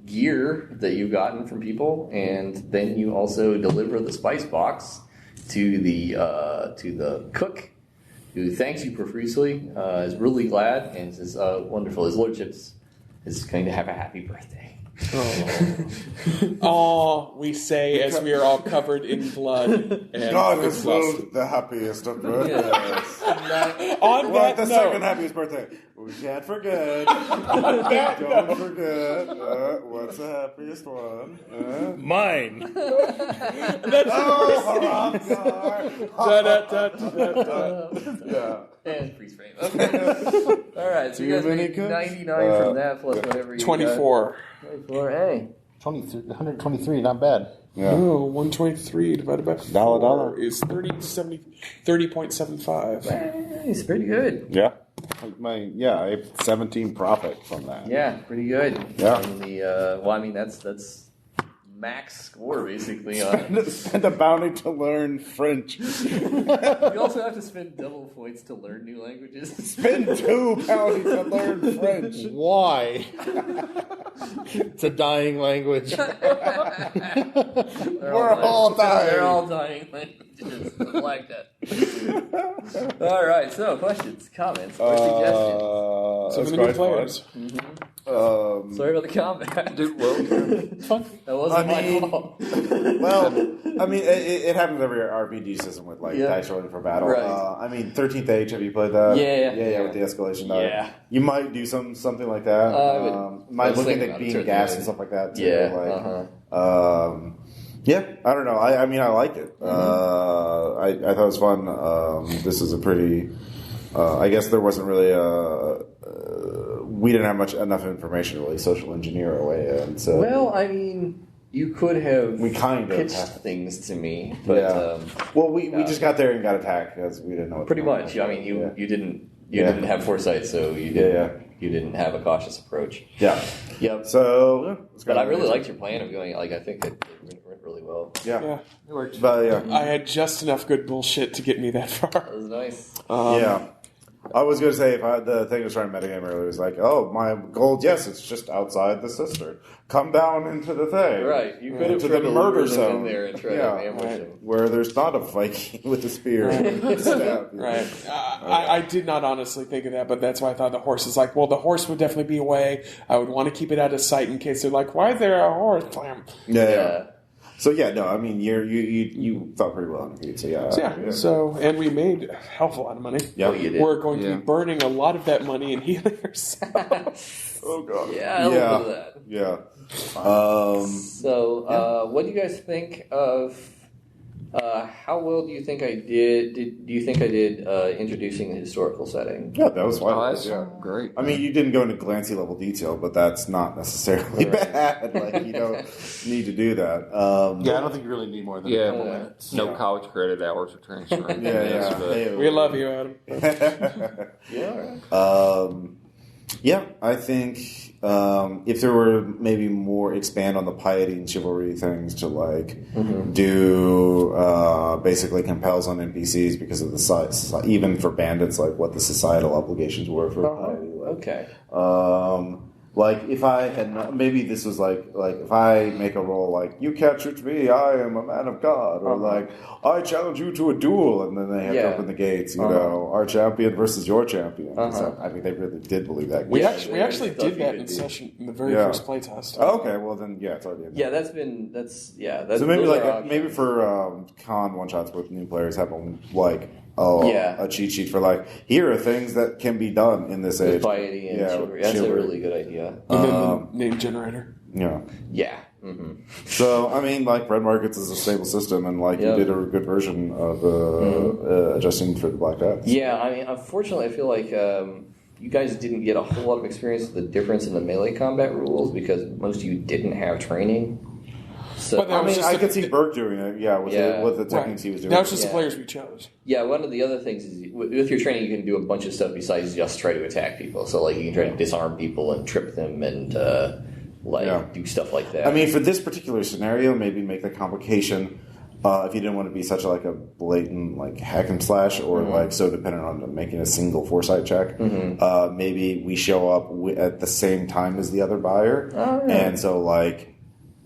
S2: gear that you've gotten from people, and then you also deliver the spice box to the cook, who thanks you profusely, is really glad, and says, wonderful, his lordship is going to have a happy birthday.
S5: Oh, we say as we are all covered in blood. And
S1: God is the happiest of birthdays.
S5: On
S1: Well,
S5: that
S1: the
S5: note,
S1: second happiest birthday. We can't forget. Don't forget. What's the happiest one?
S3: Mine.
S1: Yeah.
S2: And freeze frame. Okay. All right, so you guys make 99 from that plus whatever you
S5: 24.
S2: got. 24.
S3: 123, not bad.
S1: Yeah.
S5: Oh, 123 divided by 4
S1: Dollar.
S5: is 30.75.
S2: Nice, pretty good.
S1: Yeah. I have 17 profit from that.
S2: Yeah, pretty good.
S1: Yeah.
S2: And that's max score basically on.
S1: Spend a bounty to learn French.
S2: You also have to spend double points to learn new languages.
S1: Spend 2 bounties to learn French.
S3: Why? It's a dying language.
S1: We're all dying.
S2: They're all dying languages. Like that. All right. So, questions, comments, or suggestions?
S5: So for the new players.
S2: Sorry about the combat. That wasn't my fault.
S1: Well, I mean, it happens every RPG system with dice rolling for battle.
S2: Right.
S1: 13th Age. Have you played that?
S2: Yeah.
S1: With the escalation die.
S2: Yeah.
S1: You might do something like that. Might look into being gas and stuff like that too.
S2: Yeah.
S1: Yeah, I don't know. I mean, I liked it. I thought it was fun. This is a pretty. I guess there wasn't really we didn't have enough information to really social engineer our way in. So
S2: Well, I mean, you could have pitched
S1: have.
S2: things to me, but
S1: we just got there and got attacked because we didn't know what
S2: pretty much. I mean, you didn't have foresight, so you didn't have a cautious approach.
S1: Yeah.
S2: Yep.
S1: So,
S2: but I really liked your plan of going. I think it went really well.
S1: Yeah.
S5: It worked.
S1: But
S5: I had just enough good bullshit to get me that far.
S2: That was nice.
S1: Yeah. I was going to say, the thing I was trying to metagame earlier was like, oh, my gold, yes, it's just outside the cistern. Come down into the thing.
S2: Right. You could have
S1: to
S2: tried
S1: the
S2: to
S1: murder
S2: lure them
S1: zone.
S2: in there and try to ambush them.
S1: Where there's not a Viking with a spear. Stab.
S5: Right. I did not honestly think of that, but that's why I thought the horse is like, well, the horse would definitely be away. I would want to keep it out of sight in case they're like, why is there a horse? Blam.
S1: Yeah. So I mean, you thought pretty well on your feet. So yeah.
S5: So and we made a hell of a lot of money.
S1: Yeah,
S2: you did.
S5: We're going to be burning a lot of that money and healing ourselves.
S1: Oh god.
S2: Yeah, a little bit of that.
S1: Yeah.
S2: So, what do you guys think of? How well do you think I did? Do you think I did introducing the historical setting?
S1: Yeah, that was fun.
S4: Oh, that's great.
S1: I mean, you didn't go into glancy level detail, but that's not necessarily bad. Like, you don't need to do that.
S3: I don't think you really need more than a couple minutes.
S4: No college credit hours of transferring.
S1: Yeah.
S5: We love you, Adam.
S1: Yeah, I think if there were maybe more expand on the piety and chivalry things to do basically compels on NPCs because of the even for bandits, like what the societal obligations were for piety.
S2: Okay.
S1: Like if I had maybe this was like if I make a roll like you can't shoot me, I am a man of God, or like I challenge you to a duel, and then they have to open the gates. You know, our champion versus your champion. So I think they really did believe that.
S5: We actually did that in session in the very first playtest.
S1: Okay, well then it's already in there.
S2: That's so
S1: maybe maybe for con one shots with new players have them like a cheat sheet for like, here are things that can be done in this age.
S2: Piety and chivalry. That's a really good idea.
S5: And then the name generator.
S1: Yeah.
S2: Yeah. Mm-hmm.
S1: So, I mean, like, Red Markets is a stable system, and, like, you did a good version of adjusting for the Black Death.
S2: Yeah, I mean, unfortunately, I feel like you guys didn't get a whole lot of experience with the difference in the melee combat rules because most of you didn't have training. So,
S5: But
S1: I mean, I could see Birk doing it, with the techniques he was doing.
S5: That was just the players we chose.
S2: Yeah, one of the other things is with your training, you can do a bunch of stuff besides just try to attack people. So, like, you can try to disarm people and trip them and, do stuff like that.
S1: I mean, for this particular scenario, maybe make the complication, if you didn't want to be such like a blatant, like, hack and slash or, like, so dependent on making a single foresight check, maybe we show up at the same time as the other buyer. Oh, yeah. And so, like,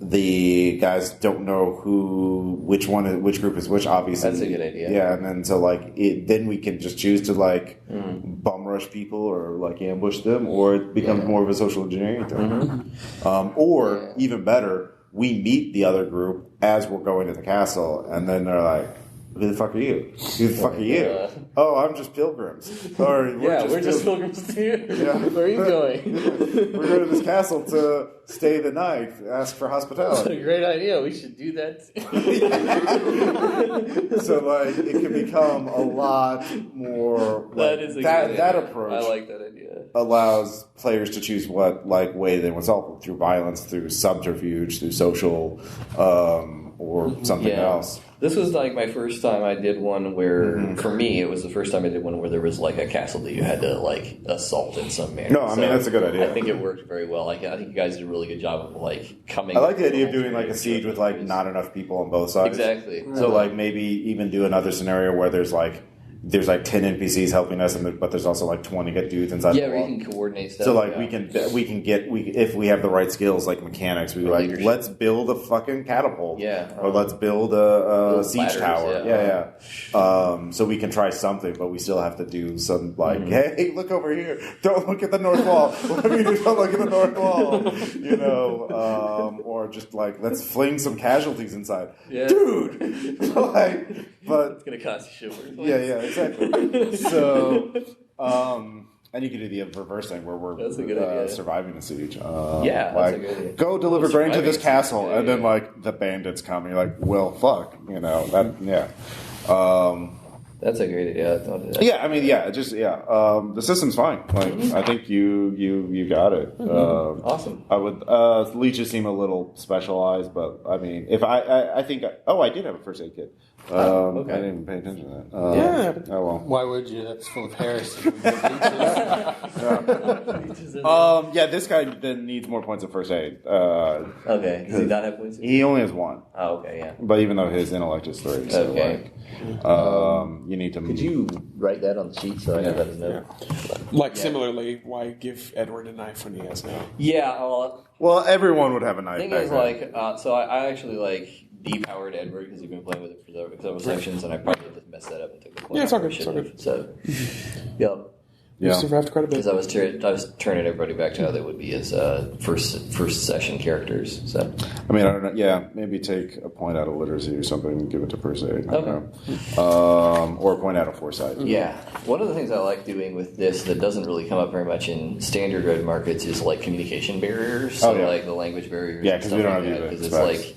S1: the guys don't know which group is which, obviously.
S2: That's a good idea.
S1: Yeah, and then so like then we can just choose to like bum rush people or like ambush them, or it becomes more of a social engineering thing. Or even better, we meet the other group as we're going to the castle, and then they're like, "Who the fuck are you? Who the fuck are you? Oh, I'm just pilgrims." Or
S2: we're just pilgrims too. Yeah. Where are you going?
S1: We're going to this castle to stay the night, ask for hospitality.
S2: That's a great idea. We should do that.
S1: So, like, it can become a lot more.
S2: That is
S1: that approach.
S2: I like that idea.
S1: Allows players to choose what way they want to solve it, through violence, through subterfuge, through social, or something else.
S2: This was like my first time I did one where, for me, it was the first time I did one where there was like a castle that you had to like assault in some manner.
S1: No, I mean, that's a good idea.
S2: I think it worked very well. Like, I think you guys did a really good job of like coming.
S1: I like the idea of doing like a siege with like not enough people on both sides.
S2: Exactly.
S1: So like maybe even do another scenario where there's like 10 NPCs helping us, but there's also like 20 dudes inside the wall.
S2: Yeah, we can coordinate stuff.
S1: So like we can get if we have the right skills, like mechanics, let's build a fucking catapult.
S2: Yeah.
S1: Or let's build a siege
S2: ladders,
S1: tower. Yeah. So we can try something, but we still have to do some like, hey, look over here. Don't look at the north wall. What do you do? Don't look at the north wall. Or just like, let's fling some casualties inside.
S2: Yeah.
S1: Dude! But
S2: it's gonna cost you shit.
S1: Yeah, exactly. So, and you can do the reverse thing where we're surviving the siege.
S2: That's a good idea.
S1: Go deliver grain to this castle, and then like the bandits come. You're like, well, fuck,
S2: That's a great idea.
S1: The system's fine. Like, I think you got it.
S2: Awesome.
S1: I would leeches seem a little specialized, but I mean, if I think I did have a first aid kit. Okay. I didn't even pay attention to that. Oh well.
S3: Why would you? That's full of heresy.
S1: This guy then needs more points of first aid.
S2: Okay. Does he not have points?
S1: He only has one.
S2: Oh, okay, yeah.
S1: But even though his intellect is 3, so you need to.
S2: Could you write that on the sheet so I have that as a note?
S5: Similarly, why give Edward a knife when he has no?
S2: Yeah.
S1: Well, everyone would have a knife.
S2: The thing is, so I actually depowered Edward because we've been playing with it for several sessions, and I probably just messed that up and took the point.
S5: Yeah, it's all good.
S2: So, yep.
S5: You survived quite a bit.
S2: Because I was turning everybody back to how they would be as first session characters. So,
S1: I mean, I don't know. Yeah, maybe take a point out of literacy or something and give it to first aid.
S2: Okay.
S1: Or a point out of foresight.
S2: Yeah. One of the things I like doing with this that doesn't really come up very much in standard Red Markets is like communication barriers. So like the language barriers.
S1: Yeah, because we don't have
S2: because it's like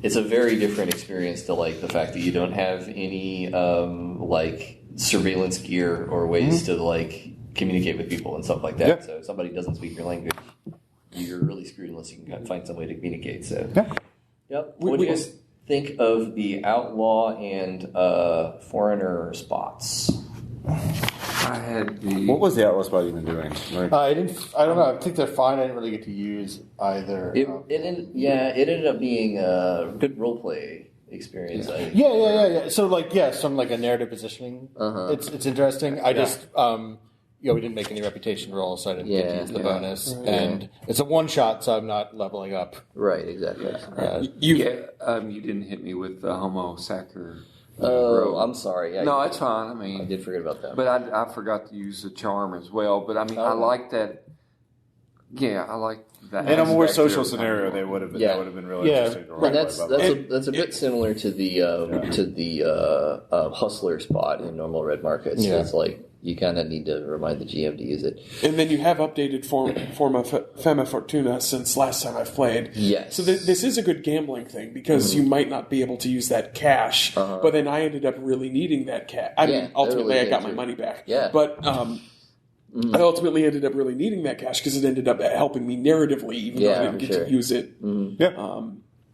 S2: it's a very different experience to like the fact that you don't have any surveillance gear or ways to like communicate with people and stuff like that.
S1: Yep.
S2: So if somebody doesn't speak your language, you're really screwed unless you can find some way to communicate. So, yep. What do you guys think of the outlaw and foreigner spots?
S4: I had the.
S1: What was the outlaw spot even doing?
S3: I don't know. I think they're fine. I didn't really get to use either.
S2: It ended up being a good role play experience.
S3: Yeah. So some a narrative positioning. It's interesting. I just we didn't make any reputation rolls, so I didn't get to use the bonus. And it's a one shot, so I'm not leveling up.
S2: Right, exactly.
S4: You didn't hit me with the homo sacker.
S2: Oh, I'm sorry.
S4: No, it's fine. I mean,
S2: I did forget about that.
S4: But I forgot to use the charm as well. But I mean, I like that Yeah, I like that.
S1: In a more
S4: aspect
S1: social
S4: of it.
S1: scenario, that would have been really
S3: Yeah.
S1: interesting. To
S2: And
S1: write
S2: that's
S1: about.
S2: that's a bit similar to the hustler spot in normal red markets.
S3: Yeah.
S2: It's like you kind of need to remind the GM to use it.
S5: And then you have updated form of Fema Fortuna since last time I've played.
S2: Yes.
S5: So this is a good gambling thing because you might not be able to use that cash, but then I ended up really needing that cash. I mean, ultimately
S2: really
S5: I got
S2: did
S5: my
S2: too.
S5: money back.
S2: Yeah.
S5: But I ultimately ended up really needing that cash because it ended up helping me narratively, even though I didn't
S2: for
S5: get
S2: sure.
S5: to use it.
S1: Yeah.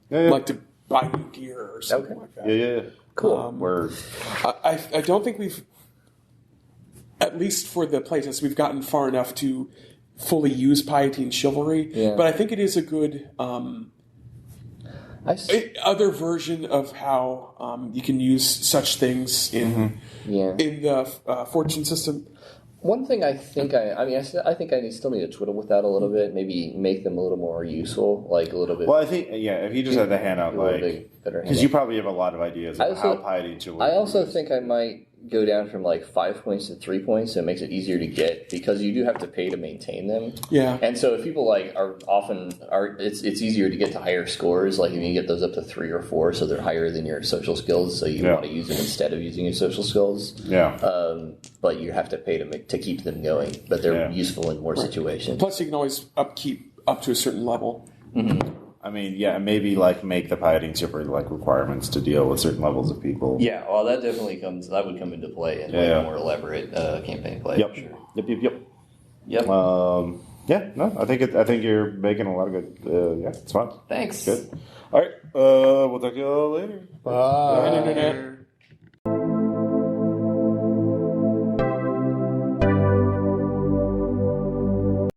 S5: Like to buy new gear or something like that.
S1: Yeah.
S2: Cool.
S1: Word.
S5: I don't think we've, at least for the playtest, we've gotten far enough to fully use Piety and Chivalry.
S2: Yeah.
S5: But I think it is a good other version of how you can use such things in the fortune system.
S2: One thing I think I think I still need to twiddle with that a little bit. Maybe make them a little more useful, like a little bit.
S1: Well, I think if you just had the handout,
S2: better
S1: because you probably have a lot of ideas of how Piety should work.
S2: I also think I might go down from like 5 points to 3 points, so it makes it easier to get because you do have to pay to maintain them.
S5: Yeah.
S2: And so if people it's easier to get to higher scores. Like if you get those up to 3 or 4, so they're higher than your social skills. So you want to use them instead of using your social skills.
S1: Yeah.
S2: But you have to pay to keep them going. But they're useful in more situations.
S5: Plus, you can always upkeep up to a certain level.
S2: Mm-hmm.
S1: I mean, maybe make the Piety and Chivalry requirements to deal with certain levels of people.
S2: Yeah, well, that definitely would come into play in more elaborate campaign play.
S1: Yep.
S2: For sure.
S1: Yep. I think you're making a lot of good. It's fun.
S2: Thanks.
S1: Good. All right. We'll talk to you all later.
S3: Bye.
S5: Internet.